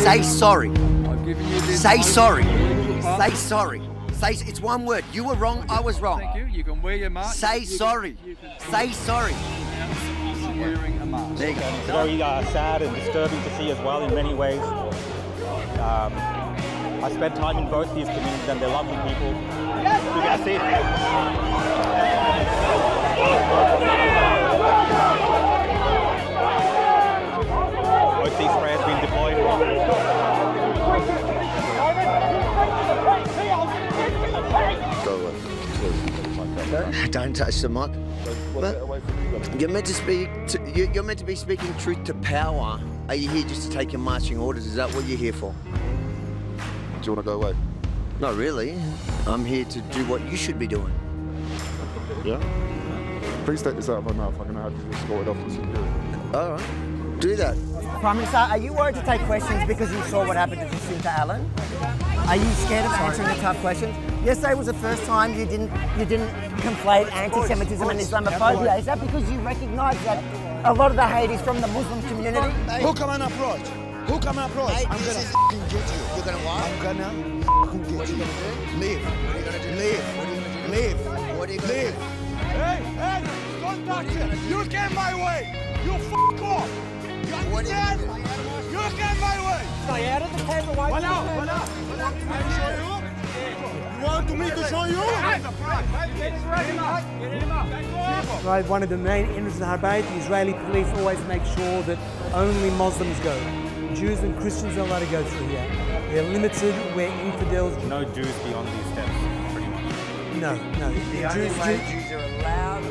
Say sorry. I've given you this. Say sorry. Say sorry. Say, it's one word. You were wrong, I was wrong. Thank you. You can wear your mask. Say sorry. Say sorry. Wearing a mask. There you go. It's very sad and disturbing to see as well in many ways. I spent time in both these communities and they're lovely people. You can see both these sprayers being deployed. Don't touch the mic. You're meant to speak. You're meant to be speaking truth to power. Are you here just to take your marching orders? Is that what you're here for? Do you want to go away? Not really. I'm here to do what you should be doing. Yeah? Please take this out of my mouth. I'm going to have you escorted off to security. All right. Do that. Prime Minister, are you worried to take questions because you saw what happened to Jacinta Allen? Are you scared of answering the tough questions? Yesterday was the first time you didn't conflate anti-Semitism and Islamophobia. Is that because you recognise that a lot of the hate is from the Muslim community? Who come and approach? Who come and approach? Mate, I'm this gonna is f***ing get you. You're gonna what? I'm gonna f***ing get What are you. you gonna do? Leave. What are you gonna do? Leave. Leave. What are you gonna Leave. do? Hey, don't touch it. You came my way. You f*** off. You What are you understand? gonna do? You came my way. Stay out of the camera. Why What now? What now? Can I show you? You want me to show you? Right, one of the main interests of Harbayt, the Israeli police always make sure that only Muslims go. Jews and Christians are allowed to go through here. They're limited where infidels... No Jews beyond these steps, pretty much. No. The only way Jews are allowed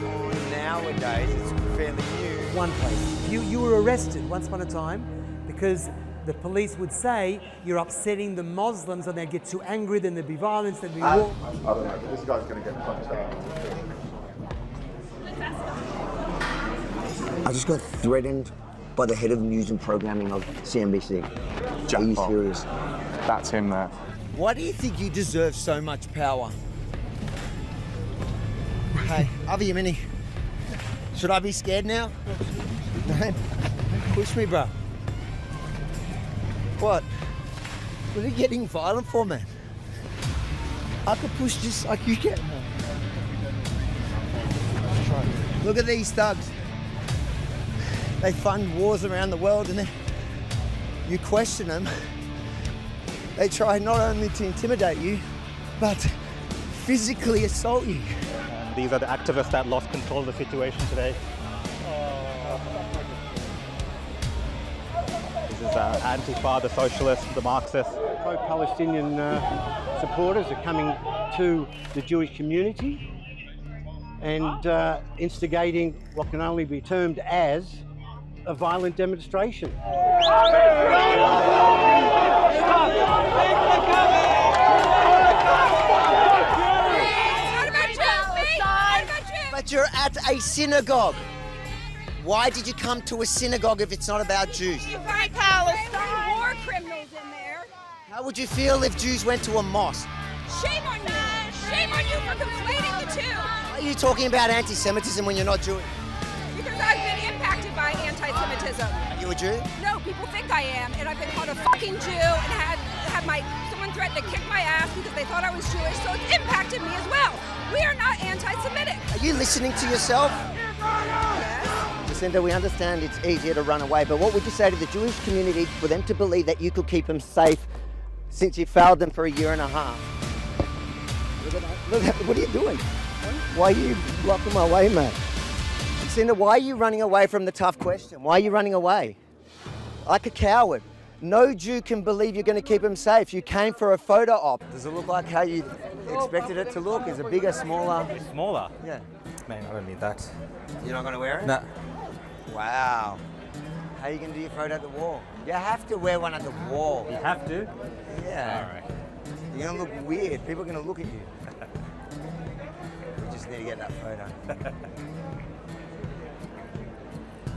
nowadays, it's fairly new. One place. You were arrested once upon a time because the police would say you're upsetting the Muslims and they'd get too angry, then there'd be violence, there'd be war. I don't know, but this guy's going to get punched out. I just got threatened by the head of news and programming of CNBC. Are you serious? That's him there. Why do you think you deserve so much power? Hey, Avi Yemeni, should I be scared now? Don't push me, bro. What? What are you getting violent for, man? I could push just like you can. Look at these thugs. They fund wars around the world and then you question them. They try not only to intimidate you, but physically assault you. And these are the activists that lost control of the situation today. This is Antifa, the socialists, the Marxists. Pro-Palestinian supporters are coming to the Jewish community and instigating what can only be termed as a violent demonstration. But you're at a synagogue. Why did you come to a synagogue if it's not about Jews? You find Palestine war criminals in there. How would you feel if Jews went to a mosque? Shame on you. Shame on you for conflating the two. Why are you talking about anti-Semitism when you're not Jewish? Because I've been impacted by anti-Semitism. Are you a Jew? No, people think I am, and I've been called a fucking Jew and had someone threatened to kick my ass because they thought I was Jewish, so it's impacted me as well. We are not anti-Semitic. Are you listening to yourself? Yes. Jacinta, we understand it's easier to run away, but what would you say to the Jewish community for them to believe that you could keep them safe since you failed them for a year and a half? Look at what are you doing? Why are you blocking my way, mate? Jacinta, why are you running away from the tough question? Why are you running away? Like a coward. No Jew can believe you're going to keep him safe. You came for a photo op. Does it look like how you expected it to look? Is it bigger, smaller? Smaller? Yeah. Man, I don't need that. You're not going to wear it? Nah. Wow. How are you going to do your photo at the wall? You have to wear one at the wall. You have to? Yeah. All right. You're going to look weird. People are going to look at you. We just need to get that photo.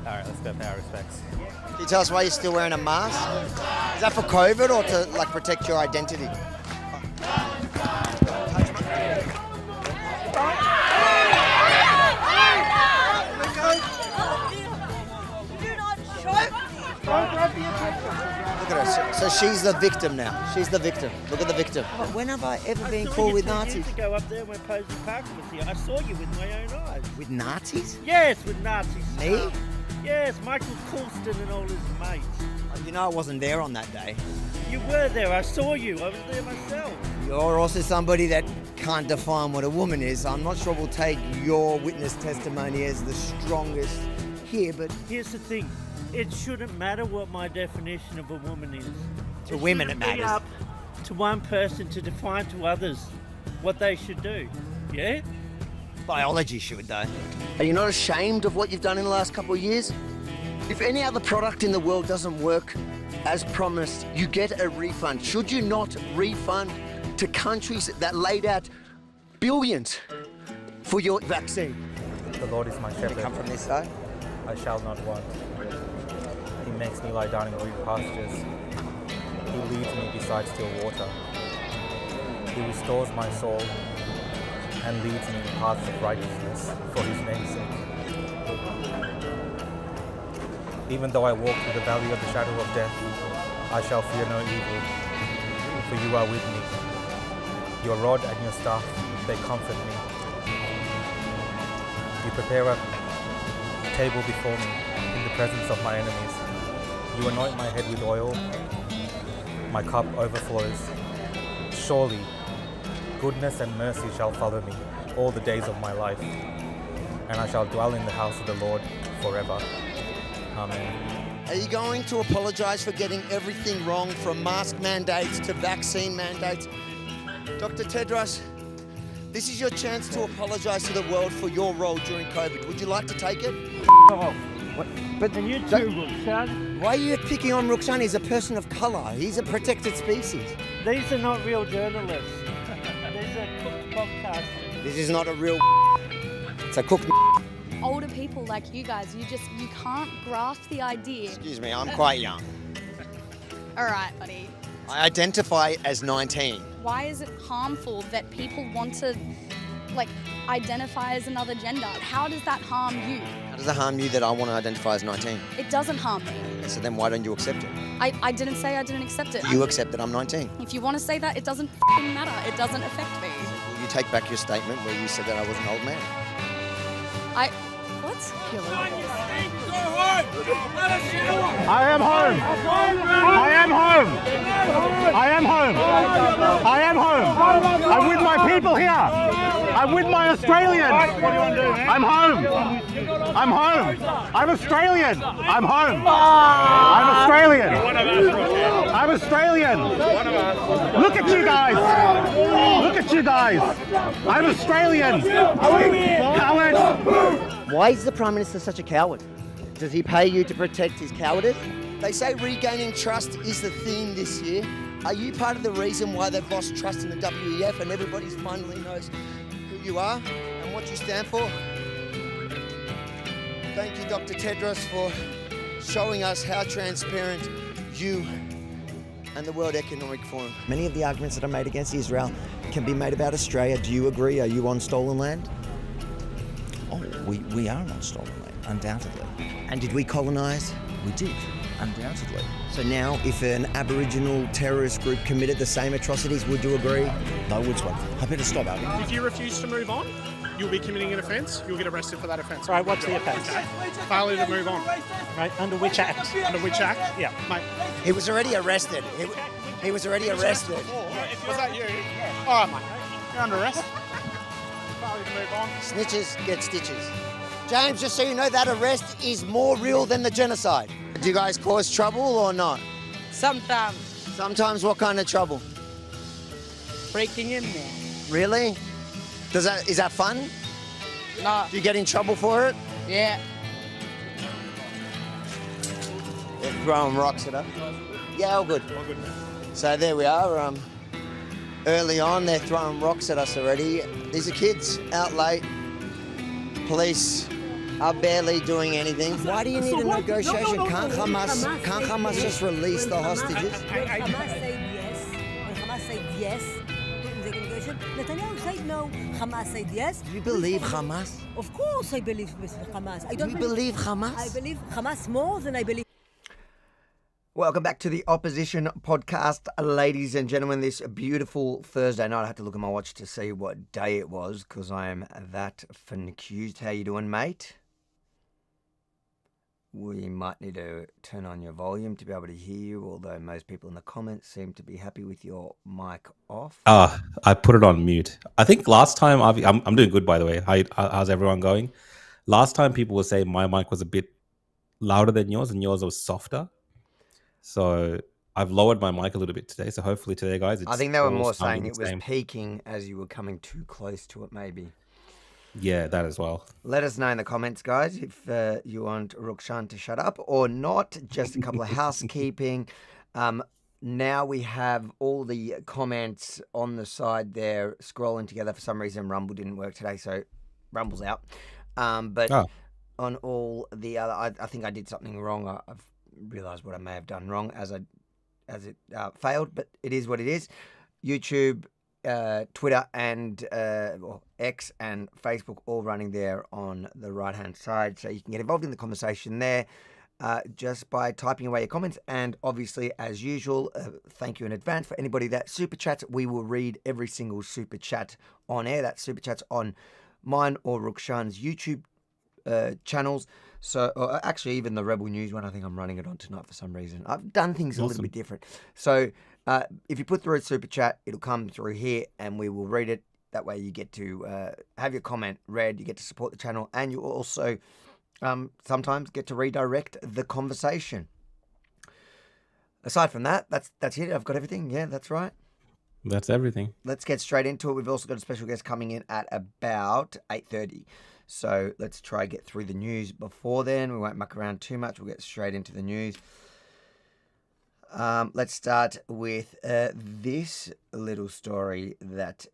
All right, let's go pay our respects. Can you tell us why you're still wearing a mask? Is that for COVID or to like protect your identity? Look at us. So she's the victim now. She's the victim. Look at the victim. When have I ever been called with Nazis? To go up there when Posey Parker was here. I saw you with my own eyes. With Nazis? Yes, with Nazis. Me? Yes, Michael Coulston and all his mates. You know I wasn't there on that day. You were there. I saw you. I was there myself. You're also somebody that can't define what a woman is. I'm not sure we'll take your witness testimony as the strongest here, but... Here's the thing. It shouldn't matter what my definition of a woman is. To women it matters. Be up to one person to define to others what they should do. Yeah? Biology should, though. Are you not ashamed of what you've done in the last couple of years? If any other product in the world doesn't work as promised, you get a refund. Should you not refund to countries that laid out billions for your vaccine? The Lord is my shepherd. Come from this side. I shall not want. He makes me lie down in green pastures. He leads me beside still water. He restores my soul and leads me in paths of righteousness for his name's sake. Even though I walk through the valley of the shadow of death, I shall fear no evil, for you are with me. Your rod and your staff, they comfort me. You prepare a table before me in the presence of my enemies. You anoint my head with oil, my cup overflows. Surely, goodness and mercy shall follow me all the days of my life, and I shall dwell in the house of the Lord forever. Amen. Are you going to apologise for getting everything wrong, from mask mandates to vaccine mandates? Dr. Tedros, this is your chance to apologise to the world for your role during COVID. Would you like to take it? What? But and you too, Ruxan. Why are you picking on Ruxan? He's a person of colour. He's a protected species. These are not real journalists. These are cooked podcasters. This is not a real... It's a cooked... Older people like you guys, you can't grasp the idea. Excuse me, I'm quite young. All right, buddy. I identify as 19. Why is it harmful that people want to, identify as another gender? How does that harm you? How does it harm you that I want to identify as 19? It doesn't harm me. Okay, so then why don't you accept it? I didn't say I didn't accept it. You accept that I'm 19. If you want to say that, it doesn't f***ing matter. It doesn't affect me. Will you take back your statement where you said that I was an old man? What? I am home. I am home. I am home. I am home. I'm with my people here. I'm with my Australians. What do you want to do, man? I'm home. I'm home. I'm Australian. I'm home. I'm Australian. I'm Australian. Look at you guys. Look at you guys. I'm Australian. Cowards. Why is the Prime Minister such a coward? Does he pay you to protect his cowardice? They say regaining trust is the theme this year. Are you part of the reason why they've lost trust in the WEF and everybody finally knows who you are and what you stand for? Thank you, Dr. Tedros, for showing us how transparent you and the World Economic Forum. Many of the arguments that are made against Israel can be made about Australia. Do you agree? Are you on stolen land? Oh, we are on stolen land, undoubtedly. And did we colonise? We did, undoubtedly. So now, if an Aboriginal terrorist group committed the same atrocities, would you agree? No, which one? I better stop, Alvin. If you refuse to move on, you'll be committing an offence. You'll get arrested for that offence. Right, what's the offence? Failure to move on. Right, under which act? Under which act? Yeah. Mate. He was already arrested. He was already arrested. Was that you? All right, mate. You're under arrest. Failure to move on. Snitches get stitches. James, just so you know, that arrest is more real than the genocide. Do you guys cause trouble or not? Sometimes. Sometimes what kind of trouble? Breaking in there. Really? Is that fun? No. Do you get in trouble for it? Yeah. They're throwing rocks at us. Yeah, all good. All good. So there we are. Early on, they're throwing rocks at us already. These are kids out late. Police are barely doing anything. Why do you need a negotiation? Can't Hamas just release the hostages? Hamas said yes, and Hamas said yes to the negotiation. Netanyahu said no. Hamas said yes. Do you believe Hamas? Of course I believe Hamas. I don't believe Hamas? I believe Hamas more than I believe. Welcome back to the Opposition Podcast, ladies and gentlemen. This beautiful Thursday night, I had to look at my watch to see what day it was because I am that confused. How you doing, mate? We might need to turn on your volume to be able to hear you, although most people in the comments seem to be happy with your mic off. I put it on mute. I think last time, I'm doing good, by the way. How's everyone going? Last time people were saying my mic was a bit louder than yours and yours was softer. So I've lowered my mic a little bit today. So hopefully today, guys, I think they were more saying it was peaking as you were coming too close to it, maybe. Yeah, that as well. Let us know in the comments, guys, if you want Rukshan to shut up or not. Just a couple of housekeeping. Now we have all the comments on the side there scrolling together. For some reason, Rumble didn't work today, so Rumble's out. But on all the other, I think I did something wrong. I've realised what I may have done wrong as it failed, but it is what it is. YouTube, Twitter, and X and Facebook all running there on the right-hand side, so you can get involved in the conversation there just by typing away your comments. And obviously, as usual, thank you in advance for anybody that super chats. We will read every single super chat on air. That super chats on mine or Rukshan's YouTube channels. So actually, even the Rebel News one, I think I'm running it on tonight for some reason. I've done things a little bit different. So if you put through a super chat, it'll come through here and we will read it. That way you get to have your comment read, you get to support the channel, and you also sometimes get to redirect the conversation. Aside from that, that's it. I've got everything. Yeah, that's right. That's everything. Let's get straight into it. We've also got a special guest coming in at about 8:30. So let's try to get through the news before then. We won't muck around too much. We'll get straight into the news. Let's start with this little story that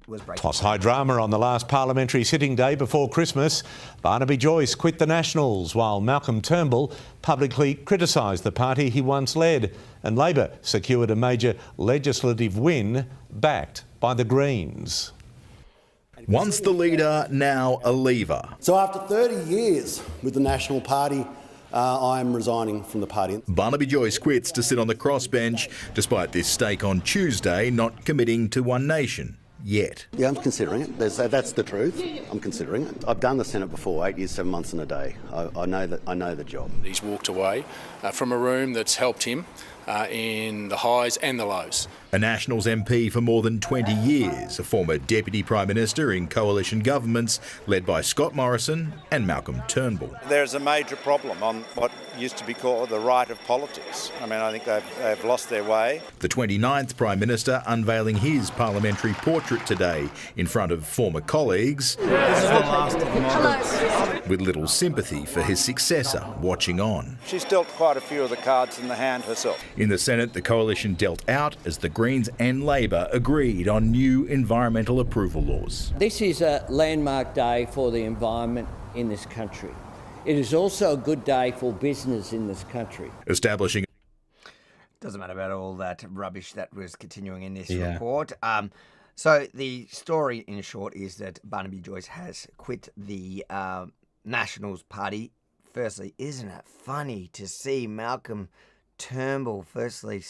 was breaking. Plus high drama on the last parliamentary sitting day before Christmas. Barnaby Joyce quit the Nationals while Malcolm Turnbull publicly criticised the party he once led. And Labor secured a major legislative win backed by the Greens. Once the leader, now a leaver. So after 30 years with the National Party, I'm resigning from the party. Barnaby Joyce quits to sit on the crossbench, despite this stake on Tuesday not committing to One Nation yet. Yeah, I'm considering it. That's the truth. I'm considering it. I've done the Senate before, 8 years, 7 months and a day. I know the job. He's walked away from a room that's helped him in the highs and the lows. A Nationals MP for more than 20 years, a former Deputy Prime Minister in coalition governments led by Scott Morrison and Malcolm Turnbull. There's a major problem on what used to be called the right of politics. I mean, I think they've lost their way. The 29th Prime Minister unveiling his parliamentary portrait today in front of former colleagues. This is the last of the models. With little sympathy for his successor watching on. She's dealt quite a few of the cards in the hand herself. In the Senate, the coalition dealt out as the Greens and Labor agreed on new environmental approval laws. This is a landmark day for the environment in this country. It is also a good day for business in this country. Establishing. Doesn't matter about all that rubbish that was continuing in this report. So the story, in short, is that Barnaby Joyce has quit the Nationals Party. Firstly, isn't it funny to see Malcolm Turnbull firstly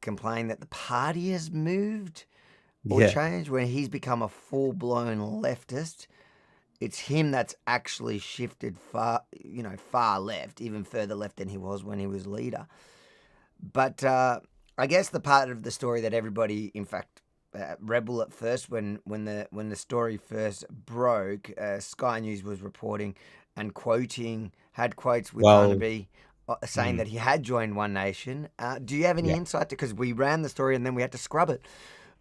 complain that the party has moved or changed when he's become a full-blown leftist? It's him that's actually shifted far left, even further left than he was when he was leader. But I guess the part of the story that everybody, in fact, Rebel at first, when the story first broke, Sky News was reporting and had quotes with Barnaby saying that he had joined One Nation. Do you have any insight? Because we ran the story and then we had to scrub it.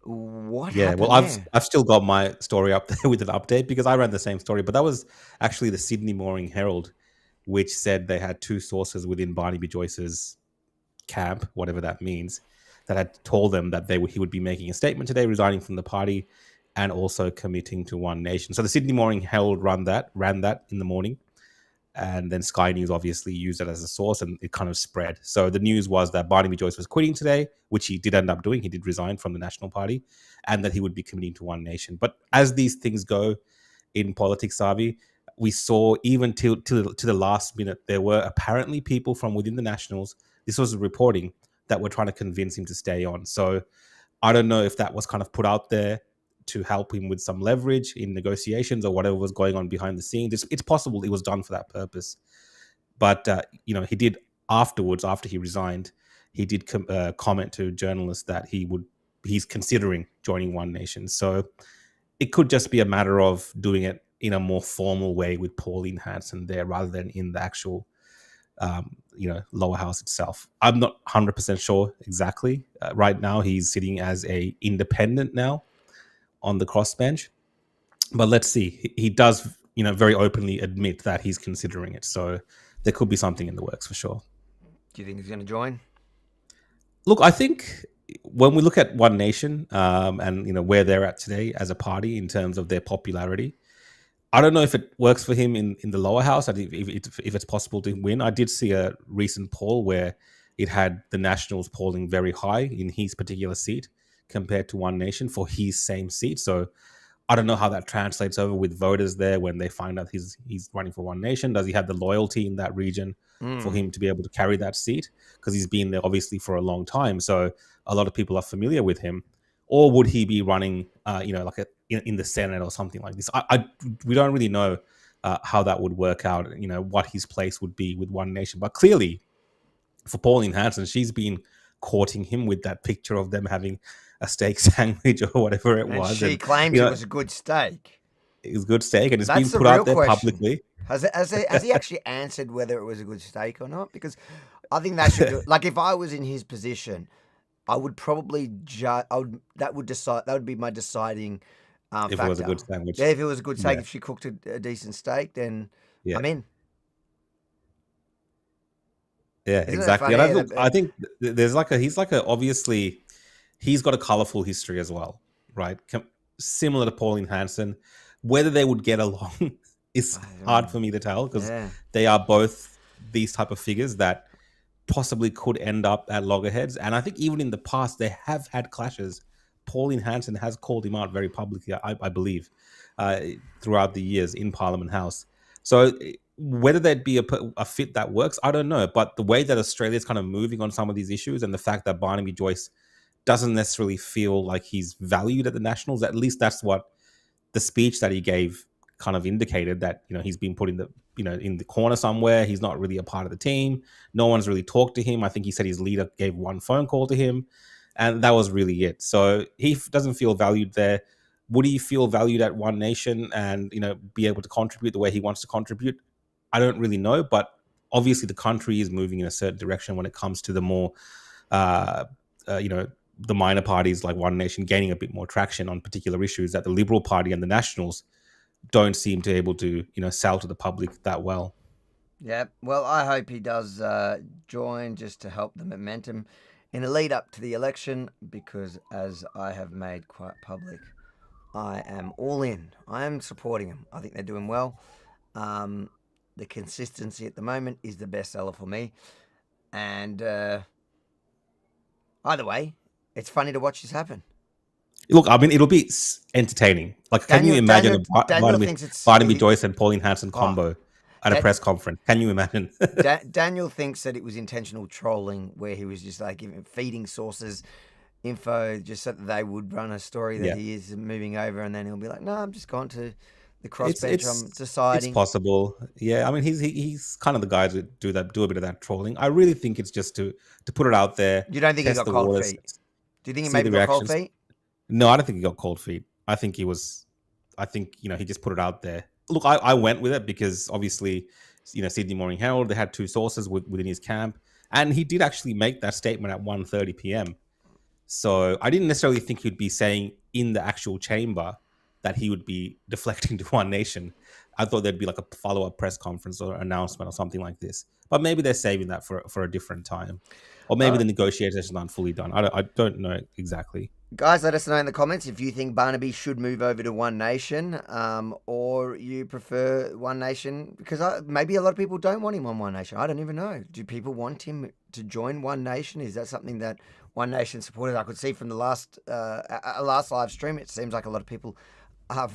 What happened well, there? I've still got my story up there with an update because I ran the same story, but that was actually the Sydney Morning Herald, which said they had two sources within Barnaby Joyce's camp, whatever that means, that had told them that he would be making a statement today, resigning from the party, and also committing to One Nation. So the Sydney Morning Herald ran that in the morning, and then Sky News obviously used it as a source, and it kind of spread. So the news was that Barnaby Joyce was quitting today, which he did end up doing. He did resign from the National Party, and that he would be committing to One Nation. But as these things go in politics, Savi, we saw even to the last minute, there were apparently people from within the Nationals, this was reporting, that were trying to convince him to stay on. So I don't know if that was kind of put out there to help him with some leverage in negotiations or whatever was going on behind the scenes. It's possible it was done for that purpose. But, he did afterwards, after he resigned, he did comment to journalists that he's considering joining One Nation. So it could just be a matter of doing it in a more formal way with Pauline Hanson there rather than in the actual, lower house itself. I'm not 100% sure exactly. Right now, he's sitting as a independent now on the crossbench. But let's see. He does, very openly admit that he's considering it. So there could be something in the works for sure. Do you think he's going to join? Look, I think when we look at One Nation and where they're at today as a party in terms of their popularity, I don't know if it works for him in the lower house, if it's possible to win. I did see a recent poll where it had the Nationals polling very high in his particular seat compared to One Nation for his same seat. So I don't know how that translates over with voters there when they find out he's running for One Nation. Does he have the loyalty in that region for him to be able to carry that seat? Because he's been there obviously for a long time. So a lot of people are familiar with him. Or would he be running, in the Senate or something like this? We don't really know how that would work out, what his place would be with One Nation. But clearly, for Pauline Hanson, she's been courting him with that picture of them having a steak sandwich or whatever it was. She claims it was a good steak. It was a good steak, and it's That's been the put out real there question. publicly. Has he actually answered whether it was a good steak or not? Because I think that should like if I was in his position, I would probably that would be my deciding If factor. it was a good sandwich. Yeah, if it was a good steak, Yeah. if she cooked a decent steak, then Yeah. I'm in. Yeah, Isn't it exactly. funny? And I think there's obviously he's got a colorful history as well, right? Similar to Pauline Hanson. Whether they would get along is hard for me to tell because Yeah. they are both these type of figures that possibly could end up at loggerheads. And I think even in the past, they have had clashes. Pauline Hanson has called him out very publicly, I believe, throughout the years in Parliament House. So whether there'd be a fit that works, I don't know. But the way that Australia's kind of moving on some of these issues and the fact that Barnaby Joyce doesn't necessarily feel like he's valued at the Nationals, at least that's what the speech that he gave kind of indicated, that, he's been put in the corner somewhere. He's not really a part of the team. No one's really talked to him. I think he said his leader gave one phone call to him, and that was really it. So he doesn't feel valued there. Would he feel valued at One Nation and, be able to contribute the way he wants to contribute? I don't really know, but obviously the country is moving in a certain direction when it comes to the more, the minor parties like One Nation gaining a bit more traction on particular issues that the Liberal Party and the Nationals don't seem to able to, sell to the public that well. Yeah, well, I hope he does join just to help the momentum in the lead up to the election, because as I have made quite public, I am all in. I am supporting him. I think they're doing well. The consistency at the moment is the best seller for me. And either way, it's funny to watch this happen. Look, I mean, it'll be entertaining. Like, can you imagine Barnaby Joyce and Pauline Hanson combo at a press conference? Can you imagine? Daniel thinks that it was intentional trolling, where he was just like feeding sources info just so that they would run a story that he is moving over, and then he'll be like, "No, I'm just gone to the crossbench. I'm deciding." It's possible. Yeah, I mean, he's kind of the guy to do a bit of that trolling. I really think it's just to put it out there. You don't think he got cold feet? Do you think he maybe got cold feet? No, I don't think he got cold feet. I think he just put it out there. Look, I went with it because obviously, Sydney Morning Herald, they had two sources within his camp, and he did actually make that statement at 1:30 p.m. So I didn't necessarily think he'd be saying in the actual chamber that he would be deflecting to One Nation. I thought there'd be like a follow-up press conference or announcement or something like this. But maybe they're saving that for a different time. Or maybe the negotiations aren't fully done. I don't know exactly. Guys, let us know in the comments if you think Barnaby should move over to One Nation, or you prefer One Nation, because maybe a lot of people don't want him on One Nation. I don't even know. Do people want him to join One Nation? Is that something that One Nation supporters? I could see from the last live stream, it seems like a lot of people are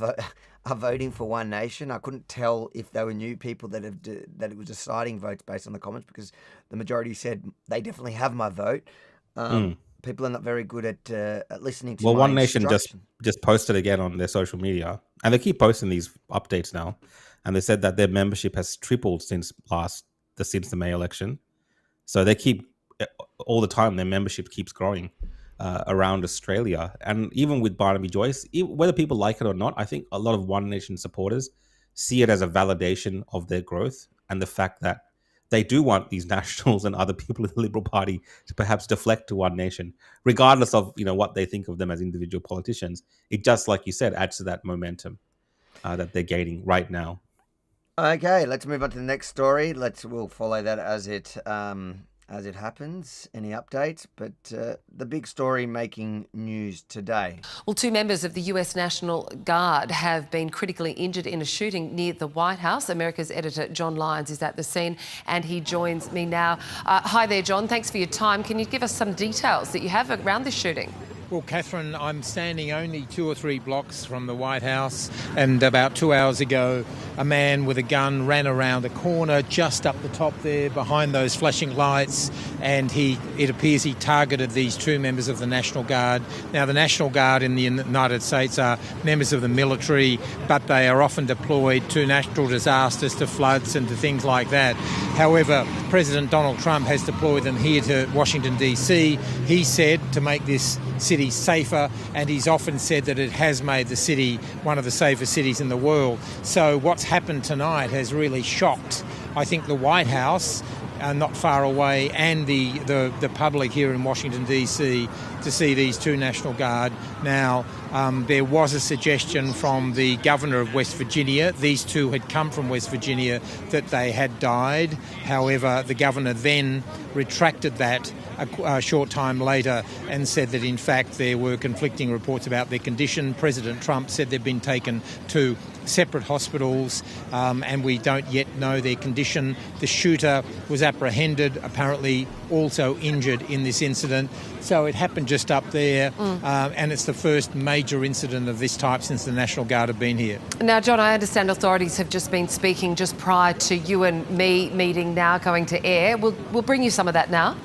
voting for One Nation. I couldn't tell if they were new people that it was deciding votes based on the comments, because the majority said they definitely have my vote. People are not very good at listening to Well, my One Nation instructions. just posted again on their social media, and they keep posting these updates now. And they said that their membership has tripled since the May election. So they keep all the time. Their membership keeps growing around Australia, and even with Barnaby Joyce, whether people like it or not, I think a lot of One Nation supporters see it as a validation of their growth and the fact that they do want these nationals and other people in the Liberal Party to perhaps deflect to One Nation, regardless of what they think of them as individual politicians. It just, like you said, adds to that momentum that they're gaining right now. Okay, let's move on to the next story. We'll follow that as it happens. Any updates? But the big story making news today. Well, 2 members of the US National Guard have been critically injured in a shooting near the White House. America's editor John Lyons is at the scene and he joins me now. Hi there, John. Thanks for your time. Can you give us some details that you have around this shooting? Well, Catherine, I'm standing only 2 or 3 blocks from the White House, and about 2 hours ago, a man with a gun ran around a corner just up the top there behind those flashing lights, and it appears he targeted these 2 members of the National Guard. Now, the National Guard in the United States are members of the military, but they are often deployed to natural disasters, to floods and to things like that. However, President Donald Trump has deployed them here to Washington, D.C. He said to make this city safer, and he's often said that it has made the city one of the safest cities in the world. So what's happened tonight has really shocked, I think, the White House, not far away, and the public here in Washington, D.C. to see these 2 National Guard. Now, there was a suggestion from the governor of West Virginia, these 2 had come from West Virginia, that they had died. However, the governor then retracted that a short time later and said that in fact there were conflicting reports about their condition. President Trump said they've been taken to separate hospitals and we don't yet know their condition. The shooter was apprehended, apparently also injured in this incident. So it happened just up there and it's the first major incident of this type since the National Guard have been here. Now, John, I understand authorities have just been speaking just prior to you and me meeting now going to air. We'll bring you some of that now.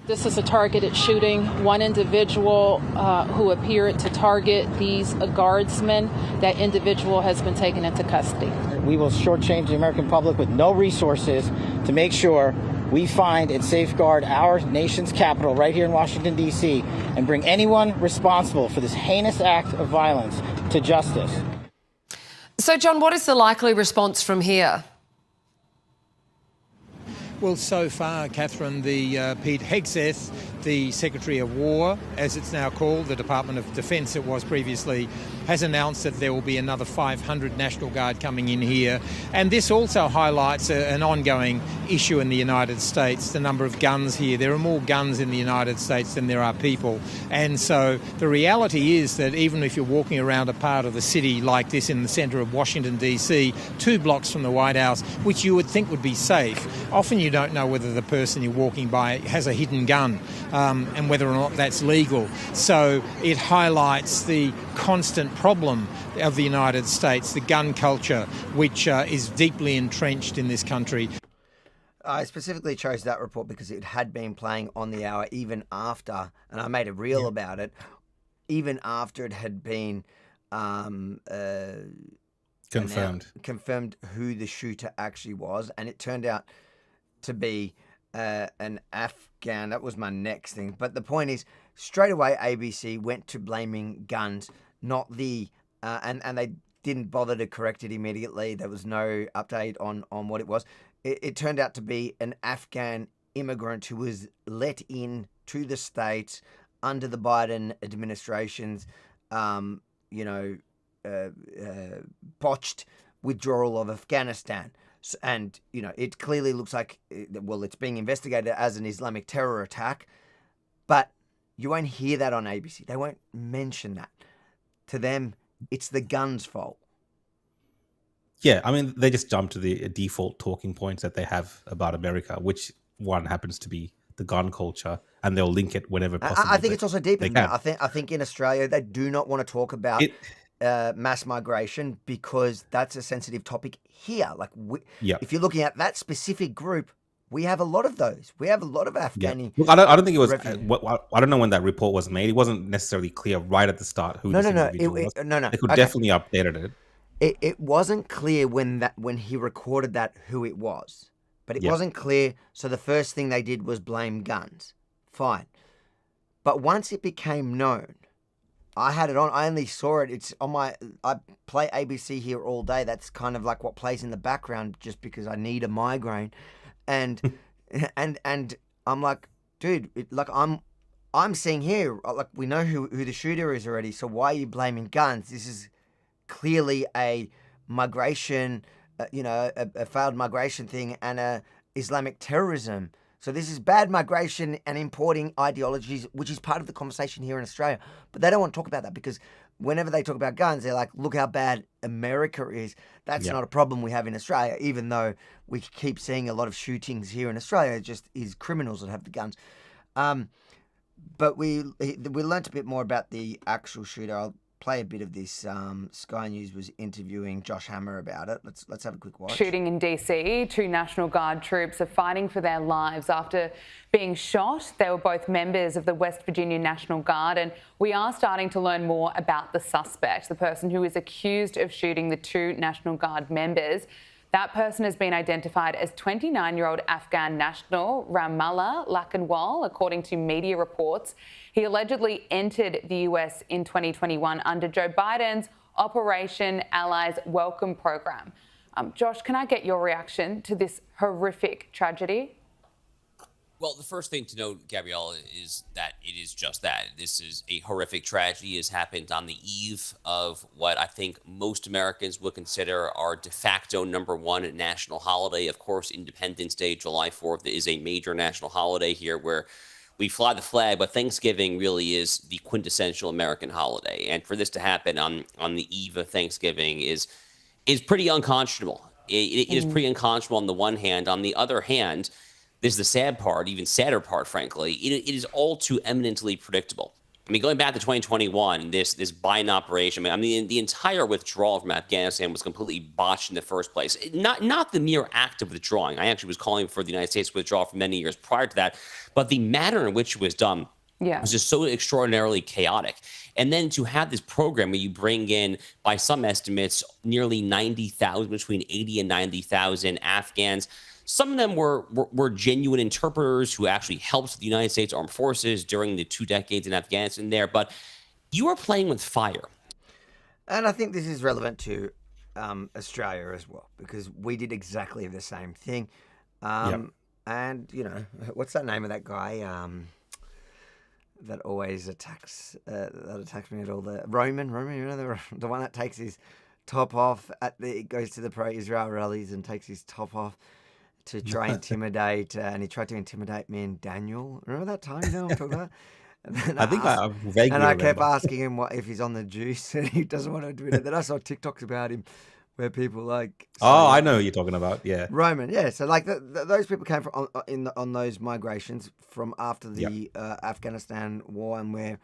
This is a targeted shooting. One individual who appeared to target these guardsmen, that individual has been taken into custody. We will shortchange the American public with no resources to make sure we find and safeguard our nation's capital right here in Washington, D.C., and bring anyone responsible for this heinous act of violence to justice. So, John, what is the likely response from here? Well, so far, Catherine, the Pete Hegseth, the Secretary of War, as it's now called, the Department of Defence it was previously, has announced that there will be another 500 National Guard coming in here. And this also highlights an ongoing issue in the United States, the number of guns here. There are more guns in the United States than there are people. And so the reality is that even if you're walking around a part of the city like this in the centre of Washington, D.C., 2 blocks from the White House, which you would think would be safe, often you don't know whether the person you're walking by has a hidden gun and whether or not that's legal. So it highlights the constant problem of the United States, the gun culture, which is deeply entrenched in this country. I specifically chose that report because it had been playing on the hour even after, and I made a reel about it, even after it had been confirmed who the shooter actually was, and it turned out to be an Afghan. That was my next thing. But the point is, straight away, ABC went to blaming guns, not the... and they didn't bother to correct it immediately. There was no update on what it was. It turned out to be an Afghan immigrant who was let in to the States under the Biden administration's, botched withdrawal of Afghanistan. And, it clearly looks like, it's being investigated as an Islamic terror attack, but you won't hear that on ABC. They won't mention that. To them, it's the gun's fault. Yeah, I mean, they just jump to the default talking points that they have about America, which one happens to be the gun culture, and they'll link it whenever possible. I think it's also deeper than that. I think in Australia, they do not want to talk about mass migration because that's a sensitive topic here. Like, Yep. if you're looking at that specific group, we have a lot of those. We have a lot of Afghani. Look, I don't think it was. refugees. I don't know when that report was made. It wasn't necessarily clear right at the start who this individual was. No. They could Okay. definitely updated it. It wasn't clear when he recorded that who it was, but it Yeah. wasn't clear. So the first thing they did was blame guns. Fine, but once it became known, I had it on. I only saw it. It's on my. I play ABC here all day. That's kind of like what plays in the background, just because I need a migraine, and and I'm like, dude, I'm seeing here, like, we know who the shooter is already. So why are you blaming guns? This is clearly a migration, a failed migration thing and a Islamic terrorism. So this is bad migration and importing ideologies, which is part of the conversation here in Australia. But they don't want to talk about that because whenever they talk about guns, they're like, look how bad America is. That's not a problem we have in Australia, even though we keep seeing a lot of shootings here in Australia. It just is criminals that have the guns. But we learnt a bit more about the actual shooter. I'll play a bit of this. Sky News was interviewing Josh Hammer about it. Let's have a quick watch. Shooting in DC, 2 National Guard troops are fighting for their lives after being shot. They were both members of the West Virginia National Guard, and we are starting to learn more about the suspect, the person who is accused of shooting the 2 National Guard members. That person has been identified as 29-year-old Afghan national Rahmanullah Lakanwal, according to media reports. He allegedly entered the US in 2021 under Joe Biden's Operation Allies Welcome program. Josh, can I get your reaction to this horrific tragedy? Well, the first thing to note, Gabrielle, is that it is just that. This is a horrific tragedy. It has happened on the eve of what I think most Americans would consider our de facto #1 national holiday. Of course, Independence Day, July 4th, is a major national holiday here where we fly the flag, but Thanksgiving really is the quintessential American holiday. And for this to happen on the eve of Thanksgiving is pretty unconscionable. It is pretty unconscionable on the one hand. On the other hand, this is the sad part, even sadder part, frankly. It is all too eminently predictable. I mean, going back to 2021, this Biden operation, I mean, the entire withdrawal from Afghanistan was completely botched in the first place. Not the mere act of withdrawing. I actually was calling for the United States to withdraw for many years prior to that, but the manner in which it was done was just so extraordinarily chaotic. And then to have this program where you bring in, by some estimates, nearly 90,000, between 80 and 90,000 Afghans. Some of them were genuine interpreters who actually helped the United States Armed Forces during the 2 decades in Afghanistan there. But you are playing with fire. And I think this is relevant to Australia as well, because we did exactly the same thing. And, what's that name of that guy that always attacks me at all? The Roman, the one that takes his top off goes to the pro-Israel rallies and takes his top off to try and intimidate, and he tried to intimidate me and Daniel. Remember that time? You know what I'm talking about? I think I vaguely And I kept remember. asking him if he's on the juice, and he doesn't want to admit it. Then I saw TikToks about him where people like... Oh, I know who you're talking about, yeah. Roman, yeah. So like those people came from on those migrations from after the Afghanistan war, and where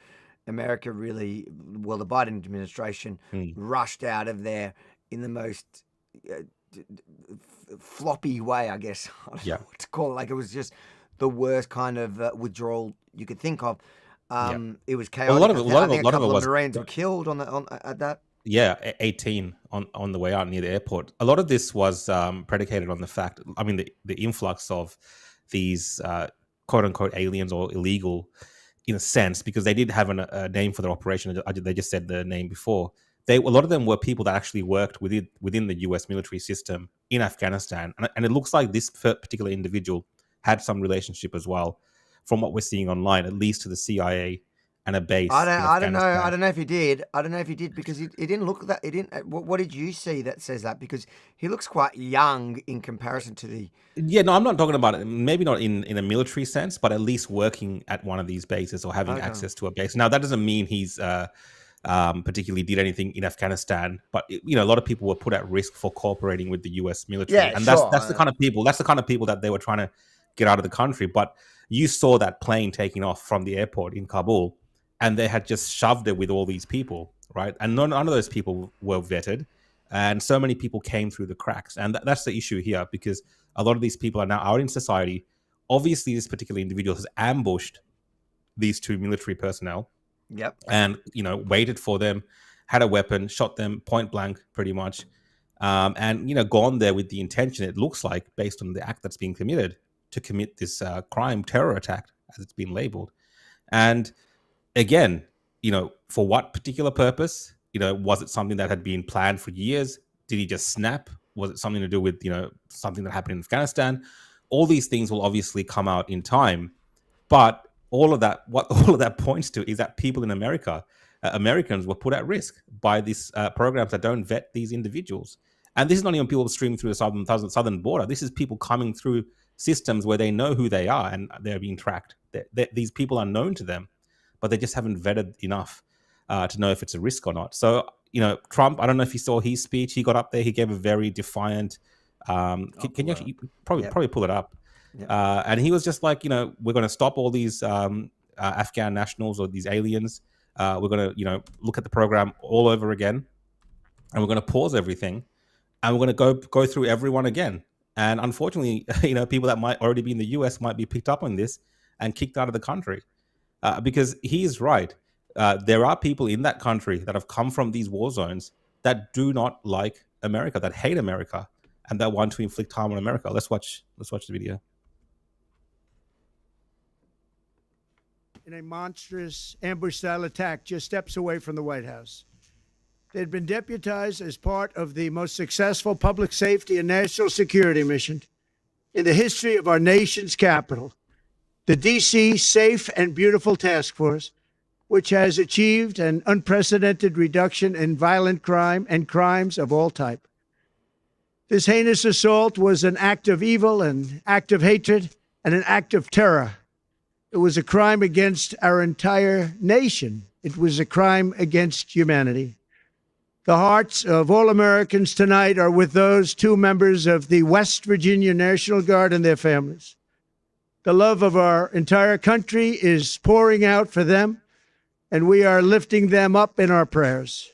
America really, well, the Biden administration rushed out of there in the most... floppy way, I guess. I don't know what to call it. Like, it was just the worst kind of withdrawal you could think of. It was chaotic. Well, a lot of it was Marines were killed at that. Yeah, 18 on the way out near the airport. A lot of this was predicated on the fact, I mean, the influx of these quote unquote aliens or illegal, in a sense, because they did have a name for their operation. They just said the name before. A lot of them were people that actually worked within the US military system in Afghanistan. And it looks like this particular individual had some relationship as well, from what we're seeing online, at least to the CIA and a base. I don't know. I don't know if he did. Because he didn't look that. He didn't. What did you see that says that? Because he looks quite young in comparison to the. Yeah, no, I'm not talking about it. Maybe not in a military sense, but at least working at one of these bases or having access to a base. Now, that doesn't mean he's particularly did anything in Afghanistan, but a lot of people were put at risk for cooperating with the US military, and that's the kind of people. That's the kind of people that they were trying to get out of the country. But you saw that plane taking off from the airport in Kabul, and they had just shoved it with all these people. right? And none of those people were vetted, and so many people came through the cracks. And that's the issue here, because a lot of these people are now out in society. Obviously, this particular individual has ambushed these two military personnel. Yep. And, waited for them, had a weapon, shot them point blank, pretty much. And, gone there with the intention, it looks like, based on the act that's being committed, to commit this terror attack, as it's been labeled. And again, for what particular purpose? Was it something that had been planned for years? Did he just snap? Was it something to do with, something that happened in Afghanistan? All these things will obviously come out in time. But what all of that points to is that people in America, Americans were put at risk by these programs that don't vet these individuals. And this is not even people streaming through the southern border. This is people coming through systems where they know who they are and they're being tracked. These people are known to them, but they just haven't vetted enough to know if it's a risk or not. So, Trump, I don't know if you saw his speech. He got up there. He gave a very defiant. Can you actually probably pull it up? Yeah. And he was just like, we're going to stop all these Afghan nationals or these aliens. We're going to, look at the program all over again, and we're going to pause everything, and we're going to go through everyone again. And unfortunately, people that might already be in the US might be picked up on this and kicked out of the country, because he is right. There are people in that country that have come from these war zones that do not like America, that hate America, and that want to inflict harm on America. Let's watch the video. In a monstrous ambush-style attack just steps away from the White House. They had been deputized as part of the most successful public safety and national security mission in the history of our nation's capital, the D.C. Safe and Beautiful Task Force, which has achieved an unprecedented reduction in violent crime and crimes of all type. This heinous assault was an act of evil, an act of hatred, and an act of terror. It was a crime against our entire nation. It was a crime against humanity. The hearts of all Americans tonight are with those two members of the West Virginia National Guard and their families. The love of our entire country is pouring out for them, and we are lifting them up in our prayers.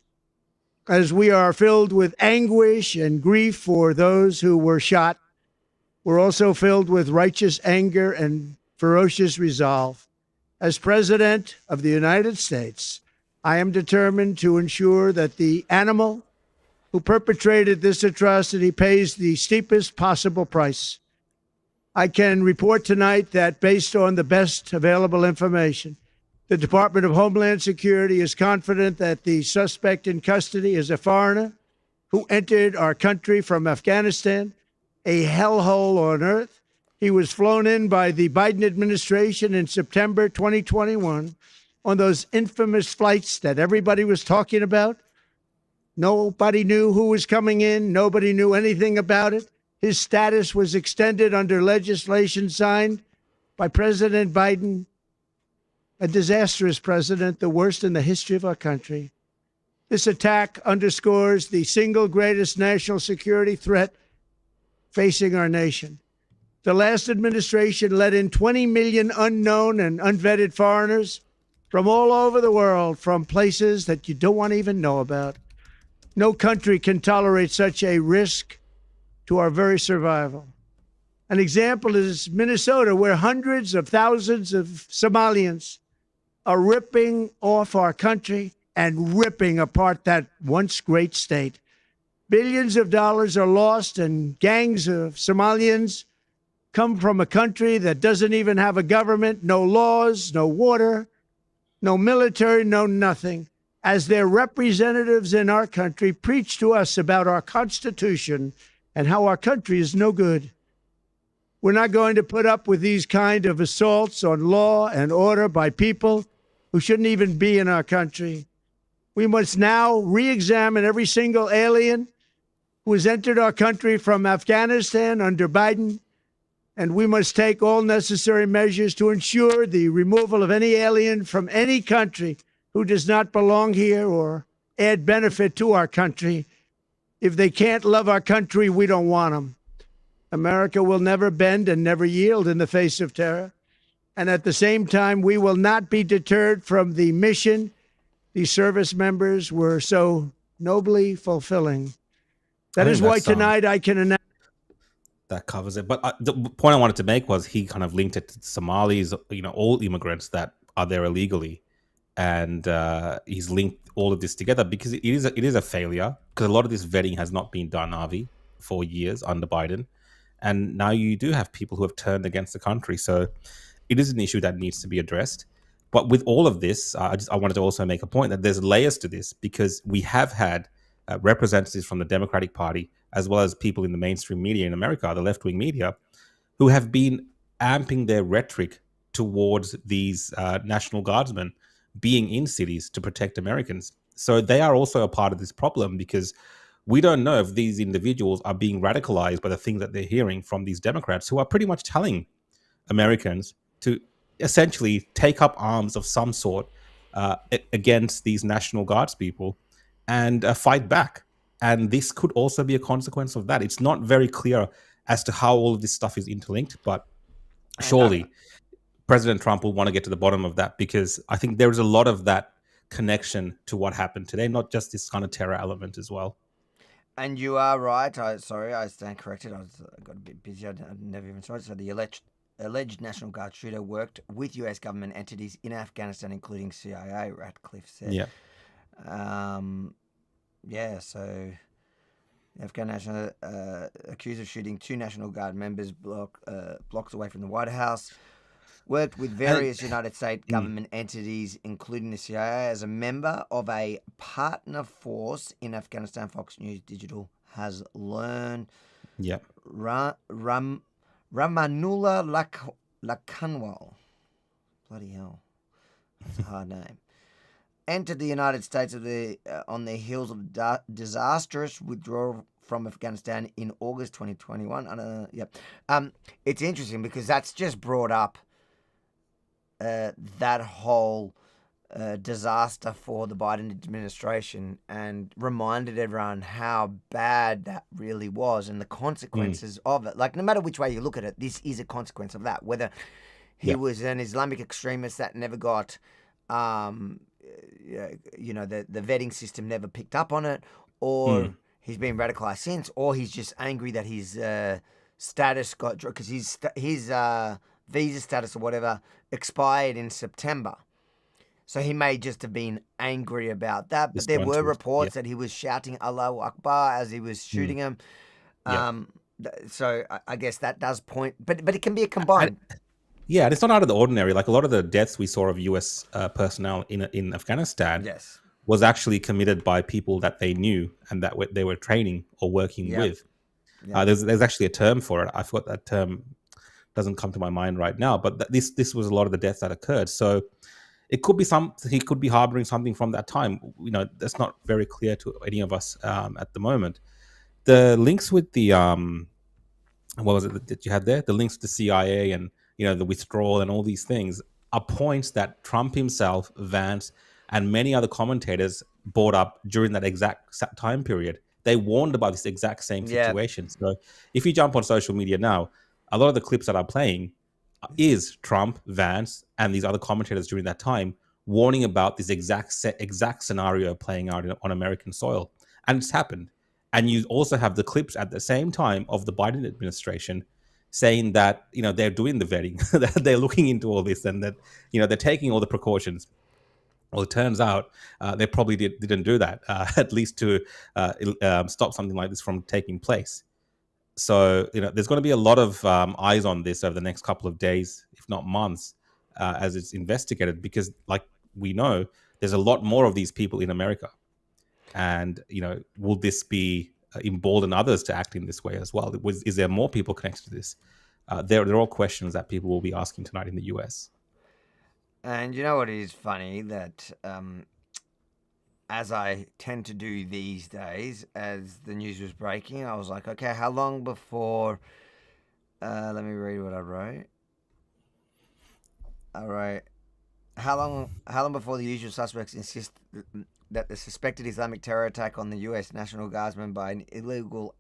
As we are filled with anguish and grief for those who were shot, we're also filled with righteous anger and ferocious resolve. As President of the United States, I am determined to ensure that the animal who perpetrated this atrocity pays the steepest possible price. I can report tonight that based on the best available information, the Department of Homeland Security is confident that the suspect in custody is a foreigner who entered our country from Afghanistan, a hellhole on earth. He was flown in by the Biden administration in September 2021 on those infamous flights that everybody was talking about. Nobody knew who was coming in. Nobody knew anything about it. His status was extended under legislation signed by President Biden, a disastrous president, the worst in the history of our country. This attack underscores the single greatest national security threat facing our nation. The last administration let in 20 million unknown and unvetted foreigners from all over the world, from places that you don't want to even know about. No country can tolerate such a risk to our very survival. An example is Minnesota, where hundreds of thousands of Somalians are ripping off our country and ripping apart that once great state. Billions of dollars are lost, and gangs of Somalians come from a country that doesn't even have a government, no laws, no water, no military, no nothing. As their representatives in our country preach to us about our Constitution and how our country is no good. We're not going to put up with these kind of assaults on law and order by people who shouldn't even be in our country. We must now re-examine every single alien who has entered our country from Afghanistan under Biden, and we must take all necessary measures to ensure the removal of any alien from any country who does not belong here or add benefit to our country. If they can't love our country, we don't want them. America will never bend and never yield in the face of terror. And at the same time, we will not be deterred from the mission these service members were so nobly fulfilling. That I is think why that's, tonight I can announce. that covers it. But the point I wanted to make was he kind of linked it to Somalis, all immigrants that are there illegally, and he's linked all of this together because it is a failure, because a lot of this vetting has not been done, Avi, for years under Biden, and now you do have people who have turned against the country. So it is an issue that needs to be addressed. But with all of this, I wanted to also make a point that there's layers to this, because we have had representatives from the Democratic Party, as well as people in the mainstream media in America, the left-wing media, who have been amping their rhetoric towards these National Guardsmen being in cities to protect Americans. So they are also a part of this problem, because we don't know if these individuals are being radicalized by the things that they're hearing from these Democrats, who are pretty much telling Americans to essentially take up arms of some sort against these National Guards people and fight back. And this could also be a consequence of that. It's not very clear as to how all of this stuff is interlinked, but surely President Trump will want to get to the bottom of that, because I think there is a lot of that connection to what happened today, not just this kind of terror element as well. And you are right. I stand corrected. I got a bit busy. I never even saw it. So the alleged National Guard shooter worked with U.S. government entities in Afghanistan, including CIA, Ratcliffe said. Yeah. So the Afghan national accused of shooting 2 National Guard members blocks away from the White House, worked with various United States government entities, including the CIA, as a member of a partner force in Afghanistan, Fox News Digital has learned. Yeah. Rahmanullah Lakanwal. Bloody hell. That's a hard name. Entered the United States on the heels of disastrous withdrawal from Afghanistan in August 2021. It's interesting because that's just brought up that whole disaster for the Biden administration and reminded everyone how bad that really was and the consequences of it. Like, no matter which way you look at it, this is a consequence of that. Whether he was an Islamic extremist that never got, the vetting system never picked up on it, or he's been radicalized since, or he's just angry that his status got, because his visa status or whatever expired in September. So he may just have been angry about that. But there were reports that he was shouting Allahu Akbar as he was shooting him. So I guess that does point, but it can be a combined. Yeah, and it's not out of the ordinary. Like, a lot of the deaths we saw of US personnel in Afghanistan was actually committed by people that they knew and that they were training or working with. There's actually a term for it. I forgot that term. Doesn't come to my mind right now, but this was a lot of the deaths that occurred. So it could be he could be harboring something from that time. That's not very clear to any of us at the moment. The links with the what was it that you had there? The links to the CIA and the withdrawal and all these things are points that Trump himself, Vance, and many other commentators brought up during that exact time period. They warned about this exact same situation. So if you jump on social media now, a lot of the clips that are playing is Trump, Vance, and these other commentators during that time warning about this exact scenario playing out on American soil. And it's happened. And you also have the clips at the same time of the Biden administration saying that, they're doing the vetting, that they're looking into all this, and that, they're taking all the precautions. Well, it turns out they probably didn't do that, at least to stop something like this from taking place. So, there's going to be a lot of eyes on this over the next couple of days, if not months, as it's investigated, because, like we know, there's a lot more of these people in America. And, will this be embolden others to act in this way as well? Is there more people connected to this? They're all questions that people will be asking tonight in the US. And you know what is funny? That as I tend to do these days, as the news was breaking, I was like, okay, how long before... let me read what I wrote. All right. How long before the usual suspects insist that the suspected Islamic terror attack on the U.S. National Guardsman by an illegal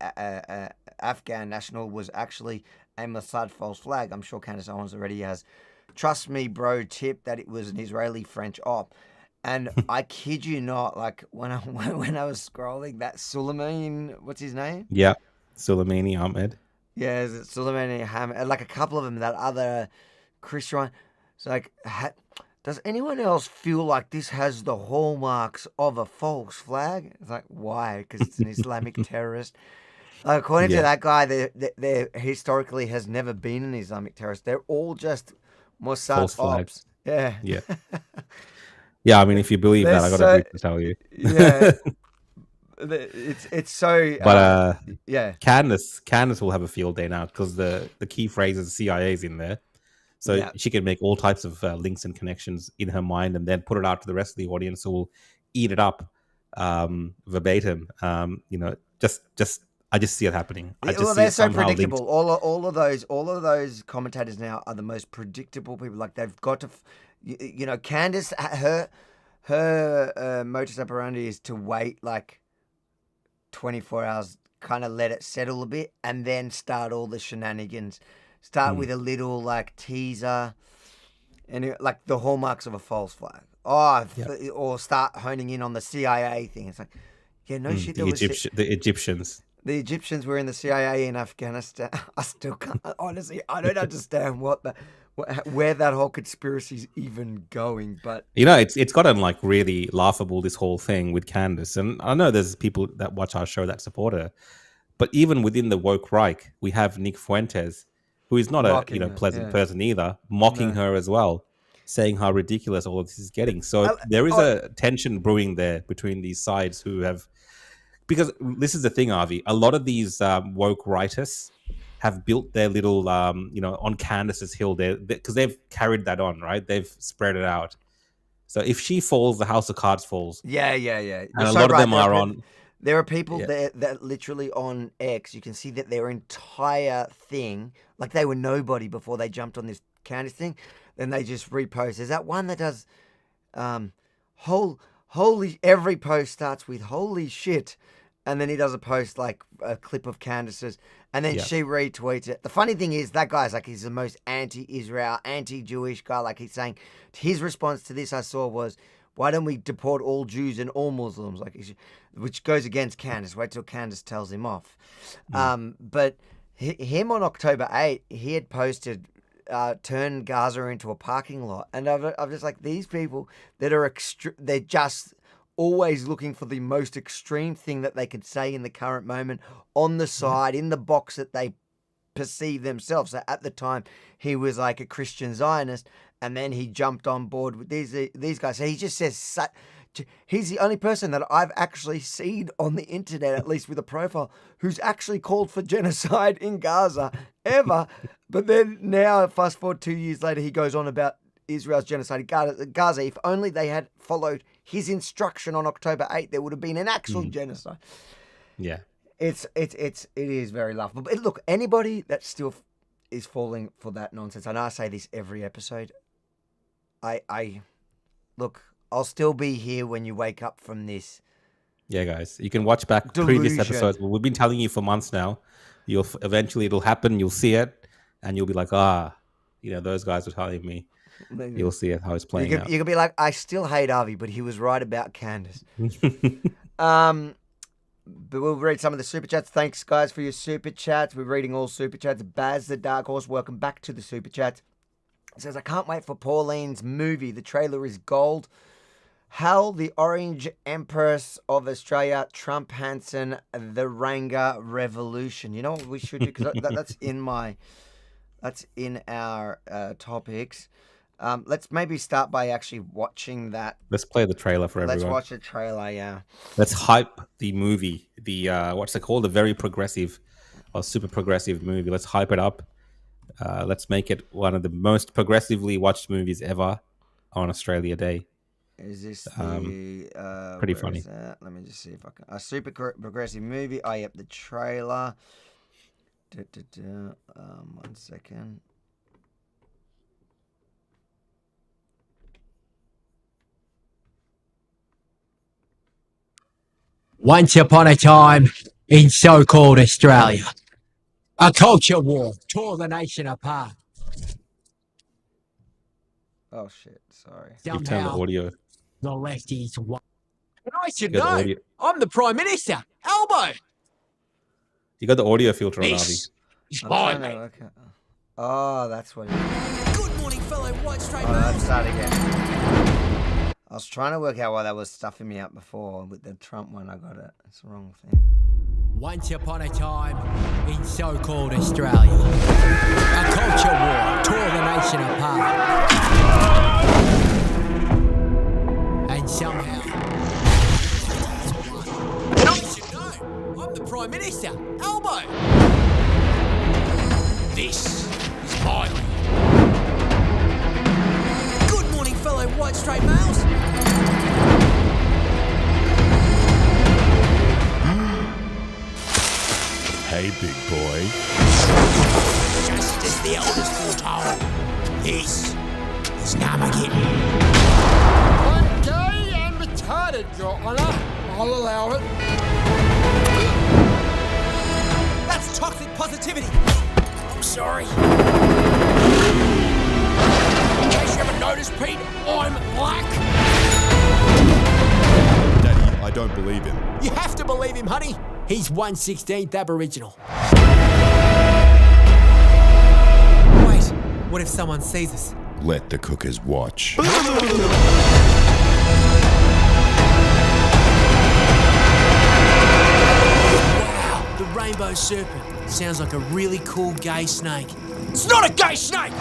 Afghan national was actually a Mossad false flag? I'm sure Candace Owens already has. Trust me, bro, tip that it was an Israeli-French op. And I kid you not, like when I was scrolling, that Suleiman, what's his name? Yeah, Soleimani Ahmed. Yeah, is it Suleimani Ahmed? Like a couple of them, that other Christian one. It's like, does anyone else feel like this has the hallmarks of a false flag? It's like, why? Because it's an Islamic terrorist. According to that guy, there historically has never been an Islamic terrorist. They're all just Mossad False flags. ops. Yeah. Yeah. Yeah, I mean, if you believe that, I got to tell you. Yeah. It's so. But yeah. Candace will have a field day now because the key phrase is CIA's in there. So she can make all types of links and connections in her mind and then put it out to the rest of the audience who will eat it up verbatim. You know, I just see it happening. They're so predictable. All of those commentators now are the most predictable people. Like they've got to, you know, Candace, her modus operandi is to wait like 24 hours, kind of let it settle a bit, and then start all the shenanigans. Start with a little like teaser, and like the hallmarks of a false flag. Or start honing in on the CIA thing. It's like, yeah, no shit. The Egyptians. The Egyptians were in the CIA in Afghanistan. I still can't, honestly, I don't understand where that whole conspiracy's even going. But you know, it's gotten like really laughable, this whole thing with Candace. And I know there's people that watch our show that support her, but even within the woke Reich, we have Nick Fuentes, who is not a pleasant person either, mocking her as well, saying how ridiculous all of this is getting. So there is a tension brewing there between these sides who have. Because this is the thing, Avi. A lot of these woke writers have built their little, on Candace's hill there because they've carried that on, right? They've spread it out. So if she falls, the house of cards falls. Yeah. And a lot of them are on. There are people there that literally on X, you can see that their entire thing, like they were nobody before they jumped on this Candace thing, then they just repost. There's that one that does, every post starts with holy shit. And then he does a post like a clip of Candace's, and then she retweets it. The funny thing is that guy's like, he's the most anti-Israel, anti-Jewish guy. Like he's saying, his response to this I saw was, why don't we deport all Jews and all Muslims? Like, which goes against Candace. Wait till Candace tells him off. But him on October 8, he had posted, turn Gaza into a parking lot. And I'm just like, these people that are they're just always looking for the most extreme thing that they could say in the current moment on the side, in the box that they perceive themselves. So at the time, he was like a Christian Zionist, and then he jumped on board with these guys. So he just says, he's the only person that I've actually seen on the internet, at least with a profile, who's actually called for genocide in Gaza ever. But then now, fast forward 2 years later, he goes on about Israel's genocide in Gaza. If only they had followed his instruction on October 8th, there would have been an actual genocide. Yeah. It is very laughable. But look, anybody that still is falling for that nonsense, I know I say this every episode, I'll still be here when you wake up from this. Yeah, guys, you can watch back previous episodes. We've been telling you for months now. Eventually it'll happen. You'll see it, and you'll be like, those guys were telling me. You'll see it how it's playing out. You could be like, I still hate Avi, but he was right about Candace. But we'll read some of the super chats. Thanks, guys, for your super chats. We're reading all super chats. Baz the Dark Horse, welcome back to the super chats. It says, I can't wait for Pauline's movie. The trailer is gold. Hal, the Orange Empress of Australia, Trump Hansen, the Ranga Revolution. You know what we should do? Because that's in our topics. Let's maybe start by actually watching that. Let's play the trailer for everyone. Let's watch the trailer, yeah. Let's hype the movie. The what's it called? The very progressive or super progressive movie. Let's hype it up. Let's make it one of the most progressively watched movies ever on Australia Day. Is this the pretty funny? Let me just see if I can. A super progressive movie. Oh, yep, the trailer. 1 second. Once upon a time in so-called Australia, a culture war tore the nation apart. Oh shit! Sorry. You've turned the audio. The lefties won. And I should You got the know. audio- I'm the Prime Minister. Elbow. You got the audio filter on, Avi. This is I'm mine, trying to mate. work out. Oh, that's what it is. Good morning, fellow white straight Oh, let's males. start again. I was trying to work out why that was stuffing me up before. With the Trump one, I got it. It's the wrong thing. Once upon a time in so-called Australia, a culture war tore the nation apart. And somehow, and I should know, I'm the Prime Minister. Elbow. This is my land. Good morning, fellow white straight males. Hey, big boy. Just as the elders foretold, this is Armageddon. I'm gay and retarded, Your Honour. I'll allow it. That's toxic positivity. I'm sorry. In case you haven't noticed, Pete, I'm black. Daddy, I don't believe him. You have to believe him, honey. He's 1/16th Aboriginal. Wait, what if someone sees us? Let the cookers watch. Wow, The rainbow serpent. Sounds like a really cool gay snake. It's not a gay snake!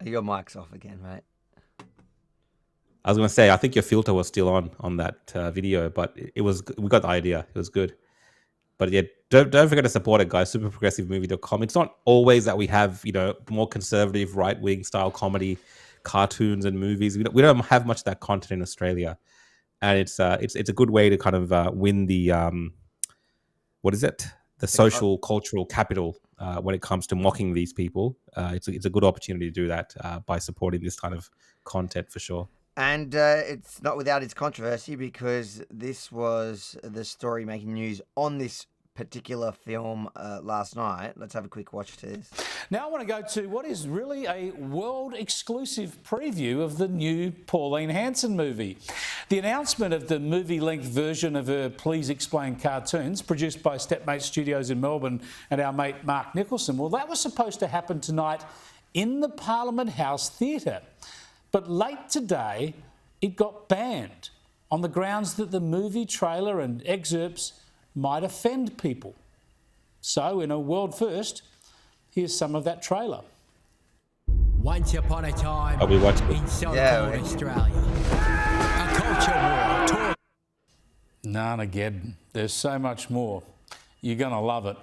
Your mic's off again, mate. I was going to say, I think your filter was still on that video, but it was. We got the idea. It was good. But yeah, don't forget to support it, guys. Superprogressivemovie.com. It's not always that we have, more conservative, right-wing style comedy, cartoons and movies. We don't have much of that content in Australia, and it's a good way to kind of win the what is it? The social cultural capital when it comes to mocking these people. It's a good opportunity to do that by supporting this kind of content for sure. And it's not without its controversy, because this was the story making news on this particular film last night. Let's have a quick watch to this. Now I want to go to what is really a world-exclusive preview of the new Pauline Hanson movie. The announcement of the movie-length version of her Please Explain cartoons, produced by Stepmate Studios in Melbourne and our mate Mark Nicholson, well, that was supposed to happen tonight in the Parliament House Theatre. But late today, it got banned on the grounds that the movie trailer and excerpts might offend people. So, in a world first, here's some of that trailer. Once upon a time I'll be watching. in so-called Australia, a culture war tore... Narnageddon. There's so much more. You're going to love it.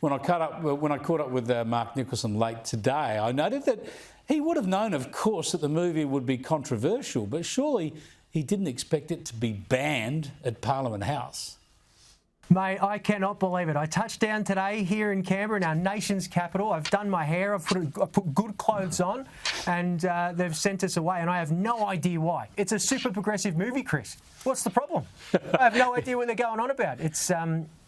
When I caught up with Mark Nicholson late today, I noted that he would have known, of course, that the movie would be controversial, but surely he didn't expect it to be banned at Parliament House. Mate, I cannot believe it. I touched down today here in Canberra, in our nation's capital. I've done my hair, I've put good clothes on, and they've sent us away, and I have no idea why. It's a super progressive movie, Chris. What's the problem? I have no idea what they're going on about. It's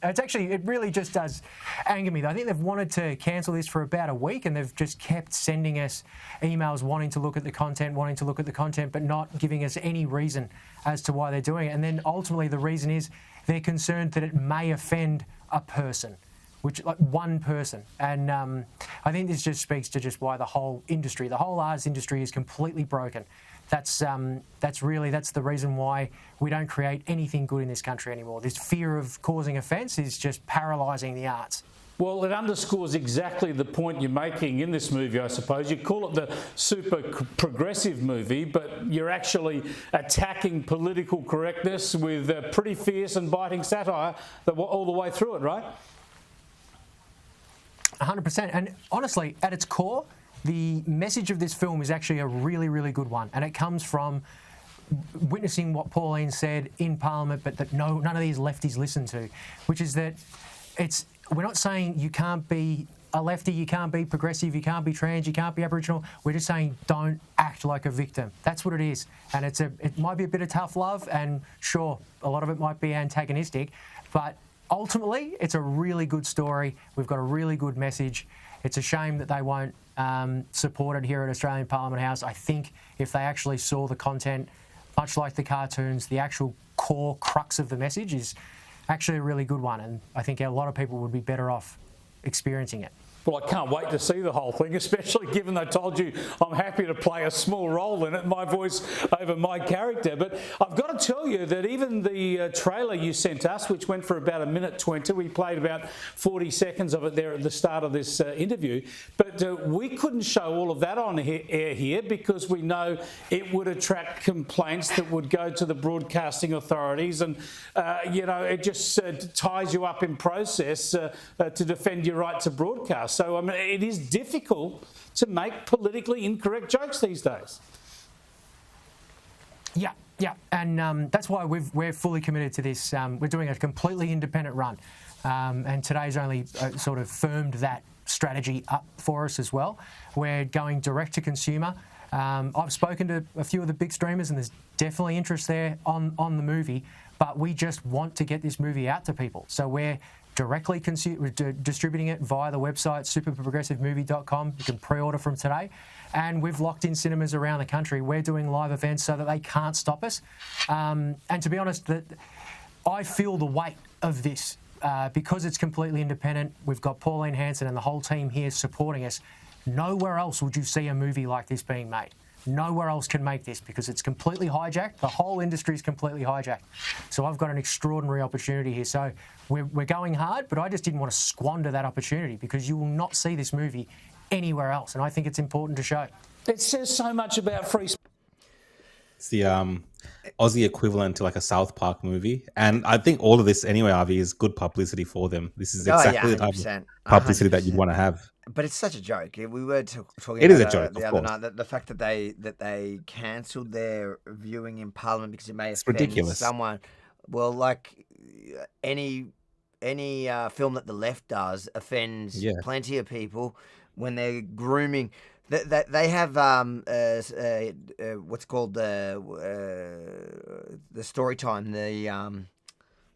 actually, it really just does anger me. I think they've wanted to cancel this for about a week, and they've just kept sending us emails wanting to look at the content, but not giving us any reason as to why they're doing it. And then ultimately the reason is they're concerned that it may offend a person, like one person. And I think this just speaks to just why the whole arts industry is completely broken. That's the reason why we don't create anything good in this country anymore. This fear of causing offence is just paralysing the arts. Well, it underscores exactly the point you're making in this movie, I suppose. You call it the super progressive movie, but you're actually attacking political correctness with pretty fierce and biting satire all the way through it, right? 100%. And honestly, at its core, the message of this film is actually a really, really good one. And it comes from witnessing what Pauline said in Parliament, but that none of these lefties listen to, which is that we're not saying you can't be a lefty, you can't be progressive, you can't be trans, you can't be Aboriginal. We're just saying don't act like a victim. That's what it is. And it might be a bit of tough love, and sure, a lot of it might be antagonistic, but ultimately, it's a really good story. We've got a really good message. It's a shame that they won't support it here at Australian Parliament House. I think if they actually saw the content, much like the cartoons, the actual core crux of the message is actually a really good one, and I think a lot of people would be better off experiencing it. Well, I can't wait to see the whole thing, especially given they told you I'm happy to play a small role in it, my voice over my character. But I've got to tell you that even the trailer you sent us, which went for about 1:20, we played about 40 seconds of it there at the start of this interview, but we couldn't show all of that on air here because we know it would attract complaints that would go to the broadcasting authorities, and it just ties you up in process to defend your right to broadcast. So, I mean, it is difficult to make politically incorrect jokes these days. Yeah, and that's why we're fully committed to this. We're doing a completely independent run, and today's only sort of firmed that strategy up for us as well. We're going direct to consumer. I've spoken to a few of the big streamers, and there's definitely interest there on the movie, but we just want to get this movie out to people. So we're directly distributing it via the website superprogressivemovie.com. You can pre-order from today, and we've locked in cinemas around the country. We're doing live events so that they can't stop us, and to be honest, I feel the weight of this because it's completely independent. We've got Pauline Hanson and the whole team here supporting us. Nowhere else would you see a movie like this being made. Nowhere else can make this because it's completely hijacked. The whole industry is completely hijacked. So I've got an extraordinary opportunity here. So we're going hard, but I just didn't want to squander that opportunity because you will not see this movie anywhere else. And I think it's important to show. It says so much about free speech. It's the Aussie equivalent to like a South Park movie. And I think all of this anyway, Avi, is good publicity for them. This is exactly the type of publicity that you'd want to have. But it's such a joke. We were talking about it a joke, the other night. The fact that they cancelled their viewing in Parliament because it may offend ridiculous. Someone. Well, like any film that the left does offends plenty of people when they're grooming. They have what's called the story time. The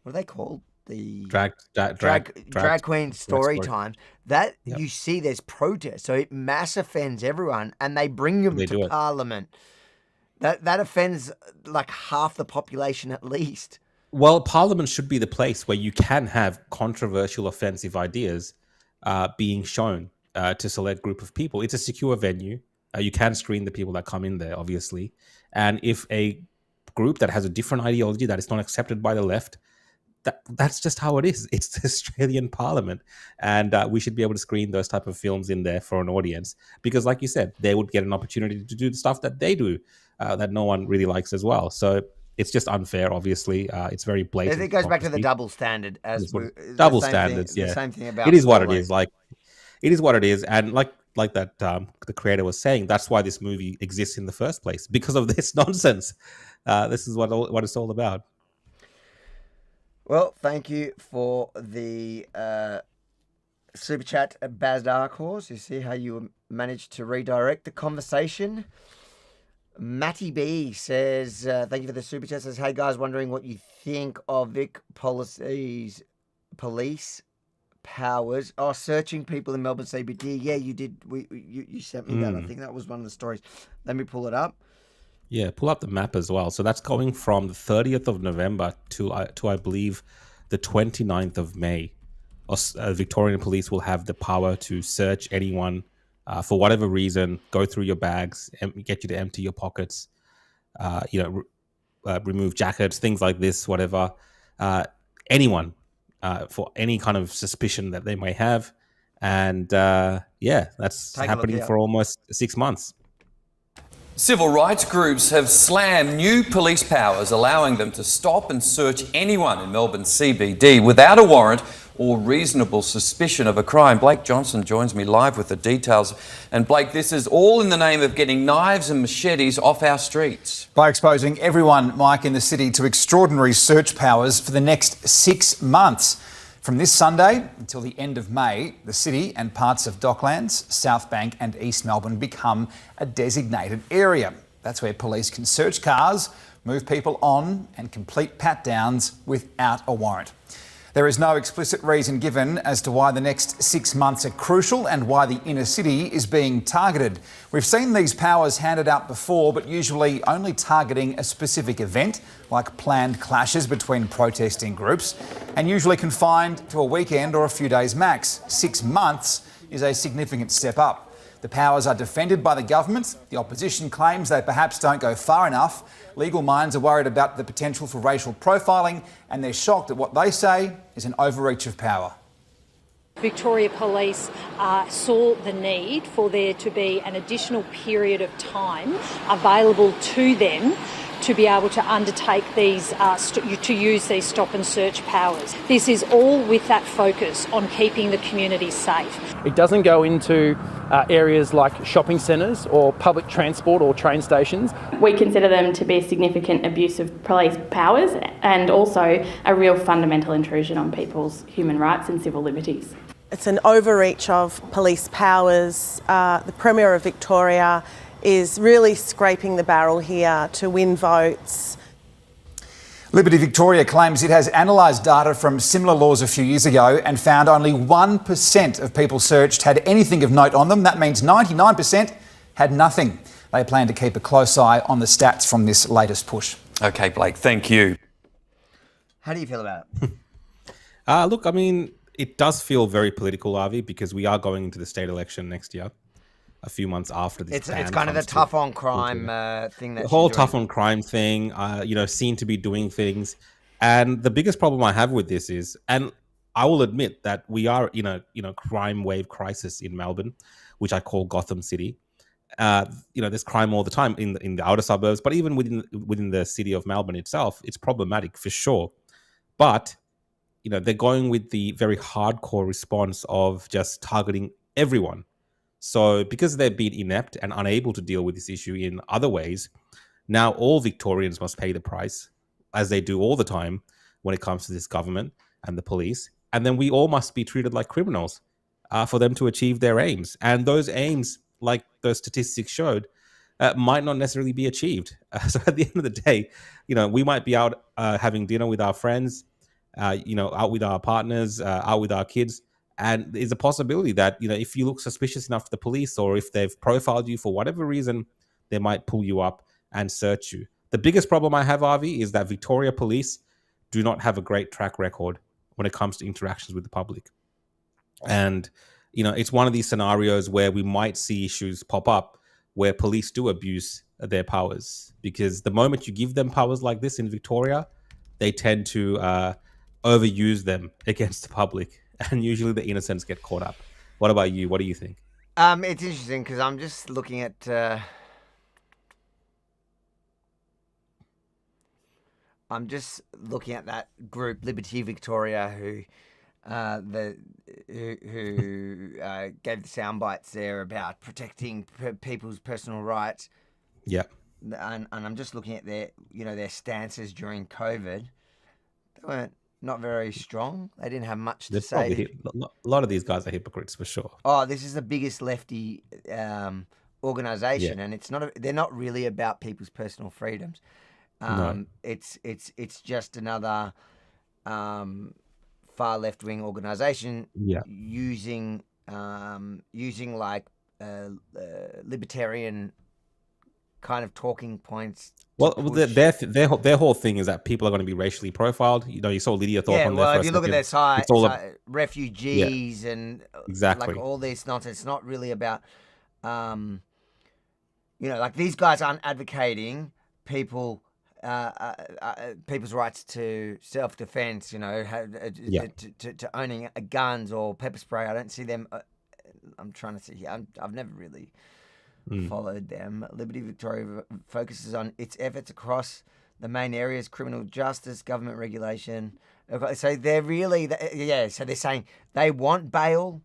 what are they called? The drag queen story time. That you see, there's protest, so it mass offends everyone, and they bring them to Parliament. That offends like half the population at least. Well, Parliament should be the place where you can have controversial, offensive ideas being shown to select group of people. It's a secure venue. You can screen the people that come in there, obviously. And if a group that has a different ideology that is not accepted by the left, that's just how it is. It's the Australian Parliament, and we should be able to screen those type of films in there for an audience because, like you said, they would get an opportunity to do the stuff that they do that no one really likes as well. So it's just unfair. Obviously, it's very blatant. It goes back to the double standard. Double standards. The same thing about it is what it is. Like it is what it is, and like that the creator was saying, that's why this movie exists in the first place, because of this nonsense. This is what it's all about. Well, thank you for the super chat, Baz Dark Horse. You see how you managed to redirect the conversation. Matty B says, thank you for the super chat. Says, hey guys, wondering what you think of Vic Policy's police powers. Oh, searching people in Melbourne CBD. Yeah, you did. You sent me that. I think that was one of the stories. Let me pull it up. Yeah, pull up the map as well. So that's going from the 30th of November to I believe, the 29th of May. Victorian police will have the power to search anyone for whatever reason, go through your bags, get you to empty your pockets, remove jackets, things like this, whatever. Anyone for any kind of suspicion that they may have. And that's happening for almost 6 months. Civil rights groups have slammed new police powers, allowing them to stop and search anyone in Melbourne CBD without a warrant or reasonable suspicion of a crime. Blake Johnson joins me live with the details. And Blake, this is all in the name of getting knives and machetes off our streets. By exposing everyone, Mike, in the city to extraordinary search powers for the next 6 months. From this Sunday until the end of May, the city and parts of Docklands, South Bank and East Melbourne become a designated area. That's where police can search cars, move people on and complete pat-downs without a warrant. There is no explicit reason given as to why the next 6 months are crucial and why the inner city is being targeted. We've seen these powers handed out before, but usually only targeting a specific event, like planned clashes between protesting groups, and usually confined to a weekend or a few days max. 6 months is a significant step up. The powers are defended by the government. The opposition claims they perhaps don't go far enough. Legal minds are worried about the potential for racial profiling, and they're shocked at what they say is an overreach of power. Victoria Police saw the need for there to be an additional period of time available to them to be able to undertake these, to use these stop and search powers. This is all with that focus on keeping the community safe. It doesn't go into areas like shopping centres or public transport or train stations. We consider them to be a significant abuse of police powers and also a real fundamental intrusion on people's human rights and civil liberties. It's an overreach of police powers. The Premier of Victoria is really scraping the barrel here to win votes. Liberty Victoria claims it has analysed data from similar laws a few years ago and found only 1% of people searched had anything of note on them. That means 99% had nothing. They plan to keep a close eye on the stats from this latest push. Okay, Blake, thank you. How do you feel about it? Look, I mean, it does feel very political, Avi, because we are going into the state election next year, a few months after this. It's kind of the tough on crime thing. That the whole tough on crime thing, seen to be doing things. And the biggest problem I have with this is, and I will admit that we are in a crime wave crisis in Melbourne, which I call Gotham City. There's crime all the time in the outer suburbs, but even within the city of Melbourne itself, it's problematic for sure. But they're going with the very hardcore response of just targeting everyone. So because they've been inept and unable to deal with this issue in other ways, now all Victorians must pay the price, as they do all the time when it comes to this government and the police. And then we all must be treated like criminals for them to achieve their aims. And those aims, like those statistics showed, might not necessarily be achieved. So at the end of the day, we might be out having dinner with our friends, out with our partners, out with our kids. And there's a possibility that, if you look suspicious enough to the police, or if they've profiled you for whatever reason, they might pull you up and search you. The biggest problem I have, Avi, is that Victoria Police do not have a great track record when it comes to interactions with the public. And, it's one of these scenarios where we might see issues pop up where police do abuse their powers. Because the moment you give them powers like this in Victoria, they tend to overuse them against the public. And usually the innocents get caught up. What about you? What do you think? It's interesting because I'm just looking at that group, Liberty Victoria, who gave the sound bites there about protecting people's personal rights. Yeah. And I'm just looking at their stances during COVID. They weren't not very strong. They didn't have much to say. A lot of these guys are hypocrites for sure. Oh, this is the biggest lefty organisation, and they're not really about people's personal freedoms. No. It's just another far left wing organisation using like libertarian kind of talking points. Well, their whole thing is that people are going to be racially profiled. You saw Lydia Thorpe on there. Yeah, well, if you look at their site, it's all refugees and exactly like all this nonsense. It's not really about, like these guys aren't advocating people's rights to self-defense. To owning guns or pepper spray. I don't see them. I'm trying to see here. I've never really followed them. Liberty Victoria focuses on its efforts across the main areas: criminal justice, government regulation. So they're really, so they're saying they want bail.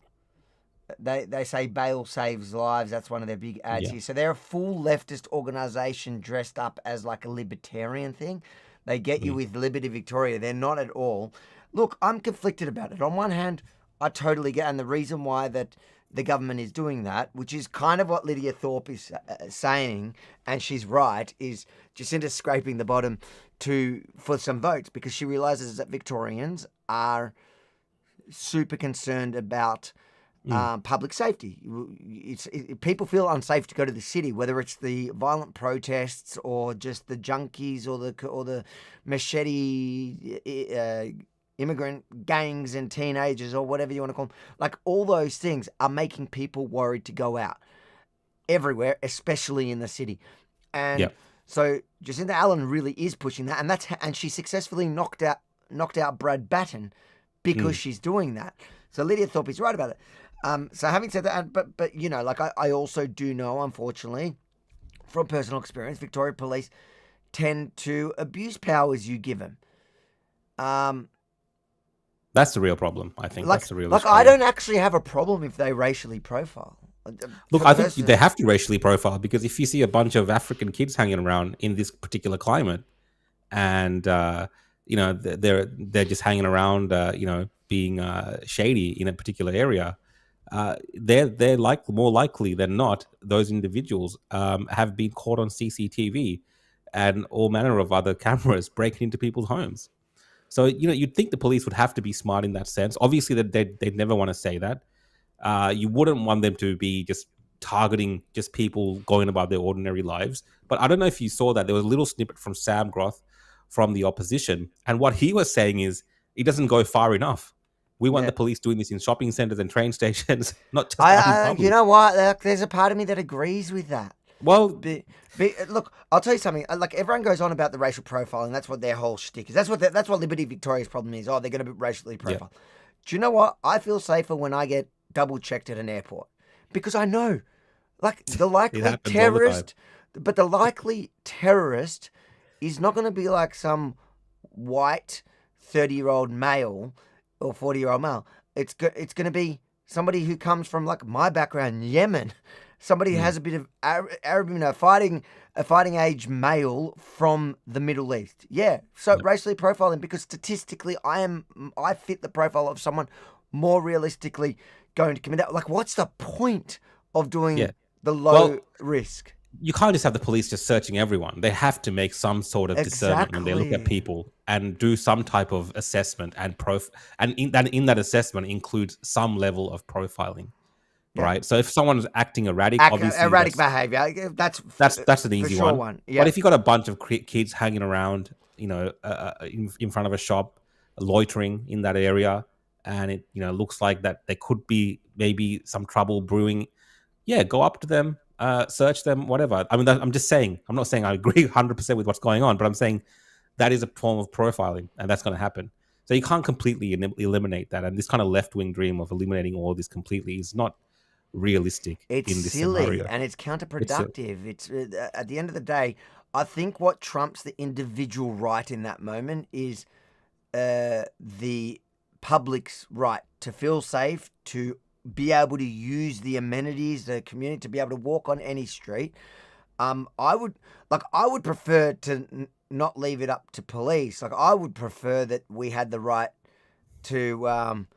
They say bail saves lives. That's one of their big ads here. So they're a full leftist organisation dressed up as like a libertarian thing. They get you with Liberty Victoria. They're not at all. Look, I'm conflicted about it. On one hand, I totally get, and the reason why that the government is doing that, which is kind of what Lydia Thorpe is saying, and she's right, is Jacinda's scraping the bottom for some votes because she realises that Victorians are super concerned about public safety. People feel unsafe to go to the city, whether it's the violent protests or just the junkies or the machete immigrant gangs and teenagers or whatever you want to call them. Like, all those things are making people worried to go out everywhere, especially in the city. And so Jacinda Allen really is pushing that, and she successfully knocked out Brad Batten because she's doing that. So Lydia Thorpe is right about it. So having said that, but you know, like I also do know, unfortunately, from personal experience, Victoria Police tend to abuse powers you give them. That's the real problem, I think. That's the real issue. I don't actually have a problem if they racially profile. Look, I think they have to racially profile, because if you see a bunch of African kids hanging around in this particular climate, and you know, they're just hanging around, you know, being shady in a particular area, they're more likely than not, those individuals have been caught on CCTV and all manner of other cameras breaking into people's homes. So, you know, you'd think the police would have to be smart in that sense. Obviously, that they'd never want to say that. You wouldn't want them to be just targeting just people going about their ordinary lives. But I don't know if you saw that. There was a little snippet from Sam Groth from the opposition. And what he was saying is, it doesn't go far enough. We want the police doing this in shopping centres and train stations, not just out in public. You know what? There's a part of me that agrees with that. Well, look, I'll tell you something. Like, everyone goes on about the racial profiling. That's what their whole shtick is. That's what Liberty Victoria's problem is. Oh, they're going to be racially profiled. Yeah. Do you know what? I feel safer when I get double checked at an airport, because I know, like, the likely terrorist, but the likely terrorist is not going to be like some white 30-year-old male or 40-year-old male. It's going to be somebody who comes from, like, my background, Yemen. Somebody who has a bit of Arab, you know, fighting age male from the Middle East. Yeah. So racially profiling, because statistically I fit the profile of someone more realistically going to commit that. Like, what's the point of doing the low risk? You can't just have the police just searching everyone. They have to make some sort of discernment when they look at people and do some type of assessment and in that assessment includes some level of profiling. Yeah. Right. So if someone's acting erratic, obviously erratic behavior, that's an easy sure one. Yeah. But if you got a bunch of kids hanging around, you know, in front of a shop, loitering in that area, and it, you know, looks like that there could be maybe some trouble brewing, go up to them, search them, whatever. I mean, I'm just saying. I'm not saying I agree 100% with what's going on, but I'm saying that is a form of profiling, and that's going to happen. So you can't completely eliminate that, and this kind of left-wing dream of eliminating all this completely is not realistic. It's in this silly scenario. And it's counterproductive. It's at the end of the day, I think what trumps the individual right in that moment is the public's right to feel safe, to be able to use the amenities, the community, to be able to walk on any street. I would prefer to not leave it up to police. Like, I would prefer that we had the right to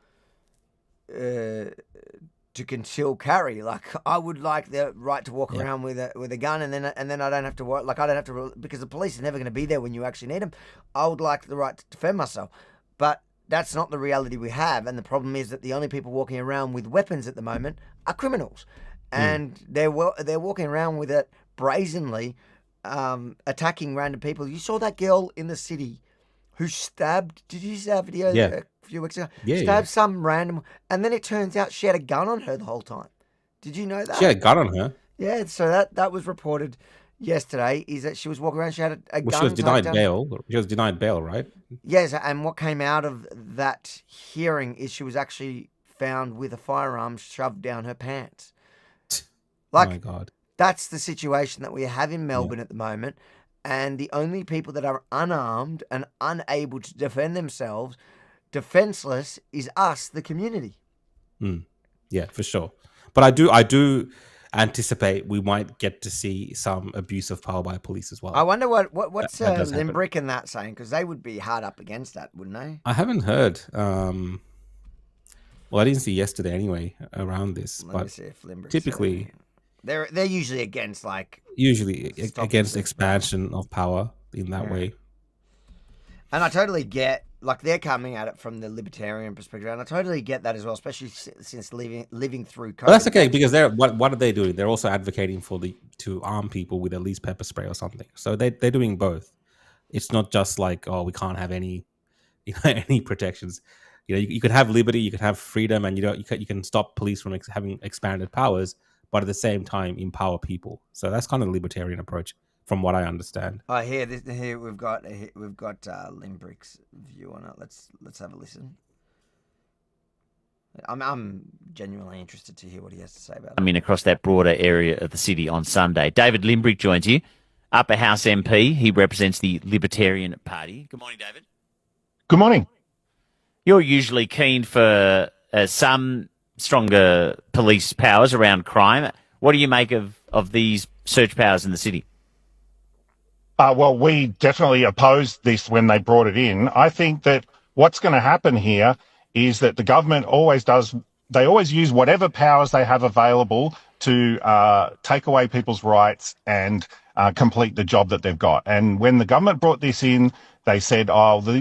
conceal carry. Like, I would like the right to walk around with a gun, and then I don't have to work. Like, I don't have to, because the police are never going to be there when you actually need them. I would like the right to defend myself, but that's not the reality we have. And the problem is that the only people walking around with weapons at the moment are criminals, and they're walking around with it brazenly, attacking random people. You saw that girl in the city who stabbed. Did you see that video? A few weeks ago, stabbed some random, and then it turns out she had a gun on her the whole time. Did you know that? She had a gun on her? Yeah, so that was reported yesterday, is that she was walking around, she had a gun. She was denied bail. She was denied bail, right? Yes, and what came out of that hearing is she was actually found with a firearm shoved down her pants. Like, oh my God. That's the situation that we have in Melbourne at the moment, and the only people that are unarmed and unable to defend themselves, defenseless, is us, the community. Yeah, for sure. But I do anticipate we might get to see some abuse of power by police as well. I wonder what's that does happen. Limbrick and that saying, because they would be hard up against that, wouldn't they? I haven't heard. Well, I didn't see yesterday anyway around this. Let but me see if Limbrick's typically, they're usually against against expansion of power in that way. And I totally get, like, they're coming at it from the libertarian perspective, and I totally get that as well, especially since living through COVID. But that's okay, because what are they doing? They're also advocating to arm people with at least pepper spray or something. So they're doing both. It's not just like, oh, we can't have any any protections. You could have liberty, you could have freedom, and you can stop police from having expanded powers, but at the same time empower people. So that's kind of the libertarian approach, from what I understand. Oh, here we've got Limbrick's view on it. Let's have a listen. I'm genuinely interested to hear what he has to say about it. I mean, across that broader area of the city on Sunday. David Limbrick joins you, Upper House MP. He represents the Libertarian Party. Good morning, David. Good morning. You're usually keen for some stronger police powers around crime. What do you make of these search powers in the city? Well, we definitely opposed this when they brought it in. I think that what's going to happen here is that the government always use whatever powers they have available to take away people's rights and complete the job that they've got. And when the government brought this in, they said,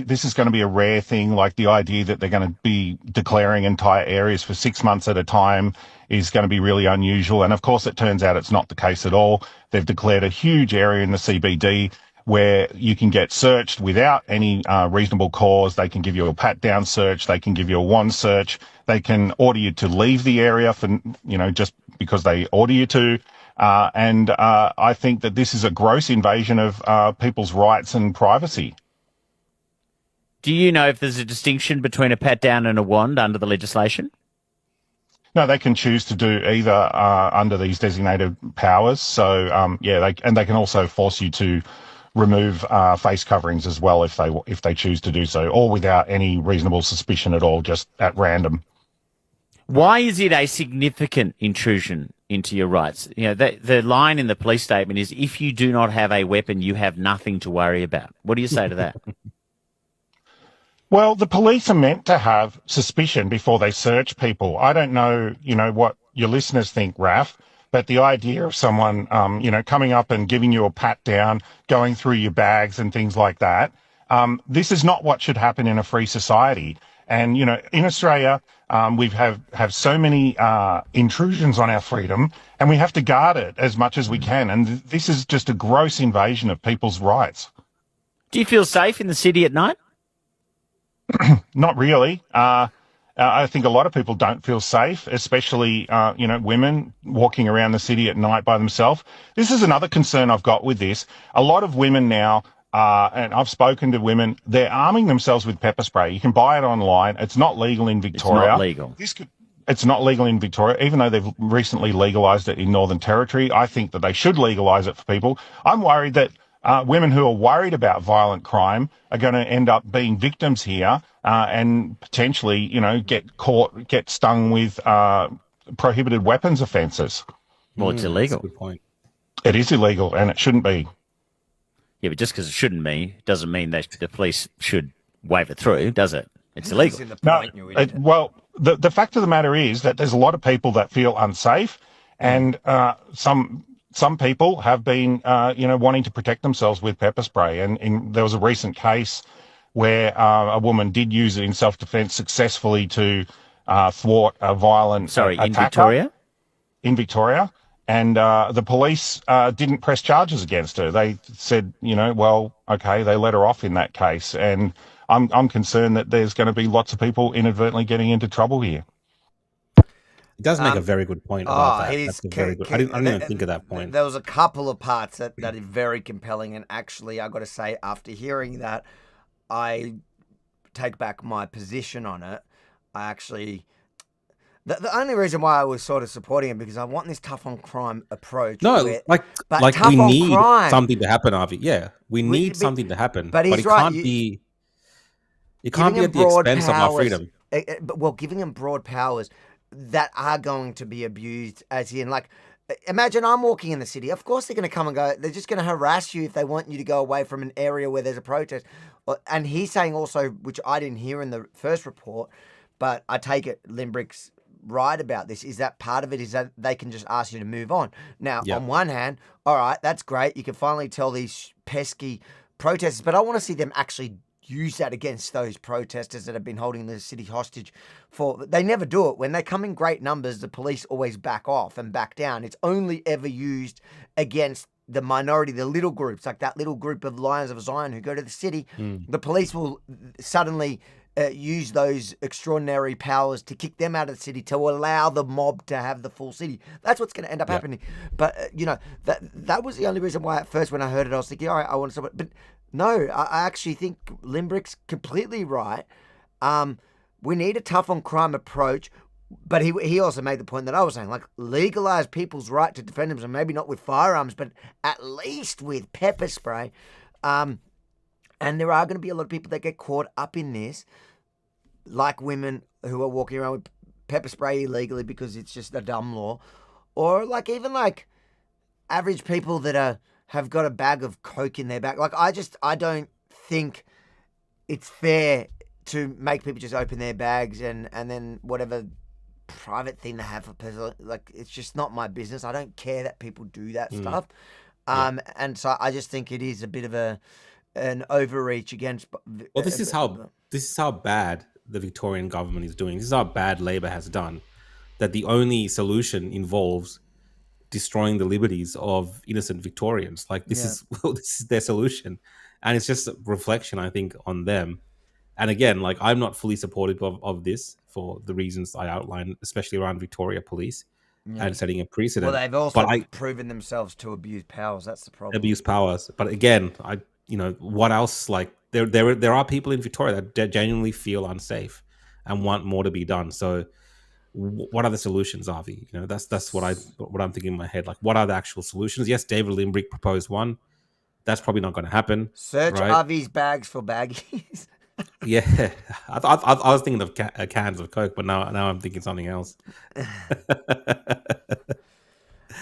this is going to be a rare thing, like the idea that they're going to be declaring entire areas for 6 months at a time is going to be really unusual. And of course, it turns out it's not the case at all. They've declared a huge area in the CBD where you can get searched without any reasonable cause. They can give you a pat-down search. They can give you a wand search. They can order you to leave the area for, just because they order you to. And I think that this is a gross invasion of people's rights and privacy. Do you know if there's a distinction between a pat-down and a wand under the legislation? No, they can choose to do either under these designated powers. So, they can also force you to remove face coverings as well if they choose to do so, or without any reasonable suspicion at all, just at random. Why is it a significant intrusion into your rights? The line in the police statement is, if you do not have a weapon, you have nothing to worry about. What do you say to that? Well, the police are meant to have suspicion before they search people. I don't know, what your listeners think, Raf, but the idea of someone, coming up and giving you a pat down, going through your bags and things like that, this is not what should happen in a free society. And, in Australia, we have so many intrusions on our freedom, and we have to guard it as much as we can. And this is just a gross invasion of people's rights. Do you feel safe in the city at night? Not really. I think a lot of people don't feel safe, especially, women walking around the city at night by themselves. This is another concern I've got with this. A lot of women now, and I've spoken to women, they're arming themselves with pepper spray. You can buy it online. It's not legal in Victoria. It's not legal. It's not legal in Victoria, even though they've recently legalised it in Northern Territory. I think that they should legalise it for people. I'm worried that women who are worried about violent crime are going to end up being victims here and potentially, get stung with prohibited weapons offences. Well, it's illegal. That's a good point. It is illegal, and it shouldn't be. Yeah, but just because it shouldn't be doesn't mean that the police should wave it through, does it? It's illegal. Well, the fact of the matter is that there's a lot of people that feel unsafe, and some people have been, wanting to protect themselves with pepper spray. And there was a recent case where a woman did use it in self-defense successfully to thwart a violent attacker. In Victoria? In Victoria. And the police didn't press charges against her. They said, okay, they let her off in that case. And I'm concerned that there's going to be lots of people inadvertently getting into trouble here. It does make a very good point about that. That's a very good. I didn't even think of that point. There was a couple of parts that are very compelling, and actually, I got to say, after hearing that, I take back my position on it. I actually, the only reason why I was sort of supporting it because I want this tough on crime approach. No, we need something to happen, Avi. Yeah, we need something to happen, but it can't be. It can't be at the expense of our freedom. Well, giving them broad powers that are going to be abused, as in, like, imagine I'm walking in the city. Of course they're going to come and go. They're just going to harass you if they want you to go away from an area where there's a protest. And he's saying also, which I didn't hear in the first report, but I take it Limbrick's right about this, is that part of it is that they can just ask you to move on. Now, on one hand, all right, that's great. You can finally tell these pesky protesters, but I want to see them actually use that against those protesters that have been holding the city hostage for. They never do it. When they come in great numbers, the police always back off and back down. It's only ever used against the minority, the little groups, like that little group of Lions of Zion who go to the city. The police will suddenly use those extraordinary powers to kick them out of the city to allow the mob to have the full city. That's what's going to end up happening. But, that was the only reason why at first when I heard it, I was thinking, all right, I want to stop it. But no, I actually think Limbrick's completely right. We need a tough on crime approach. But he also made the point that I was saying, like, legalize people's right to defend themselves, maybe not with firearms, but at least with pepper spray. And there are going to be a lot of people that get caught up in this, like women who are walking around with pepper spray illegally because it's just a dumb law, or like even like average people that have got a bag of coke in their bag. Like, I don't think it's fair to make people just open their bags and then whatever private thing they have for personal, like, it's just not my business. I don't care that people do that stuff. And so I just think it is a bit of an overreach against. Well, this is how bad the Victorian government is doing. This is how bad Labor has done. That the only solution involves destroying the liberties of innocent Victorians. Like, this is their solution, and it's just a reflection, I think, on them. And again, like, I'm not fully supportive of this for the reasons I outlined, especially around Victoria Police and setting a precedent. Well, they've also proven themselves to abuse powers. That's the problem. Abuse powers. But again, what else? Like, there are people in Victoria that genuinely feel unsafe and want more to be done. So what are the solutions, Avi? That's what I'm thinking in my head. Like, what are the actual solutions? Yes, David Limbrick proposed one. That's probably not going to happen. Search right? Avi's bags for baggies. Yeah, I was thinking of cans of Coke, but now I'm thinking something else.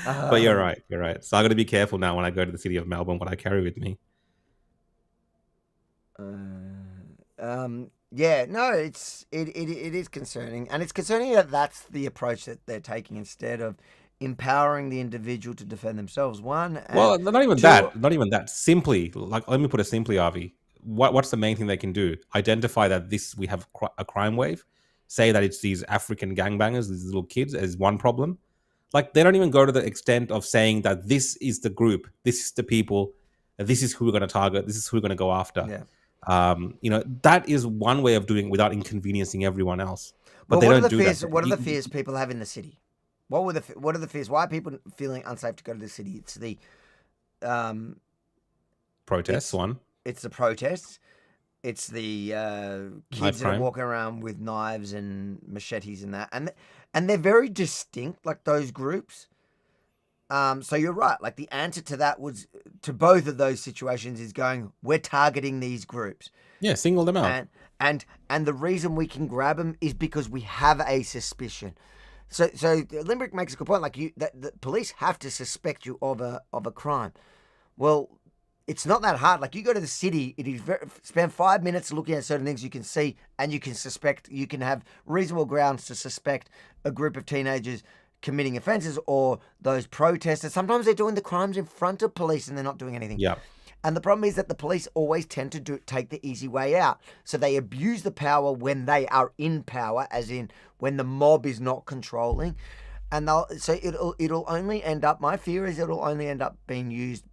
But you're right. So I'm going to be careful now when I go to the city of Melbourne what I carry with me. Yeah, no, it is concerning, and it's concerning that that's the approach that they're taking instead of empowering the individual to defend themselves. Well, not even that. Simply, like, let me put it simply, Avi. What's the main thing they can do? Identify that we have a crime wave. Say that it's these African gangbangers, these little kids, as one problem. Like, they don't even go to the extent of saying that this is the group, this is the people, this is who we're going to target, this is who we're going to go after. Yeah. That is one way of doing it without inconveniencing everyone else. But they don't do that. What are the fears people have in the city? What are the fears? Why are people feeling unsafe to go to the city? It's the protests. It's the protests. It's the kids that are walking around with knives and machetes and that, and they're very distinct, like those groups. So you're right. Like, the answer to that to both of those situations is we're targeting these groups. Yeah, single them out. And the reason we can grab them is because we have a suspicion. So Limbrick makes a good point. Like, that the police have to suspect you of a crime. Well, it's not that hard. Like, you go to the city, spend 5 minutes looking at certain things you can see, and you can have reasonable grounds to suspect a group of teenagers committing offences or those protesters. Sometimes they're doing the crimes in front of police and they're not doing anything. Yeah. And the problem is that the police always tend to take the easy way out. So they abuse the power when they are in power, as in when the mob is not controlling. And it'll only end up, my fear is it'll only end up being used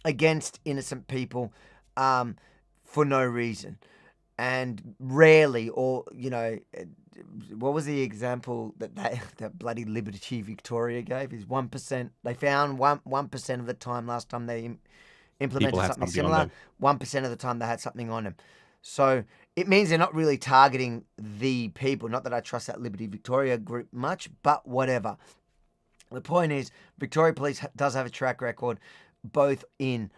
against innocent people for no reason. And rarely, or, what was the example that bloody Liberty Victoria gave? Is 1%. They found 1% of the time last time they implemented something similar. 1% of the time they had something on them. So it means they're not really targeting the people. Not that I trust that Liberty Victoria group much, but whatever. The point is, Victoria Police does have a track record, both in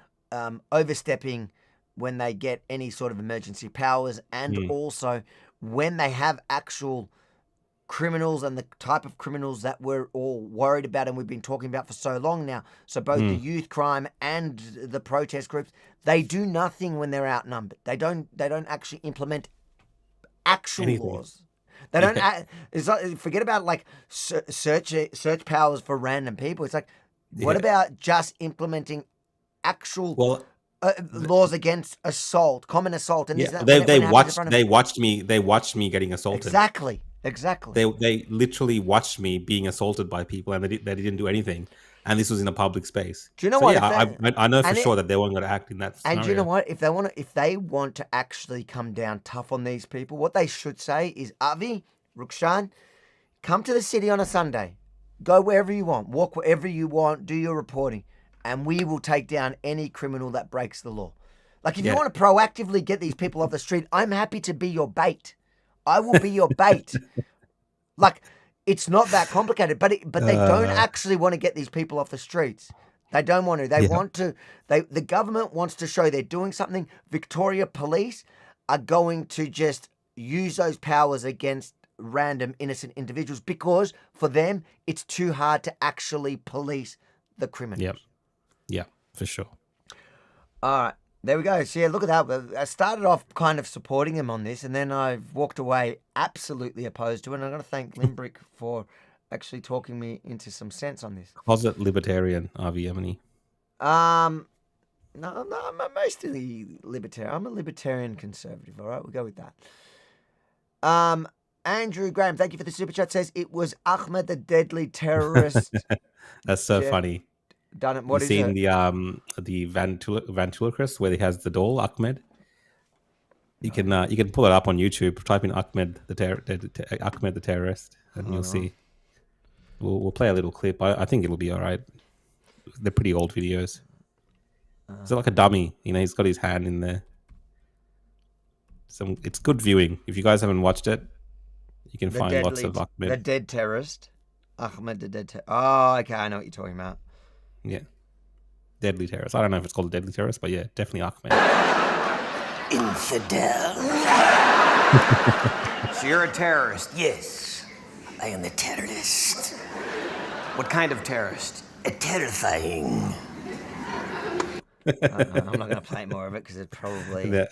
overstepping when they get any sort of emergency powers, and also when they have actual criminals and the type of criminals that we're all worried about and we've been talking about for so long now. So both the youth crime and the protest groups, they do nothing when they're outnumbered. They don't actually implement actual laws. They don't. It's like, forget about like search powers for random people. It's like, what about just implementing actual laws against assault, common assault? And they watched me getting assaulted. Exactly. They literally watched me being assaulted by people, and they didn't do anything. And this was in a public space. Do you know what? Yeah, I know for sure that they weren't going to act in that scenario. And do you know what? If they want to actually come down tough on these people, what they should say is, Avi, Rukshan, come to the city on a Sunday. Go wherever you want. Walk wherever you want. Do your reporting. And we will take down any criminal that breaks the law. Like, if you want to proactively get these people off the street, I'm happy to be your bait. I will be your bait. Like, it's not that complicated, but they don't actually want to get these people off the streets. They don't want to. They want to. The government wants to show they're doing something. Victoria Police are going to just use those powers against random innocent individuals because for them it's too hard to actually police the criminals. Yeah, for sure. All right. There we go. So, yeah, look at that. I started off kind of supporting him on this, and then I've walked away absolutely opposed to it. And I'm going to thank Limbrick for actually talking me into some sense on this. Closet libertarian, Avi Yemeni. No, I'm mostly libertarian. I'm a libertarian conservative, all right? We'll go with that. Andrew Graham, thank you for the super chat, says it was Ahmed the deadly terrorist. That's so funny. Done it. What is seen it? the ventriloquist where he has the doll Ahmed. You can pull it up on YouTube. Type in Ahmed the terrorist, and you'll see. We'll play a little clip. I think it'll be all right. They're pretty old videos. It's like a dummy, he's got his hand in there. It's good viewing. If you guys haven't watched it, you can find lots of Ahmed. The dead terrorist. Ahmed the dead terrorist. Oh, okay, I know what you're talking about. Yeah. Deadly terrorist. I don't know if it's called a deadly terrorist, but yeah, definitely Ahmed. Infidel. So you're a terrorist? Yes, I am the terrorist. What kind of terrorist? A terrifying. I'm not going to play more of it because it'd probably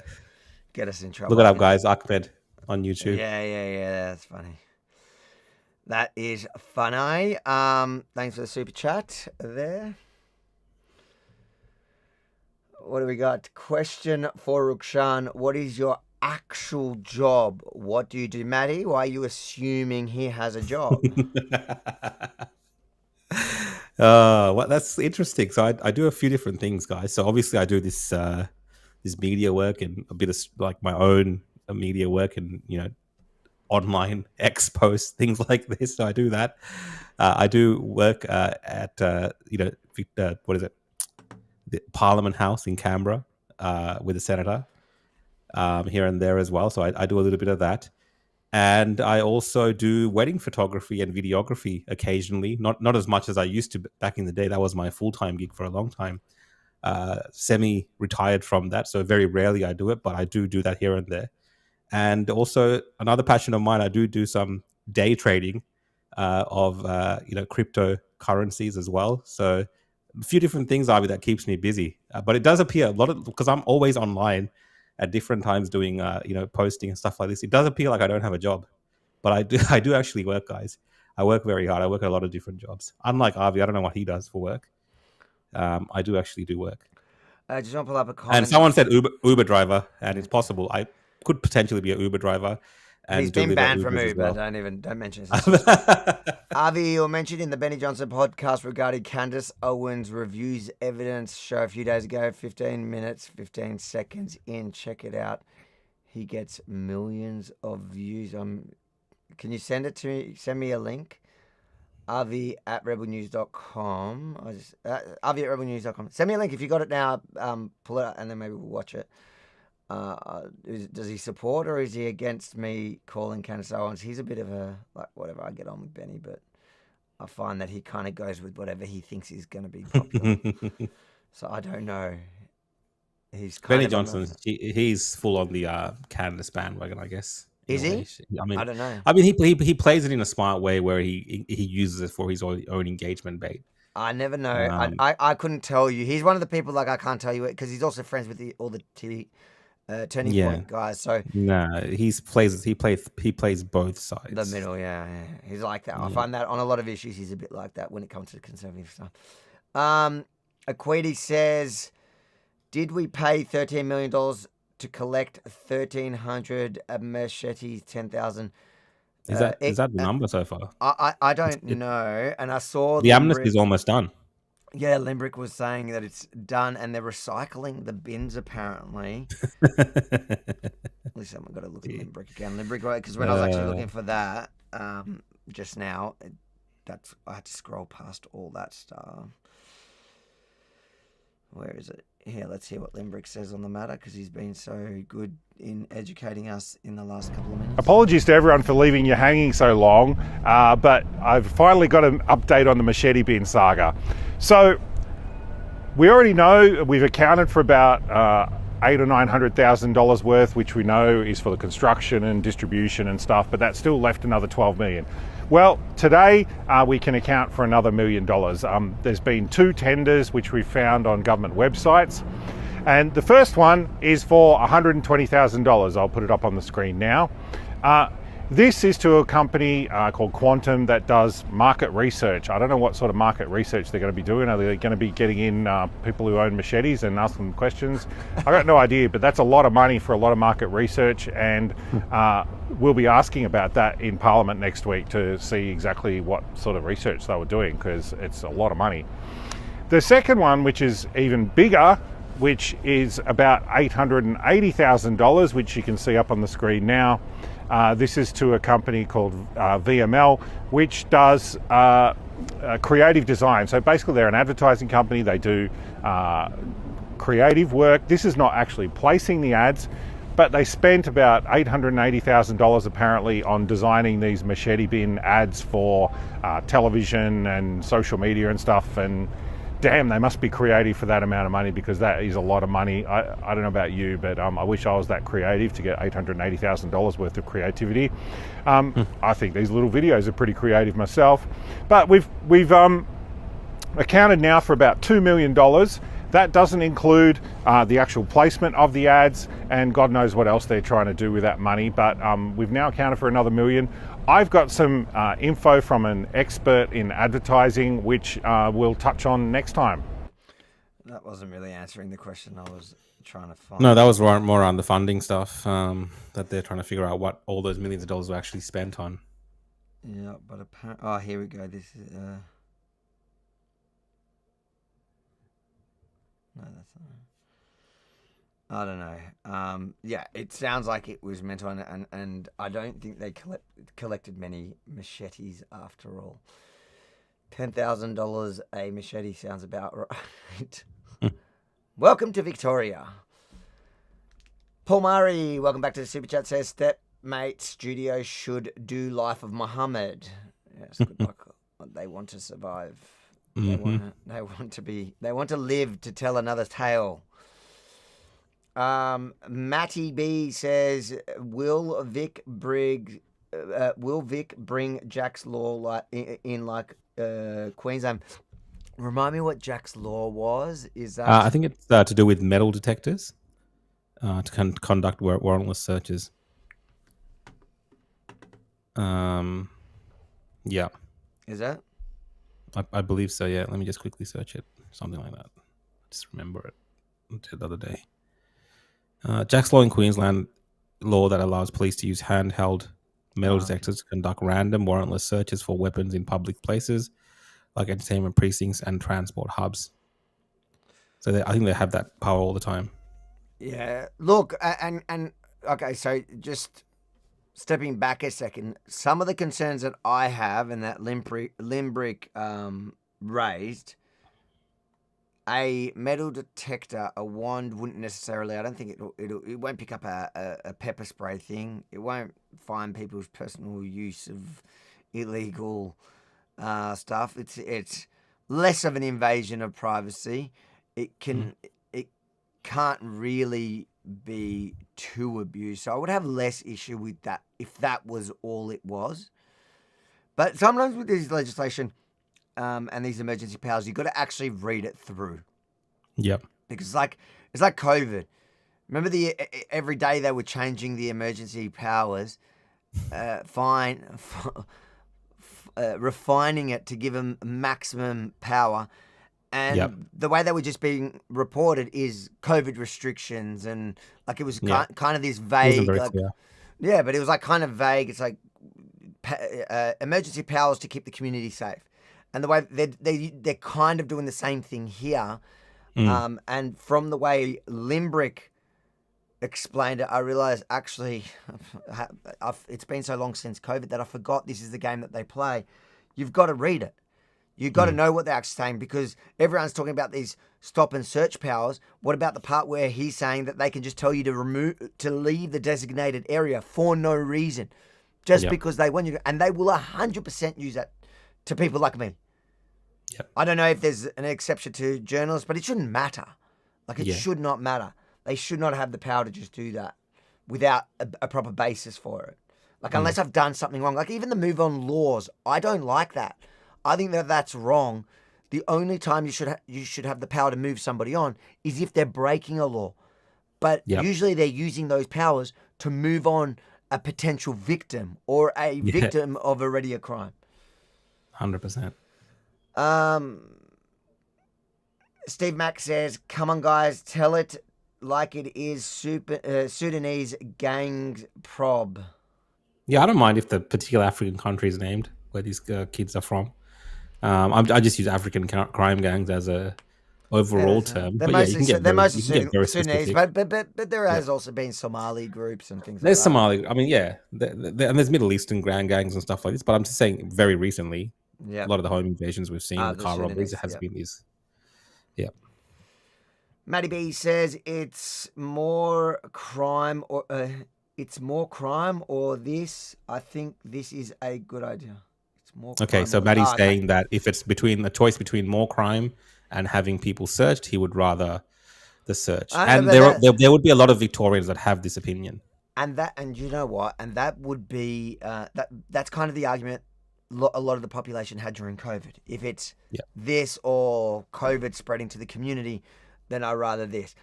get us in trouble. Look it up, guys. Ahmed on YouTube. Yeah. That's funny. That is funny. Thanks for the super chat there. What do we got? Question for Rukshan. What is your actual job? What do you do, Maddie? Why are you assuming he has a job? Well, that's interesting. So I do a few different things, guys. So obviously I do this media work and a bit of like my own media work and, online X posts, things like this. So I do that. I do work at what is it? The Parliament House in Canberra with a senator here and there as well. So I do a little bit of that. And I also do wedding photography and videography occasionally. Not as much as I used to back in the day. That was my full-time gig for a long time. Semi-retired from that. So very rarely I do it, but I do that here and there. And also another passion of mine, I do some day trading of cryptocurrencies as well. So a few different things, Avi, that keeps me busy. But it does appear because I'm always online at different times doing posting and stuff like this. It does appear like I don't have a job, but I do actually work, guys. I work very hard. I work at a lot of different jobs. Unlike Avi, I don't know what he does for work. I do actually do work. I just want to pull up a comment. And someone said Uber driver, and it's possible I could potentially be an Uber driver. And he's been banned from Uber. Well. Don't mention this. Avi, you were mentioned in the Benny Johnson podcast regarding Candace Owens reviews evidence show a few days ago. 15 minutes, 15 seconds in. Check it out. He gets millions of views. Can you send it to me? Send me a link. Avi at rebelnews.com. Avi at rebelnews.com. Send me a link if you got it now. Pull it out and then maybe we'll watch it. Does he support or is he against me calling Candace Owens? He's a bit of a, whatever, I get on with Benny, but I find that he kind of goes with whatever he thinks is going to be popular. So I don't know. He's kind Benny of Johnson, he's full on the Candace bandwagon, I guess. Is a he? way. I don't know. I mean, he plays it in a smart way where he uses it for his own engagement bait. I never know. Um, I couldn't tell you. He's one of the people like I can't tell you it because he's also friends with all the Turning Yeah. Point guys. So Nah, he plays both sides. the middle, yeah. He's like that. I Yeah. find that on a lot of issues, he's a bit like that when it comes to conservative stuff. Aquiti says, did we pay $13 million to collect 1,300 machetes, 10,000? Is that the number so far? I don't know. And I saw The amnesty is almost done. Yeah, Limbrick was saying that it's done and they're recycling the bins apparently. At least someone got to look at Limbrick again. Limbrick, right? Because when I was actually looking for that just now, I had to scroll past all that stuff. Where is it? Here, let's hear what Limbrick says on the matter because he's been so good in educating us in the last couple of minutes. Apologies to everyone for leaving you hanging so long, but I've finally got an update on the machete bin saga. So we already know we've accounted for about $800,000 or $900,000 worth, which we know is for the construction and distribution and stuff, but that's still left another $12 million. Well, today we can account for another $1 million. There's been 2 tenders which we found on government websites. And the first one is for $120,000. I'll put it up on the screen now. This is to a company called Quantum that does market research. I don't know what sort of market research they're going to be doing. Are they going to be getting in people who own machetes and asking them questions? I got no idea, but that's a lot of money for a lot of market research, and we'll be asking about that in Parliament next week to see exactly what sort of research they were doing, because it's a lot of money. The second one, which is even bigger, which is about $880,000, which you can see up on the screen now. This is to a company called VML, which does creative design. So basically they're an advertising company. They do creative work. This is not actually placing the ads, but they spent about $880,000 apparently on designing these machete bin ads for television and social media and stuff. And damn, they must be creative for that amount of money, because that is a lot of money. I don't know about you, but I wish I was that creative to get $880,000 worth of creativity. I think these little videos are pretty creative myself. But we've accounted now for about $2 million. That doesn't include the actual placement of the ads, and God knows what else they're trying to do with that money. But we've now accounted for another $1 million. I've got some info from an expert in advertising, which we'll touch on next time. That wasn't really answering the question I was trying to find. No, that was more on the funding stuff, that they're trying to figure out what all those millions of dollars were actually spent on. Yeah, but apparently... Oh, here we go. This is... No, that's not... I don't know. Yeah, it sounds like it was meant on, and I don't think they collected many machetes after all. $10,000 a machete sounds about right. Welcome to Victoria. Paul Murray, welcome back to the Super Chat, says Stepmate Studio should do Life of Muhammad. Yes, good luck. They want to survive. Mm-hmm. They want to live to tell another tale. Matty B says, will Vic bring Jack's Law in Queensland? Remind me what Jack's Law was. Is that? I think it's to do with metal detectors, to conduct warrantless searches. Yeah. Is that? I believe so. Yeah. Let me just quickly search it. Something like that. Just remember it the other day. Jack's Law in Queensland, law that allows police to use handheld metal detectors to conduct random warrantless searches for weapons in public places like entertainment precincts and transport hubs. So I think they have that power all the time. Yeah. Look, and okay, so just stepping back a second, some of the concerns that I have and that Limbrick raised, a metal detector, a wand wouldn't necessarily, I don't think it won't pick up a pepper spray thing. It won't find people's personal use of illegal stuff. It's less of an invasion of privacy. It can't really be too abused. So I would have less issue with that if that was all it was. But sometimes with this legislation and these emergency powers, you've got to actually read it through. Yep. Because it's like COVID. Remember every day they were changing the emergency powers, refining it to give them maximum power. And the way they were just being reported is COVID restrictions, and like it was kind of this vague. Yeah, but it was like kind of vague. It's like emergency powers to keep the community safe, and the way they're kind of doing the same thing here. And from the way Limbrick explained it, I realized actually it's been so long since COVID that I forgot this is the game that they play. You've got to read it. You've got to know what they're actually saying, because everyone's talking about these stop and search powers. What about the part where he's saying that they can just tell you to leave the designated area for no reason, just because they want you to, and they will 100% use that to people like me. I don't know if there's an exception to journalists, but it shouldn't matter. Like it should not matter. They should not have the power to just do that without a proper basis for it. Like unless I've done something wrong. Like even the move on laws, I don't like that. I think that that's wrong. The only time you should have the power to move somebody on is if they're breaking a law. But usually they're using those powers to move on a potential victim or a victim of already a crime. 100%. Steve Mack says, "Come on, guys, tell it like it is. Sudanese gangs prob." Yeah, I don't mind if the particular African country is named where these kids are from. I just use African crime gangs as a overall term. They're But mostly, you can get very Sudanese, specific. but there has also been Somali groups and things There's like that. Somali. I mean, and there's Middle Eastern grand gangs and stuff like this. But I'm just saying, very recently, a lot of the home invasions we've seen, the car robberies, has been these. Yeah. Matty B says it's more crime or this. I think this is a good idea. Okay, so Maddie's saying that if it's between a choice between more crime and having people searched, he would rather the search. And there would be a lot of Victorians that have this opinion. And you know what? And that would be that's kind of the argument a lot of the population had during COVID. If it's this or COVID spreading to the community, then I'd rather this.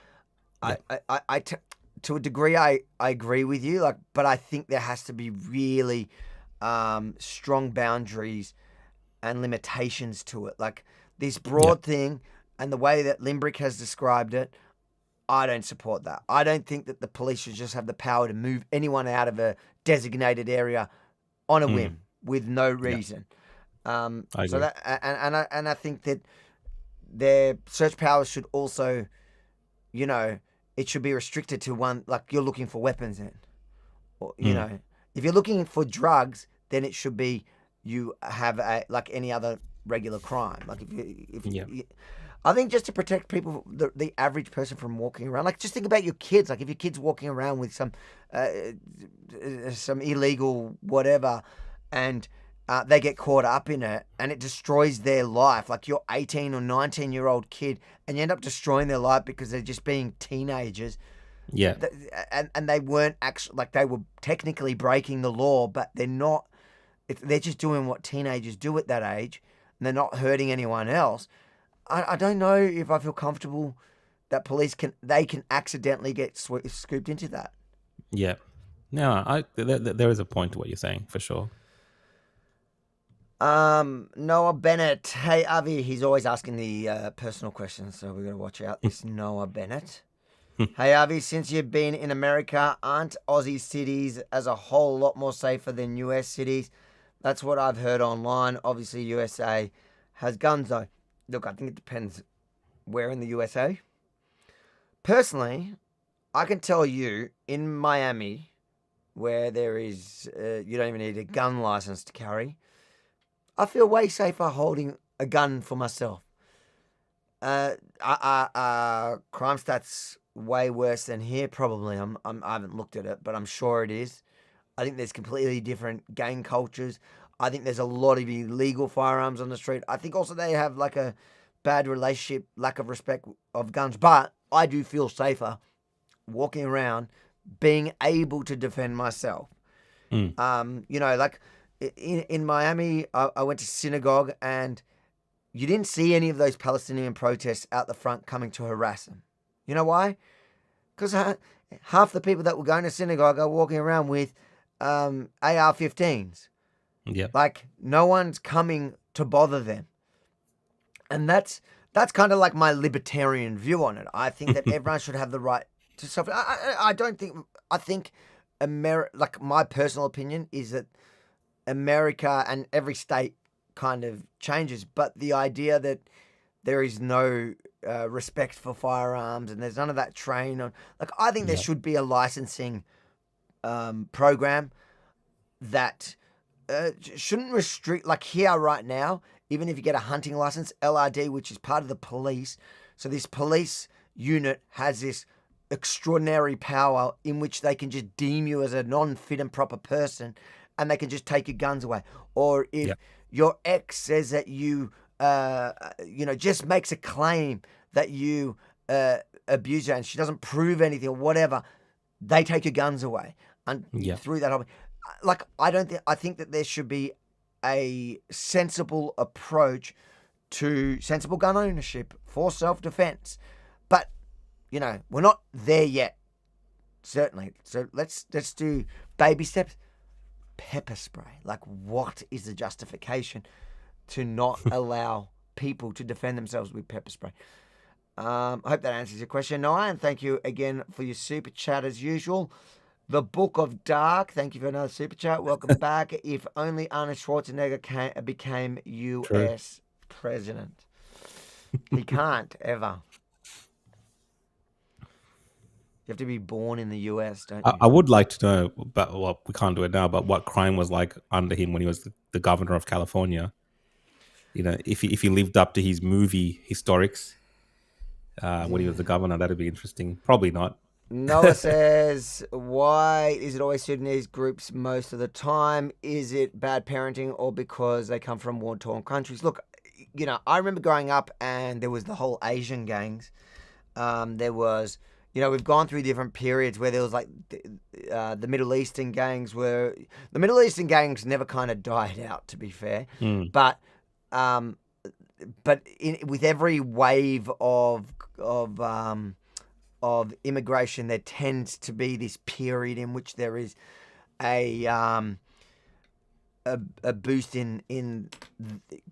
To a degree, I agree with you. But I think there has to be really strong boundaries and limitations to it. Like this broad thing and the way that Limbrick has described it, I don't support that. I don't think that the police should just have the power to move anyone out of a designated area on a whim with no reason. I agree. So that and I think that their search powers should also, it should be restricted to one, like you're looking for weapons in. Or, if you're looking for drugs, then it should be you have like any other regular crime. Like I think just to protect people, the average person from walking around. Like just think about your kids. Like if your kid's walking around with some illegal whatever, and they get caught up in it, and it destroys their life. Like you're 18 or 19-year-old kid, and you end up destroying their life because they're just being teenagers. Yeah. And they weren't actually, like they were technically breaking the law, but they're not. They're just doing what teenagers do at that age, and they're not hurting anyone else. I don't know if I feel comfortable that police can accidentally get scooped into that. Yeah. No, there is a point to what you're saying, for sure. Noah Bennett. Hey, Avi. He's always asking the personal questions, so we've got to watch out. This Noah Bennett. Hey, Avi, since you've been in America, aren't Aussie cities as a whole lot more safer than US cities? That's what I've heard online. Obviously, USA has guns, though. Look, I think it depends where in the USA. Personally, I can tell you in Miami, where there is, you don't even need a gun license to carry, I feel way safer holding a gun for myself. Crime stats way worse than here, probably. I haven't looked at it, but I'm sure it is. I think there's completely different gang cultures. I think there's a lot of illegal firearms on the street. I think also they have like a bad relationship, lack of respect of guns. But I do feel safer walking around being able to defend myself. You know, like in Miami, I went to synagogue and you didn't see any of those Palestinian protests out the front coming to harass them. You know why? Because half the people that were going to synagogue are walking around with AR-15s. Yeah. Like, no one's coming to bother them. And that's kind of like my libertarian view on it. I think that everyone should have the right to self. I think like my personal opinion is that America and every state kind of changes, but the idea that there is no respect for firearms and there's none of that train on, like, I think there should be a licensing program that shouldn't restrict, like here right now, even if you get a hunting license, LRD, which is part of the police. So this police unit has this extraordinary power in which they can just deem you as a non-fit and proper person and they can just take your guns away. Or if your ex says that you, just makes a claim that you abuse her and she doesn't prove anything or whatever, they take your guns away. And through that whole, like, I think that there should be a sensible approach to sensible gun ownership for self-defense. But, you know, we're not there yet, certainly. So let's do baby steps. Pepper spray. Like, what is the justification to not allow people to defend themselves with pepper spray? I hope that answers your question, Noah, and thank you again for your super chat as usual. The Book of Dark, thank you for another super chat. Welcome back. If only Arnold Schwarzenegger became U.S. president. He can't, ever. You have to be born in the U.S., don't you? I would like to know, but well, we can't do it now, but what crime was like under him when he was the governor of California. You know, if he lived up to his movie historics when he was the governor, that'd be interesting. Probably not. Noah says, why is it always Sudanese groups most of the time? Is it bad parenting or because they come from war-torn countries? Look, you know, I remember growing up and there was the whole Asian gangs. There was, you know, we've gone through different periods where there was like the Middle Eastern gangs were... The Middle Eastern gangs never kind of died out, to be fair. But with every wave of immigration, there tends to be this period in which there is a boost in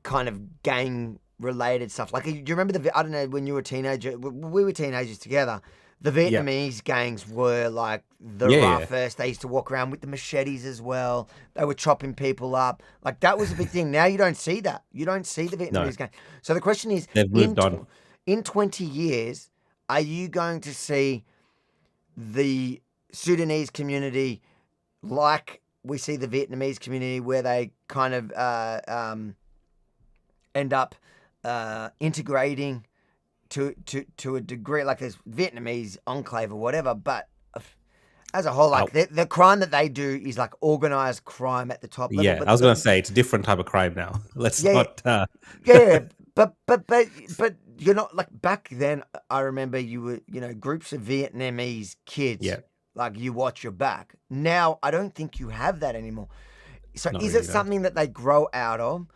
kind of gang related stuff. Like, do you remember I don't know, when you were a teenager, we were teenagers together. The Vietnamese gangs were like the roughest. They used to walk around with the machetes as well. They were chopping people up. Like, that was a big thing. Now you don't see that. You don't see the Vietnamese gang. So the question is, in 20 years, are you going to see the Sudanese community like we see the Vietnamese community, where they kind of end up integrating to a degree, like there's Vietnamese enclave or whatever, but as a whole, like the crime that they do is like organized crime at the top level. Yeah, but I was going to say it's a different type of crime now. Let's not. But you're not like back then. I remember you were, you know, groups of Vietnamese kids. Yeah. Like, you watch your back. Now I don't think you have that anymore. So is it something that they grow out of,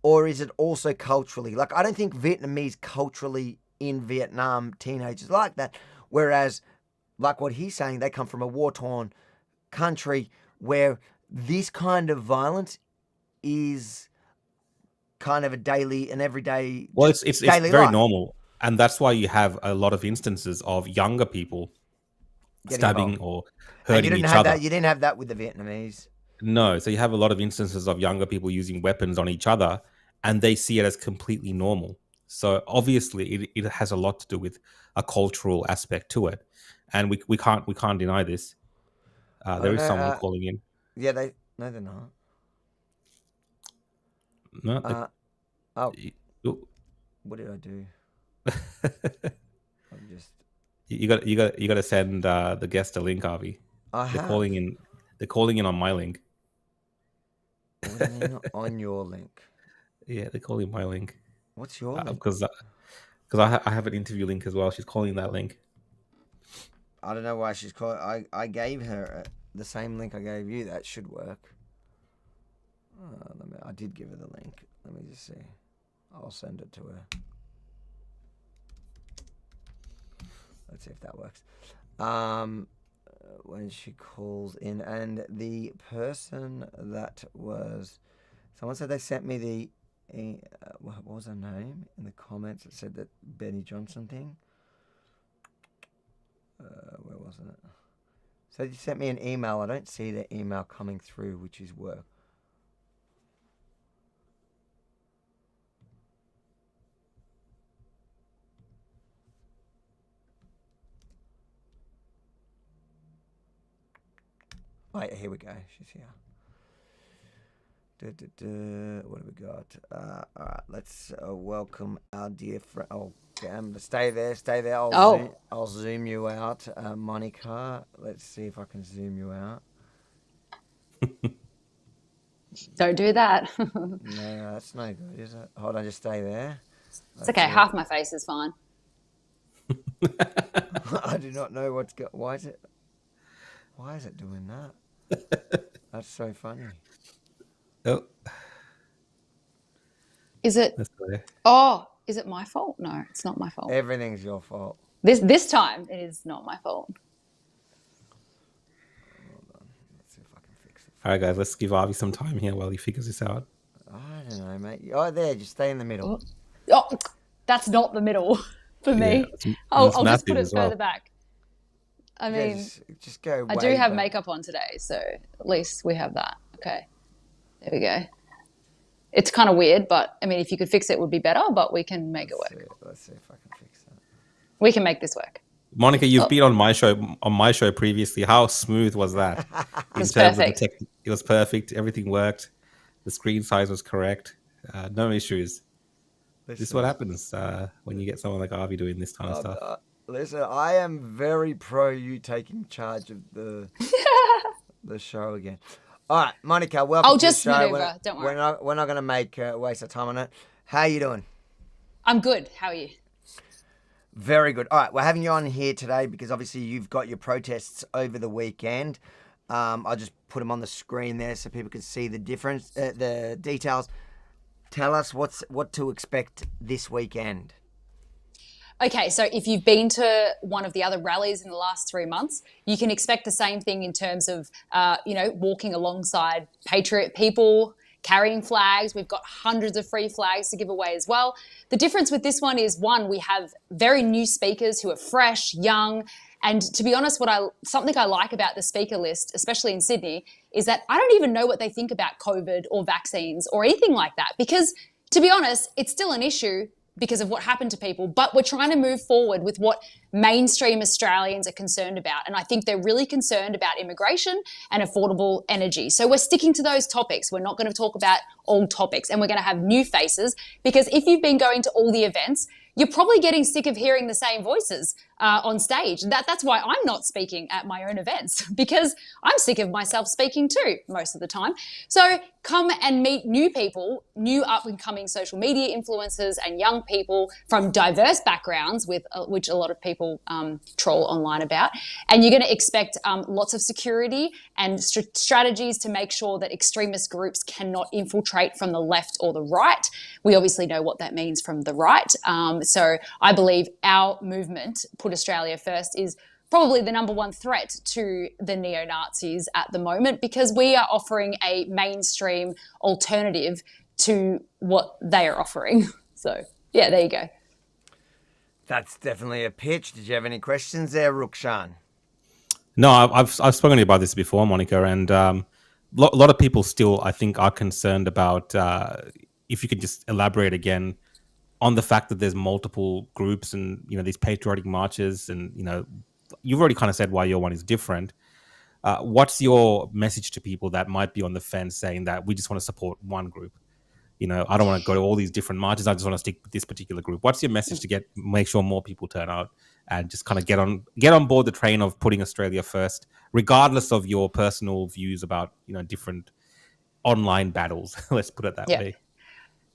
or is it also culturally? Like, I don't think Vietnamese culturally in Vietnam teenagers like that. Whereas, like what he's saying, they come from a war-torn country where this kind of violence is kind of a daily and everyday. Well, it's very normal, and that's why you have a lot of instances of younger people stabbing or hurting each other. You didn't have that with the Vietnamese. No, so you have a lot of instances of younger people using weapons on each other, and they see it as completely normal. So obviously, it has a lot to do with a cultural aspect to it, and we can't deny this. There is someone calling in. Yeah, they're not. No. What did I do? I'm just. You got to send the guest a link, Avi. They're calling in. They're calling in on my link. On your link. Yeah, they're calling my link. What's your link? Because I have an interview link as well. She's calling that link. I don't know why she's called. I gave her the same link I gave you. That should work. I did give her the link. Let me just see. I'll send it to her. Let's see if that works. When she calls in, and the person that was, someone said they sent me the, what was her name in the comments? It said that Benny Johnson thing. Where was it? So you sent me an email. I don't see the email coming through, which is work. Oh, yeah, here we go. She's here. What have we got? All right, let's welcome our dear friend. Oh, damn. Stay there. I'll zoom you out, Monica. Let's see if I can zoom you out. Don't do that. No, that's no good, is it? Hold on, just stay there. It's okay. Half my face is fine. I do not know what's going. Why is it doing that? That's so funny. Oh. Is it? Oh, is it my fault? No, it's not my fault. Everything's your fault. This time it is not my fault. Hold on. Let's see if I can fix it. All right, guys, let's give Avi some time here while he figures this out. I don't know, mate. Oh, there, just stay in the middle. Oh, that's not the middle for me. I'll just put it further back. I mean, just go. I do have makeup on today, so at least we have that. Okay, there we go. It's kind of weird, but I mean, if you could fix it, it would be better. But we can make it work. Let's see if I can fix that. We can make this work. Monica, you've been on my show previously. How smooth was that? It was perfect. It was perfect. Everything worked. The screen size was correct. No issues. This is what happens when you get someone like Avi doing this kind of stuff. Listen, I am very pro you taking charge of the show again. All right, Monica, welcome I'll to the just show. maneuver. Don't worry. We're not going to make waste of time on it. How are you doing? I'm good. How are you? Very good. All right, we're having you on here today because obviously you've got your protests over the weekend. I'll just put them on the screen there so people can see the difference, the details. Tell us what to expect this weekend. Okay, so if you've been to one of the other rallies in the last 3 months, you can expect the same thing in terms of, walking alongside patriot people, carrying flags. We've got hundreds of free flags to give away as well. The difference with this one is, one, we have very new speakers who are fresh, young, and to be honest, something I like about the speaker list, especially in Sydney, is that I don't even know what they think about COVID or vaccines or anything like that, because to be honest, it's still an issue because of what happened to people, but we're trying to move forward with what mainstream Australians are concerned about. And I think they're really concerned about immigration and affordable energy. So we're sticking to those topics. We're not going to talk about old topics, and we're going to have new faces, because if you've been going to all the events, you're probably getting sick of hearing the same voices on stage. That's why I'm not speaking at my own events, because I'm sick of myself speaking too most of the time. So come and meet new people, new up-and-coming social media influencers and young people from diverse backgrounds, which a lot of people troll online about. And you're going to expect lots of security and strategies to make sure that extremist groups cannot infiltrate from the left or the right. We obviously know what that means from the right. So I believe our movement, Put Australia First, is probably the number one threat to the neo-Nazis at the moment, because we are offering a mainstream alternative to what they are offering. So, yeah, there you go. That's definitely a pitch. Did you have any questions there, Rukshan? No, I've spoken to you about this before, Monica, and a lot of people still, I think, are concerned about, if you could just elaborate again on the fact that there's multiple groups and, these patriotic marches, and, you've already kind of said why your one is different. What's your message to people that might be on the fence saying that we just want to support one group? I don't want to go to all these different marches. I just want to stick with this particular group. What's your message to make sure more people turn out and just kind of get on board the train of putting Australia first, regardless of your personal views about, different online battles? Let's put it that way.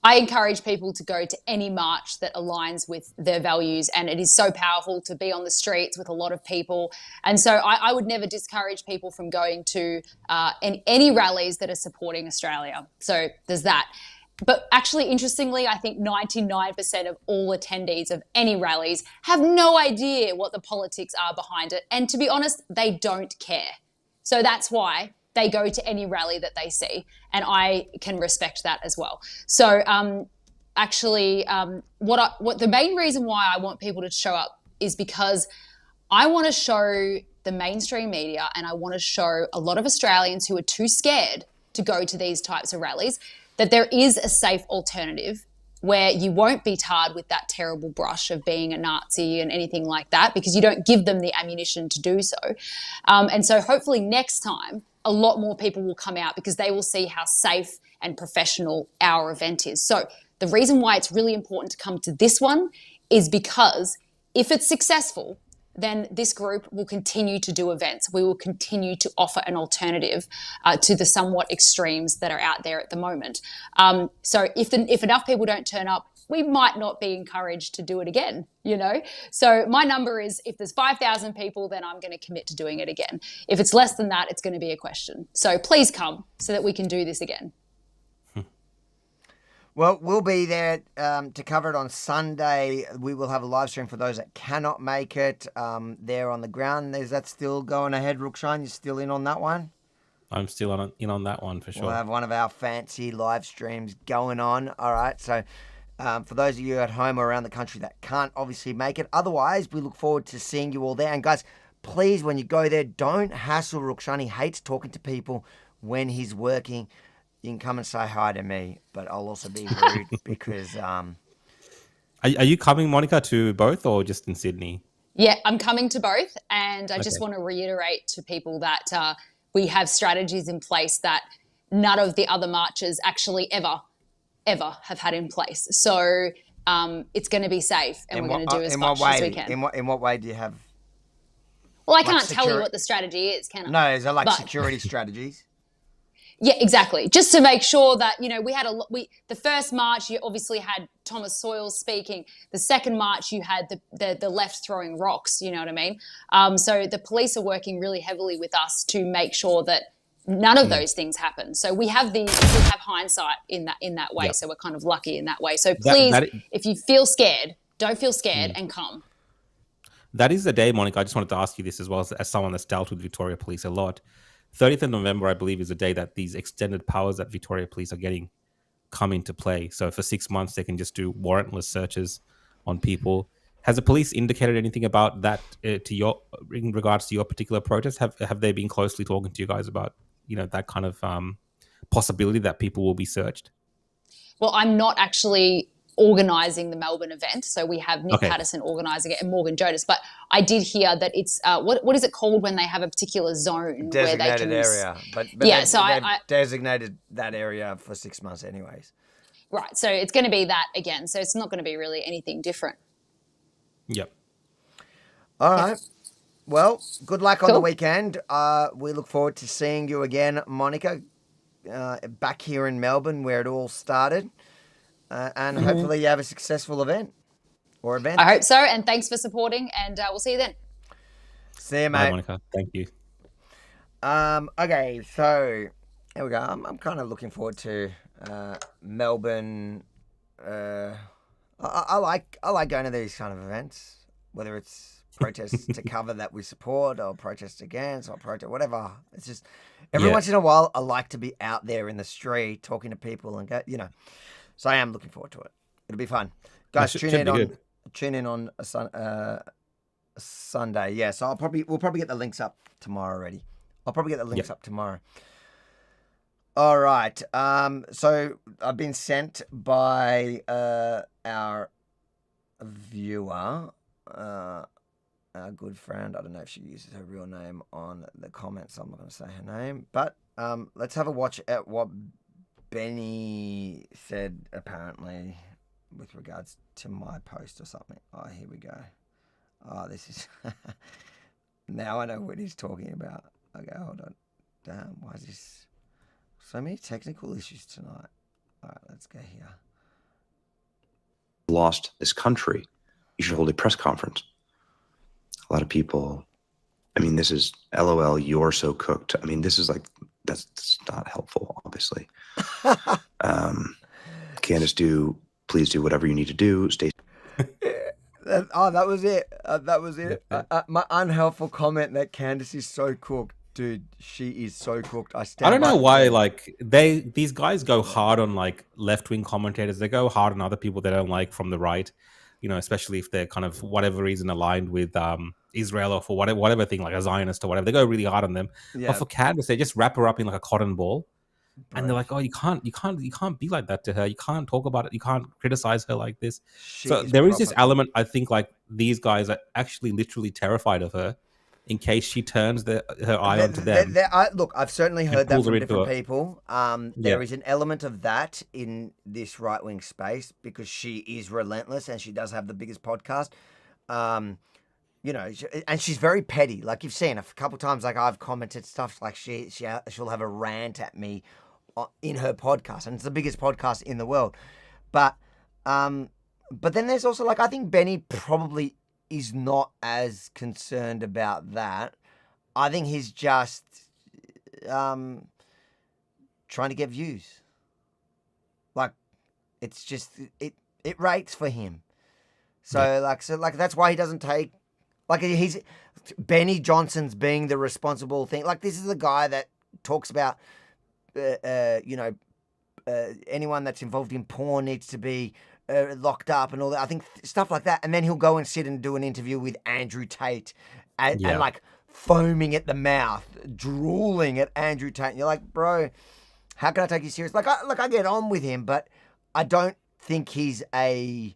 I encourage people to go to any march that aligns with their values, and it is so powerful to be on the streets with a lot of people. And so I would never discourage people from going to any rallies that are supporting Australia. So there's that. But actually, interestingly, I think 99% of all attendees of any rallies have no idea what the politics are behind it. And to be honest, they don't care. So that's why they go to any rally that they see. And I can respect that as well. So what the main reason why I want people to show up is because I want to show the mainstream media, and I want to show a lot of Australians who are too scared to go to these types of rallies, that there is a safe alternative where you won't be tarred with that terrible brush of being a Nazi and anything like that, because you don't give them the ammunition to do so. And so hopefully next time, a lot more people will come out because they will see how safe and professional our event is. So the reason why it's really important to come to this one is because if it's successful, then this group will continue to do events. We will continue to offer an alternative to the somewhat extremes that are out there at the moment. So if enough people don't turn up, we might not be encouraged to do it again, you know? So my number is, if there's 5,000 people, then I'm going to commit to doing it again. If it's less than that, it's going to be a question. So please come so that we can do this again. Well, we'll be there to cover it on Sunday. We will have a live stream for those that cannot make it. There on the ground. Is that still going ahead, Rukshan? You're still in on that one? I'm still in on that one for sure. We'll have one of our fancy live streams going on. All right, so for those of you at home or around the country that can't obviously make it, otherwise we look forward to seeing you all there. And guys, please, when you go there, don't hassle Rukshan. He hates talking to people when he's working. You can come and say hi to me, but I'll also be rude because... Are you coming, Monica, to both or just in Sydney? Yeah, I'm coming to both. And I just want to reiterate to people that we have strategies in place that none of the other marches actually ever have had in place. So it's going to be safe, and we're going to do as much as we can. In what way do you have... Well, I can't tell you what the strategy is, can I? No, is there security strategies? Yeah, exactly. Just to make sure that, you know, we had the first march, you obviously had Thomas Soils speaking. The second march, you had the left throwing rocks, you know what I mean? So the police are working really heavily with us to make sure that none of those things happen. So we have hindsight in that way. Yep. So we're kind of lucky in that way. So please, if you feel scared, don't feel scared and come. That is the day, Monica. I just wanted to ask you this as well, as someone that's dealt with Victoria Police a lot. 30th of November, I believe, is the day that these extended powers that Victoria Police are getting come into play. So for 6 months, they can just do warrantless searches on people. Has the police indicated anything about that in regards to your particular protest? Have they been closely talking to you guys about, you know, that kind of possibility that people will be searched? Well, I'm not actually organising the Melbourne event, so we have Nick Patterson organising it and Morgan Jonas. But I did hear that it's what is it called when they have a particular zone designated where they can area? But yeah, they've designated that area for 6 months, anyways. Right, so it's going to be that again. So it's not going to be really anything different. Yep. All right. Well, good luck on the weekend. We look forward to seeing you again, Monica, back here in Melbourne where it all started. And hopefully you have a successful event or event. I hope so. And thanks for supporting. And we'll see you then. See you, mate. Bye, Monica. Thank you. Okay, so here we go. I'm kind of looking forward to Melbourne. I like going to these kind of events, whether it's protests to cover that we support or protests against or protest, whatever. It's just every once in a while I like to be out there in the street talking to people and go, you know. So I am looking forward to it. It'll be fun, guys. Tune in on a Sunday. Yeah, so we'll probably get the links up tomorrow already. I'll probably get the links up tomorrow. All right. So I've been sent by our viewer, our good friend. I don't know if she uses her real name on the comments. I'm not going to say her name, but let's have a watch at what Benny said, apparently, with regards to my post or something. Oh, here we go. Oh, this is... Now I know what he's talking about. Okay, hold on. Damn, why is this... So many technical issues tonight. All right, let's go here. lost this country, you should hold a press conference. A lot of people, I mean, this is LOL, you're so cooked. I mean, this is like, that's not helpful, obviously. Candace, please do whatever you need to do. Stay. That was it. That was it. My unhelpful comment that Candace is so cooked. Dude, she is so cooked. I don't know why, like, these guys go hard on, like, left-wing commentators. They go hard on other people they don't like from the right, you know, especially if they're kind of, whatever reason, aligned with Israel or for whatever thing, like a Zionist or whatever. They go really hard on them. Yeah. But for Candace, they just wrap her up in like a cotton ball. And they're like, oh, you can't be like that to her. You can't talk about it. You can't criticize her like this. So there is this element, I think, like, these guys are actually literally terrified of her in case she turns her eye onto them. Look, I've certainly heard that from different people. There is an element of that in this right-wing space because she is relentless and she does have the biggest podcast. You know, and she's very petty. Like, you've seen a couple times, like, I've commented stuff like she'll have a rant at me in her podcast, and it's the biggest podcast in the world. But then there's also, like, I think Benny probably is not as concerned about that. I think he's just trying to get views. Like, it's just it rates for him. So that's why he doesn't take, like, he's Benny Johnson's being the responsible thing. Like, this is the guy that talks about anyone that's involved in porn needs to be locked up and all that. I think stuff like that. And then he'll go and sit and do an interview with Andrew Tate and like foaming at the mouth, drooling at Andrew Tate. And you're like, bro, how can I take you serious? Like, I get on with him, but I don't think he's a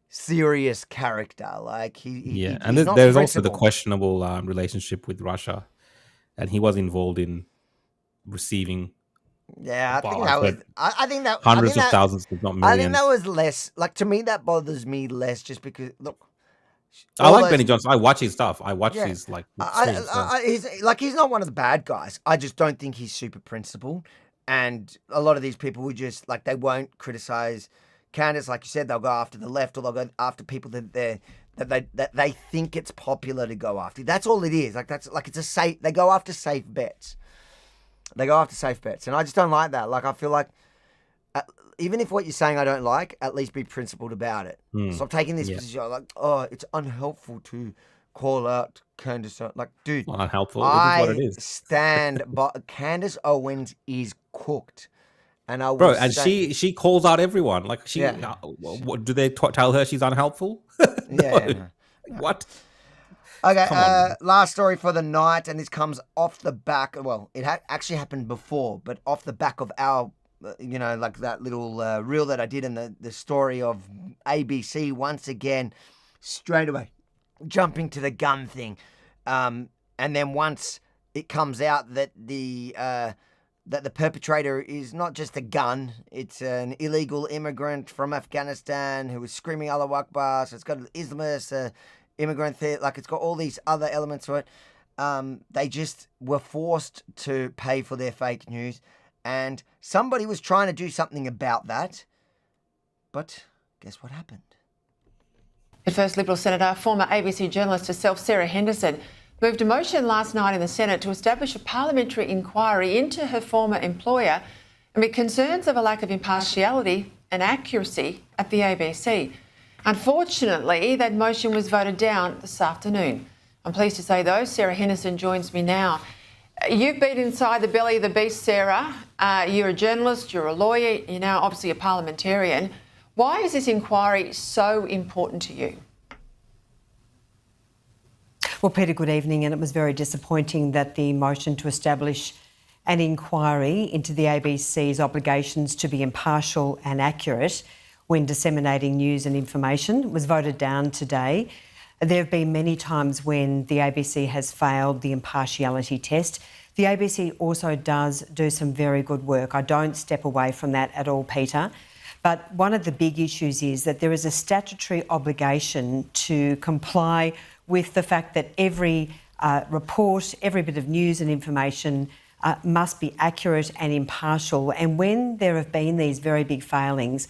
serious character. Like, and there's also the questionable relationship with Russia, and he was involved in receiving. Yeah, I think that hundreds of thousands, if not millions. I think that was less. Like, to me, that bothers me less, just because, look, I like Benny Johnson. I watch his stuff. I watch his, like, he's not one of the bad guys. I just don't think he's super principled. And a lot of these people would just, like, they won't criticize Candace, like you said. They'll go after the left, or they'll go after people that they think it's popular to go after. That's all it is. Like, that's like, it's a safe. They go after safe bets. They go after safe bets, and I just don't like that. Like, I feel like even if what you're saying I don't like, at least be principled about it. Stop taking this position like, oh, it's unhelpful to call out Candace. Like, dude, well, unhelpful. It is what it is. Stand by Candace Owens is cooked, and I will bro. And she calls out everyone. Like, she do they tell her she's unhelpful? No. What? Okay, last story for the night, and this comes off the back. Well, it actually happened before, but off the back of our, like that little reel that I did in the story of ABC once again, straight away jumping to the gun thing, and then once it comes out that the perpetrator is not just a gun, it's an illegal immigrant from Afghanistan who was screaming Allahu Akbar. So it's got an Islamist. Immigrant theory, like, it's got all these other elements to it. They just were forced to pay for their fake news, and somebody was trying to do something about that. But guess what happened? At first, Liberal Senator, former ABC journalist herself, Sarah Henderson, moved a motion last night in the Senate to establish a parliamentary inquiry into her former employer amid concerns of a lack of impartiality and accuracy at the ABC. Unfortunately, that motion was voted down this afternoon. I'm pleased to say, though, Sarah Henderson joins me now. You've been inside the belly of the beast, Sarah. You're a journalist, you're a lawyer, you're now obviously a parliamentarian. Why is this inquiry so important to you? Well, Peter, good evening. And it was very disappointing that the motion to establish an inquiry into the ABC's obligations to be impartial and accurate when disseminating news and information was voted down today. There have been many times when the ABC has failed the impartiality test. The ABC also does do some very good work. I don't step away from that at all, Peter. But one of the big issues is that there is a statutory obligation to comply with the fact that every report, every bit of news and information must be accurate and impartial. And when there have been these very big failings,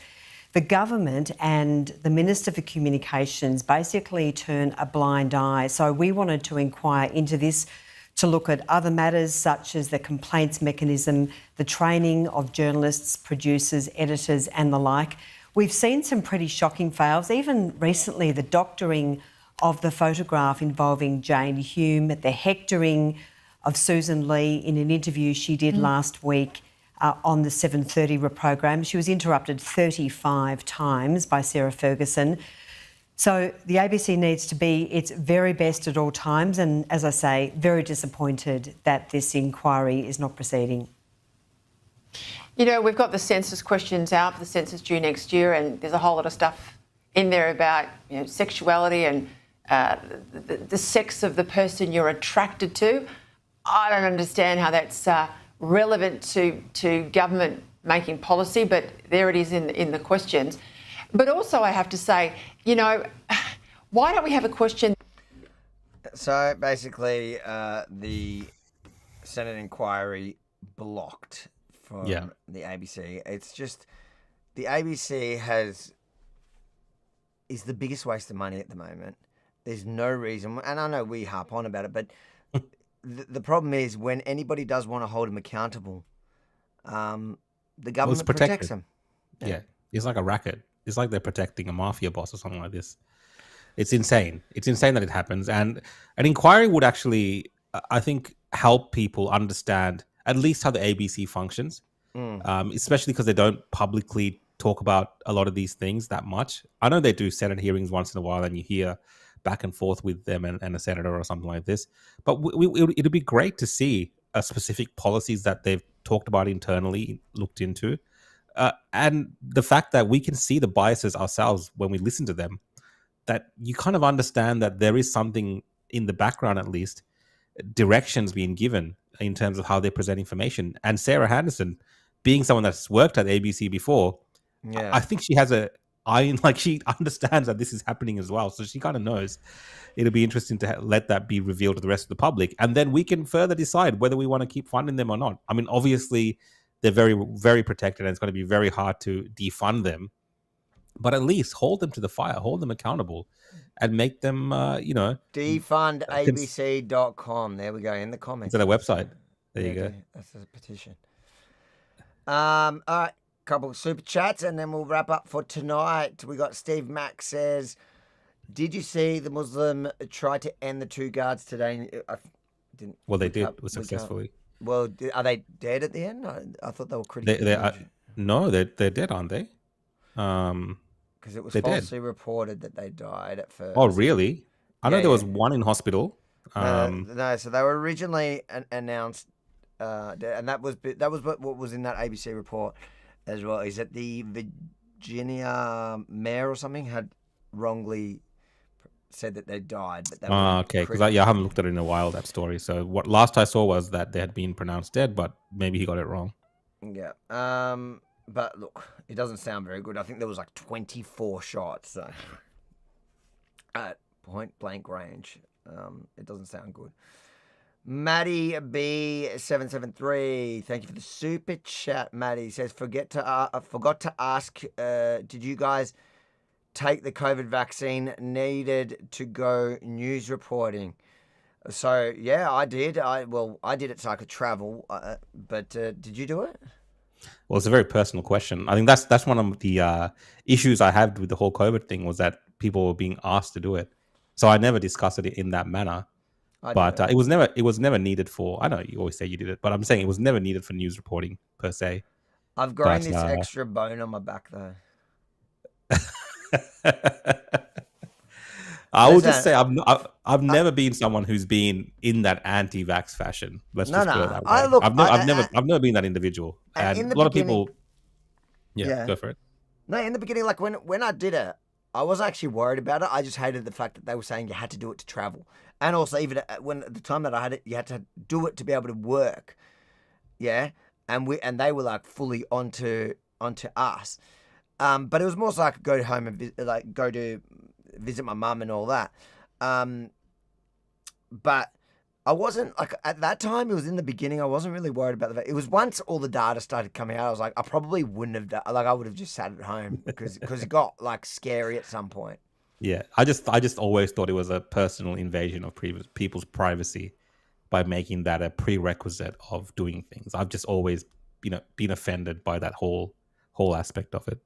the government and the Minister for Communications basically turn a blind eye. So we wanted to inquire into this, to look at other matters such as the complaints mechanism, the training of journalists, producers, editors and the like. We've seen some pretty shocking fails, even recently the doctoring of the photograph involving Jane Hume, the hectoring of Susan Lee in an interview she did last week on the 7:30 programme. She was interrupted 35 times by Sarah Ferguson. So the ABC needs to be its very best at all times, and as I say, very disappointed that this inquiry is not proceeding. You know, we've got the census questions out for the census due next year, and there's a whole lot of stuff in there about, you know, sexuality and the sex of the person you're attracted to. I don't understand how that's relevant to government making policy, but there it is in the questions. But also I have to say, you know, why don't we have a question? So basically, the Senate inquiry blocked from the ABC. It's just the ABC is the biggest waste of money at the moment. There's no reason, and I know we harp on about it, but the problem is when anybody does want to hold them accountable, the government protects them. Yeah, it's like a racket. It's like they're protecting a mafia boss or something like this. It's insane. It's insane that it happens. And an inquiry would actually, I think, help people understand at least how the ABC functions, especially because they don't publicly talk about a lot of these things that much. I know they do Senate hearings once in a while and you hear back and forth with them and a senator or something like this. But it'd be great to see specific policies that they've talked about internally, looked into. And the fact that we can see the biases ourselves when we listen to them, that you kind of understand that there is something in the background, at least, directions being given in terms of how they present information. And Sarah Henderson, being someone that's worked at ABC before, I think she has she understands that this is happening as well. So she kind of knows. It'll be interesting to let that be revealed to the rest of the public. And then we can further decide whether we want to keep funding them or not. I mean, obviously, they're very, very protected and it's going to be very hard to defund them. But at least hold them to the fire, hold them accountable and make them, defundabc.com. There we go, in the comments. It's at a website. There you go. That's a petition. All right, couple of super chats and then we'll wrap up for tonight. We got Steve Mack says, did you see the Muslim try to end the 2 guards today? Well, they did successfully. Well, are they dead at the end? I thought they were critically No, they're dead, aren't they? Because it was falsely reported that they died at first. Oh, really? I know there was one in hospital. No, so they were originally announced, and that was what was in that ABC report as well. Is that the Virginia mayor or something had wrongly said that they died, but they were okay. Because I haven't looked at it in a while, that story. So what last I saw was that they had been pronounced dead, but maybe he got it wrong. Yeah. But look, it doesn't sound very good. I think there was like 24 shots, so at point blank range. It doesn't sound good. Maddie B773, thank you for the super chat. Maddie says, forgot to ask, did you guys take the COVID vaccine needed to go news reporting? So yeah, I did. I did it so I could travel. But did you do it? Well, it's a very personal question. I think that's one of the issues I had with the whole COVID thing, was that people were being asked to do it. So I never discussed it in that manner. But it was never needed for. I know you always say you did it, but I'm saying it was never needed for news reporting per se. I've grown this extra bone on my back though. I will just say I've never been someone who's been in that anti-vax fashion. Let's just put it that way. I've never been that individual, and a lot of people. Yeah, go for it. No, in the beginning, like when I did it, I wasn't actually worried about it. I just hated the fact that they were saying you had to do it to travel, and also even at the time that I had it, you had to do it to be able to work. Yeah, and they were like fully onto us. But it was more so I could go home and go to visit my mum and all that. But I wasn't like at that time. It was in the beginning. I wasn't really worried about the. It was once all the data started coming out. I was like, I probably wouldn't have done. Like, I would have just sat at home because it got like scary at some point. Yeah, I just always thought it was a personal invasion of people's privacy by making that a prerequisite of doing things. I've just always, been offended by that whole aspect of it.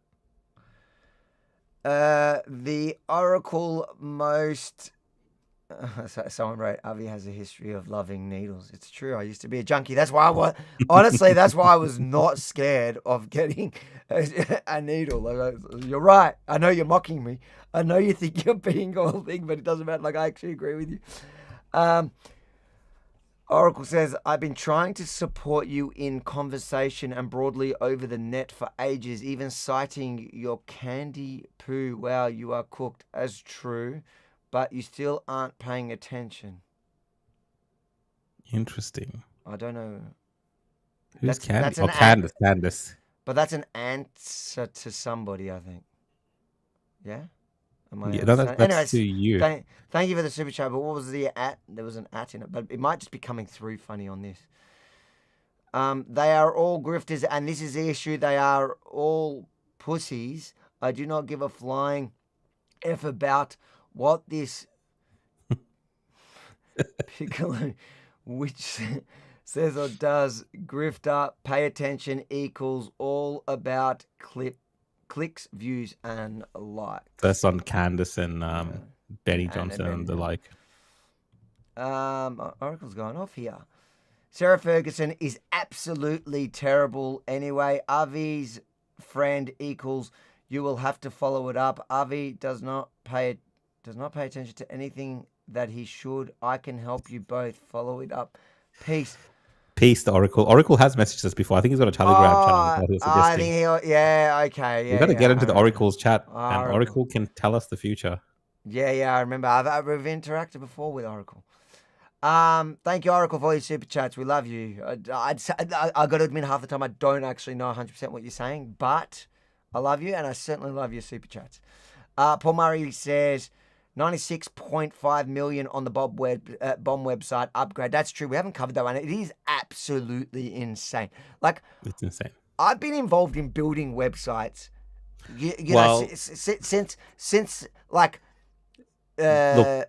The Oracle most. Someone wrote, Avi has a history of loving needles. It's true. I used to be a junkie. That's why honestly, that's why I was not scared of getting a needle. Like, you're right. I know you're mocking me. I know you think you're being all thing, but it doesn't matter. Like, I actually agree with you. Oracle says, I've been trying to support you in conversation and broadly over the net for ages, even citing your candy poo. Wow, you are cooked as true. But you still aren't paying attention. Interesting. I don't know. Who's Candy? Candace. But that's an answer to somebody, I think. Yeah? That's Anyways, to you. Thank you for the super chat. But what was the at? There was an at in it. But it might just be coming through funny on this. They are all grifters, and this is the issue. They are all pussies. I do not give a flying F about what this Piccolo, which says or does, grifter, pay attention equals all about clicks, views, and likes. That's on Candace and Benny Johnson and the like. Oracle's going off here. Sarah Ferguson is absolutely terrible anyway. Avi's friend equals you will have to follow it up. Avi does not pay attention to anything that he should. I can help you both. Follow it up. Peace. Peace to Oracle. Oracle has messaged us before. I think he's got a Telegram channel. I think okay. Yeah, We've got to get into the Oracle's chat, and Oracle can tell us the future. Yeah, I remember. We've interacted before with Oracle. Thank you, Oracle, for your super chats. We love you. I got to admit, half the time I don't actually know 100% what you're saying, but I love you, and I certainly love your super chats. Paul Murray says 96.5 million on the bomb website upgrade. That's true. We haven't covered that one. It is absolutely insane. Like, it's insane. I've been involved in building websites. You know, since like. Look, I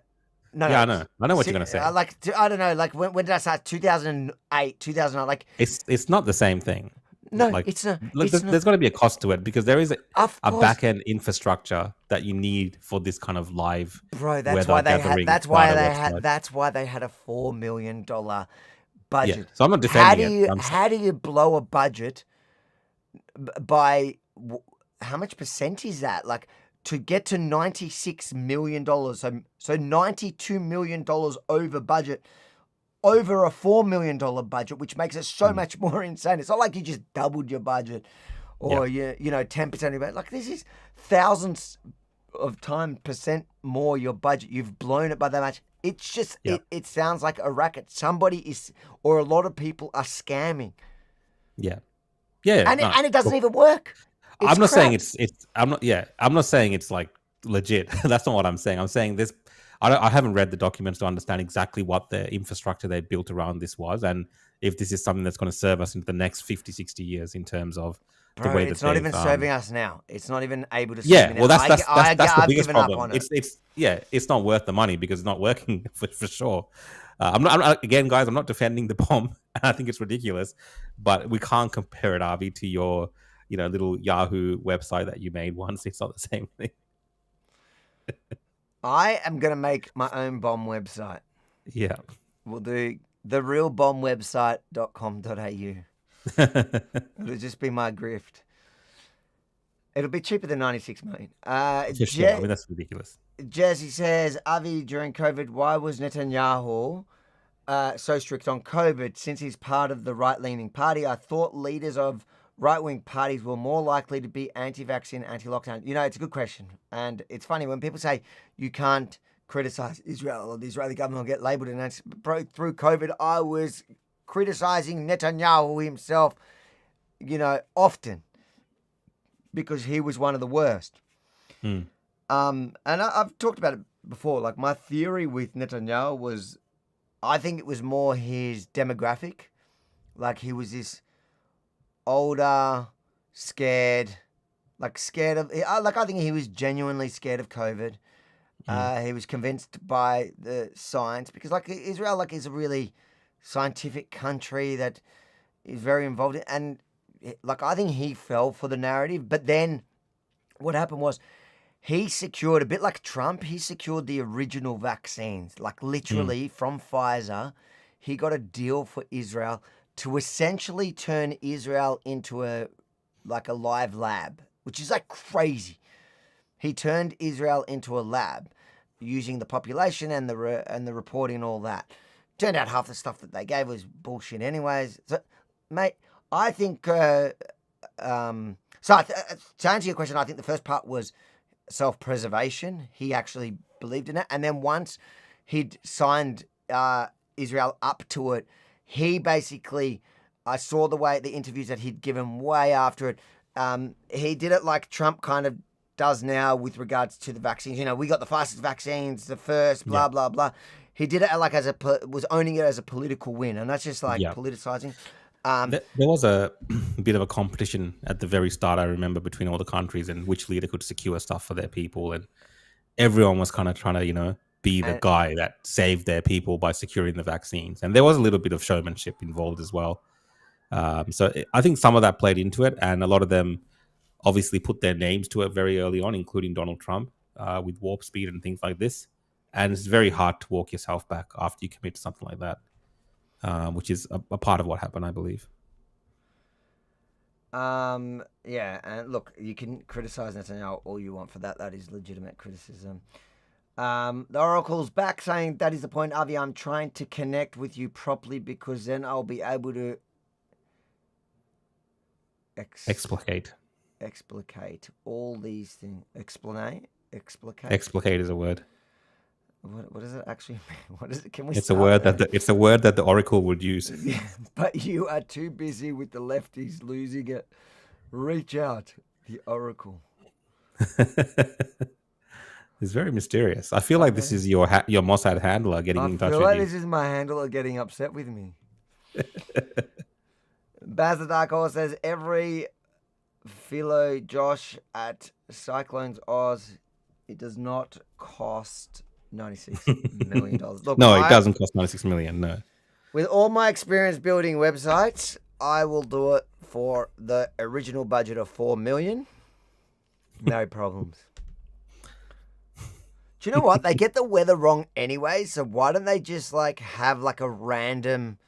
know what you're gonna say. I don't know. Like when did I start? 2008, 2009. Like it's not the same thing. No, it's not. There's got to be a cost to it because there is a back end infrastructure that you need for this kind of live. Bro, that's why they had. That's why they had a $4 million budget. Yeah, so I'm not defending it. How do you blow a budget by how much percent is that? Like to get to $96 million, so $92 million over budget. Over a $4 million budget, which makes it so much more insane. It's not like you just doubled your budget or 10% of your budget. Like this is thousands of percent more your budget. You've blown it by that much. It's just it sounds like a racket. Somebody is, or a lot of people are scamming. Yeah. And it doesn't even work. I'm not saying I'm not saying it's like legit. That's not what I'm saying. I'm saying this. I haven't read the documents to understand exactly what the infrastructure they built around this was and if this is something that's going to serve us into the next 50, 60 years in terms of the way that it's not even serving us now. It's not even able to serve Yeah, me now. well, that's the biggest given up problem. on it. It's not worth the money because it's not working for sure. I'm not, again, guys, I'm not defending the bomb. I think it's ridiculous, but we can't compare it, Avi, to your little Yahoo website that you made once. It's not the same thing. I am going to make my own bomb website. Yeah. We'll do therealbombwebsite.com.au. It'll just be my grift. It'll be cheaper than 96 million. Sure. I mean, that's ridiculous. Jesse says, Avi, during COVID, why was Netanyahu so strict on COVID? Since he's part of the right-leaning party, I thought leaders of right-wing parties were more likely to be anti-vaccine, anti-lockdown. It's a good question. And it's funny when people say you can't criticize Israel or the Israeli government will get labeled an anti. Bro, through COVID, I was criticizing Netanyahu himself, often because he was one of the worst. And I've talked about it before. Like my theory with Netanyahu was I think it was more his demographic. Like he was this older, scared of. I think he was genuinely scared of COVID. He was convinced by the science because, like, Israel, like, is a really scientific country that is very involved in, and like, I think he fell for the narrative. But then, what happened was, he secured, a bit like Trump, he secured the original vaccines, like literally from Pfizer. He got a deal for Israel to essentially turn Israel into a live lab, which is like crazy. He turned Israel into a lab using the population and the reporting and all that. Turned out half the stuff that they gave was bullshit anyways. So, mate, I think, to answer your question, I think the first part was self-preservation. He actually believed in it. And then once he'd signed Israel up to it, he basically, I saw the interviews that he'd given way after it. He did it like Trump kind of does now with regards to the vaccines. You know, we got the fastest vaccines, the first, blah, blah, blah. He did it like was owning it as a political win. And that's just like politicizing. There was a bit of a competition at the very start, I remember, between all the countries and which leader could secure stuff for their people. And everyone was kind of trying to, be the guy that saved their people by securing the vaccines. And there was a little bit of showmanship involved as well. So I think some of that played into it. And a lot of them obviously put their names to it very early on, including Donald Trump, with warp speed and things like this. And it's very hard to walk yourself back after you commit to something like that, which is a part of what happened, I believe. Yeah, and look, you can criticize Netanyahu all you want for that. That is legitimate criticism. The Oracle's back saying, that is the point, Avi. I'm trying to connect with you properly because then I'll be able to Explicate all these things. Explicate. Explicate is a word. What does it actually mean? What is it? Can we? It's a word that the Oracle would use. Yeah, but you are too busy with the lefties losing it. Reach out, the Oracle. It's very mysterious. I feel like this is your Mossad handler getting in touch with you. I feel like this is my handler getting upset with me. Baz the Dark Horse says, every philo Josh at Cyclones Oz, it does not cost $96 million. Look, no, it doesn't cost $96 million, no. With all my experience building websites, I will do it for the original budget of $4 million. No problems. Do you know what? They get the weather wrong anyway, so why don't they just have a random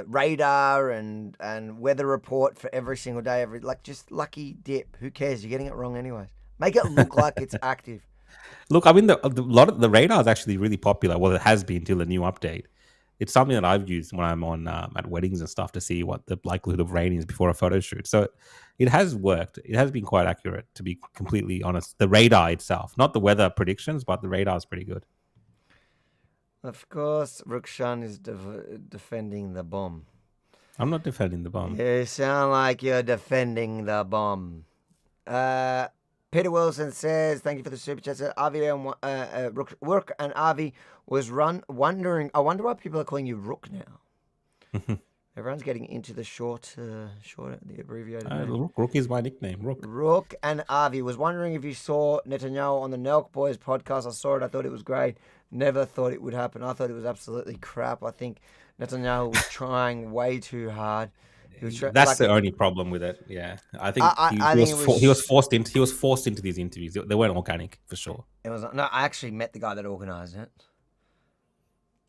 radar and weather report for every single day, just lucky dip. Who cares? You're getting it wrong anyways. Make it look like it's active. Look, I mean, the radar is actually really popular. Well, it has been till the new update. It's something that I've used when I'm on at weddings and stuff to see what the likelihood of rain is before a photo shoot. So it has worked. It has been quite accurate, to be completely honest. The radar itself, not the weather predictions, but the radar is pretty good. Of course, Rukshan is defending the bomb. I'm not defending the bomb. You sound like you're defending the bomb. Peter Wilson says, thank you for the super chat. Avi and Rook and Avi was wondering. I wonder why people are calling you Rook now. Everyone's getting into the short, the abbreviated name. Rook is my nickname. Rook and Avi was wondering if you saw Netanyahu on the Nelk Boys podcast. I saw it. I thought it was great. Never thought it would happen. I thought it was absolutely crap. I think Netanyahu was trying way too hard. That's the only problem with it. Yeah, I think he was forced into these interviews. They weren't organic for sure. It was no. I actually met the guy that organised it.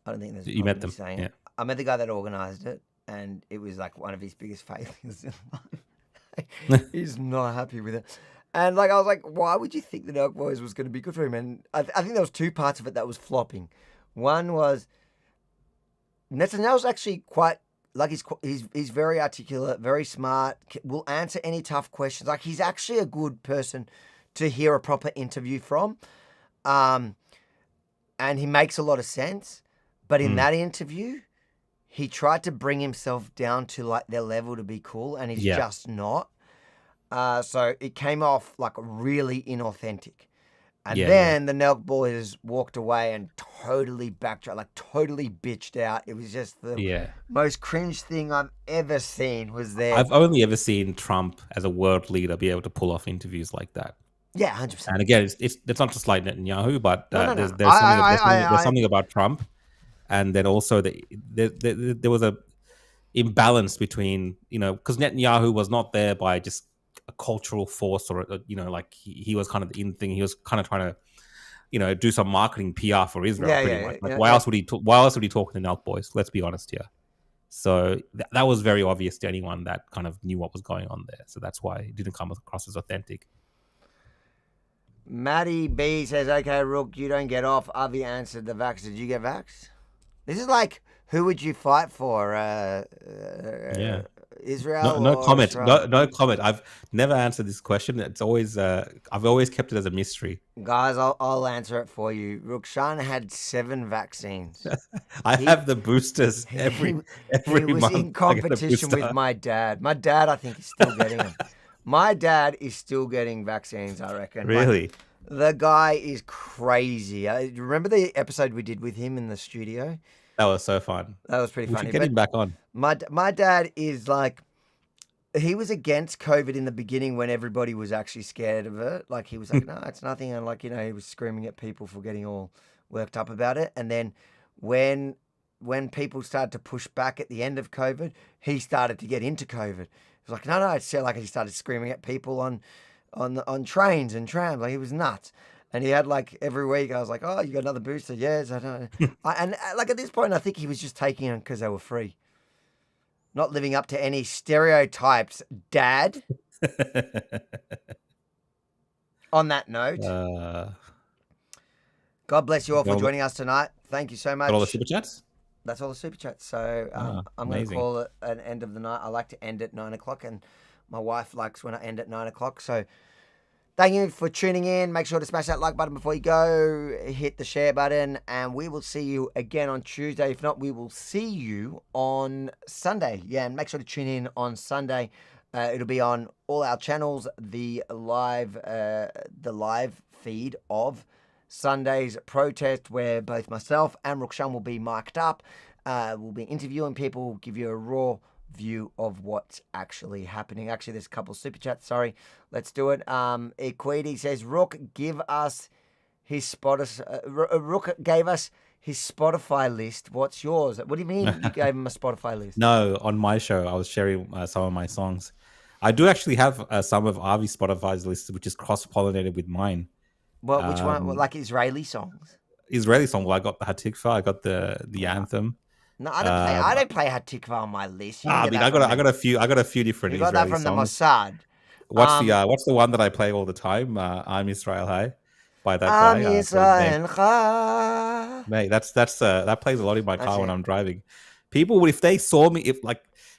I don't think there's. You met them. Yeah. I met the guy that organised it, and it was like one of his biggest failures in life. He's not happy with it, and I was like, why would you think the Nelk Boys was going to be good for him? And I think there was two parts of it that was flopping. One was Netanyahu's actually quite. He's very articulate, very smart, will answer any tough questions. He's actually a good person to hear a proper interview from. And he makes a lot of sense. But in that interview, he tried to bring himself down to their level to be cool, and he's just not. So it came off really inauthentic. And then the Nelk boys walked away and totally backtracked, like totally bitched out. It was just the most cringe thing I've ever seen was there. I've only ever seen Trump as a world leader be able to pull off interviews like that. Yeah, 100%. And again, it's not just like Netanyahu, but there's something about Trump. And then also there was a imbalance between, because Netanyahu was not there by just a cultural force or, like he was kind of the in thing. He was kind of trying to, do some marketing PR for Israel pretty much. Like, why else would he talk to the Nelk boys? Let's be honest here. So that was very obvious to anyone that kind of knew what was going on there. So that's why it didn't come across as authentic. Maddie B says, okay, Rook, you don't get off. Avi answered the vax. Did you get vax? This is like, who would you fight for? Israel? No comment. Israel? No comment. I've never answered this question. It's always I've always kept it as a mystery. Guys, I'll answer it for you. Rukshan had 7 vaccines. I have the boosters every month. He was in competition with my dad. My dad, I think, is still getting them. My dad is still getting vaccines, I reckon. Really? The guy is crazy. Remember the episode we did with him in the studio? That was so fun. That was pretty funny. We should get him back on. My dad is like, he was against COVID in the beginning when everybody was actually scared of it. Like, he was like, no, it's nothing. And like, he was screaming at people for getting all worked up about it. And then when people started to push back at the end of COVID, he started to get into COVID. He was like, no, it's like he started screaming at people on trains and trams. Like, he was nuts. And he had like every week, I was like, oh, you got another booster? Yes, I don't. And like at this point, I think he was just taking them because they were free. Not living up to any stereotypes, Dad. On that note, God bless you all for joining us tonight. Thank you so much. All the super chats? That's all the super chats. So I'm going to call it an end of the night. I like to end at 9 o'clock, and my wife likes when I end at 9 o'clock. So thank you for tuning in. Make sure to smash that like button before you go. Hit the share button, and we will see you again on Tuesday. If not, we will see you on Sunday. Yeah, and make sure to tune in on Sunday. It'll be on all our channels. The live feed of Sunday's protest, where both myself and Rukshan will be mic'd up. We'll be interviewing people, give you a raw view of what's actually happening. Actually, there's a couple of super chats. Sorry, let's do it. Equity says, Rook, give us his Rook gave us his Spotify list. What's yours? What do you mean you gave him a Spotify list? No, on my show, I was sharing some of my songs. I do actually have some of Avi's Spotify's list, which is cross-pollinated with mine. Well, which one? Like Israeli songs? Israeli song. Well, I got the Hatikva. I got the anthem. No, I don't play Hatikva on my list. I got a few different. You got Israeli that from songs. the Mossad. What's the one that I play all the time? I'm Israel High, by that guy. I'm Israel High. Mate, that plays a lot in my car when I'm driving. People, if they saw me,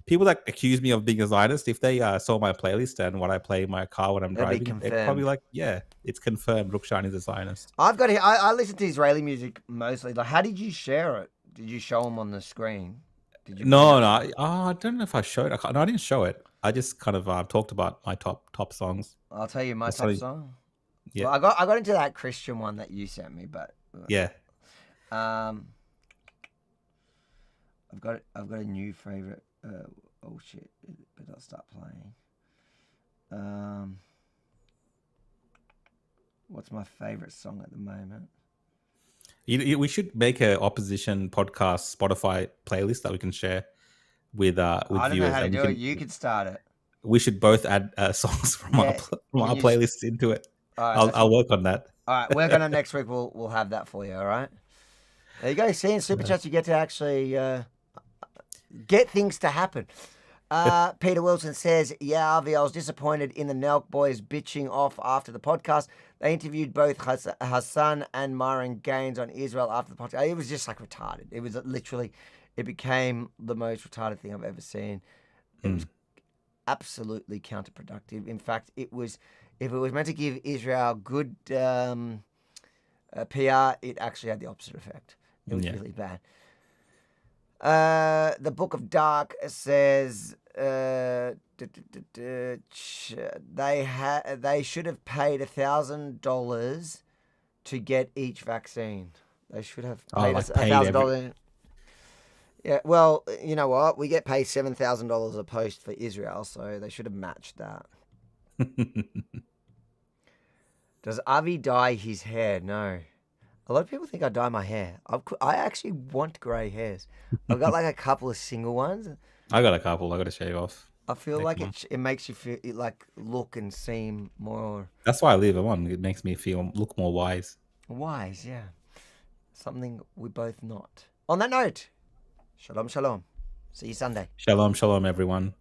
people that accuse me of being a Zionist, if they saw my playlist and what I play in my car when I'm driving, they're probably like, yeah, it's confirmed. Rukshan is a Zionist. I listen to Israeli music mostly. Like, how did you share it? Did you show them on the screen? No. I don't know if I showed it. No, I didn't show it. I just kind of talked about my top songs. I'll tell you my top song. Yeah, well, I got into that Christian one that you sent me, but yeah. I've got a new favorite. Oh shit! But I'll start playing. What's my favorite song at the moment? We should make an opposition podcast Spotify playlist that we can share with viewers. I don't know how to do it. You could start it. We should both add songs from our playlist into it. Right, I'll work on that. All right, work on it next week. We'll have that for you. All right. There you go. See, in Super Chats, you get to actually get things to happen. Peter Wilson says, yeah, Avi, I was disappointed in the Nelk boys bitching off after the podcast. They interviewed both Hassan and Myron Gaines on Israel after the podcast. It was just like retarded. It was literally, it became the most retarded thing I've ever seen. It was absolutely counterproductive. In fact, if it was meant to give Israel good PR, it actually had the opposite effect. It was really bad. The Book of Dark says they should have paid $1,000 to get each vaccine. They should have Oh, paid like us paid $1,000. Yeah, well, you know what? We get paid $7,000 a post for Israel, so they should have matched that. Does Avi dye his hair? No. A lot of people think I dye my hair. I actually want grey hairs. I've got like a couple of single ones. I got a couple. I got to shave off. I feel like it makes you feel like look and seem more That's why I leave them on. It makes me look more wise. wise. Yeah, something we both not. On that note, shalom, shalom. See you Sunday. Shalom, shalom, everyone.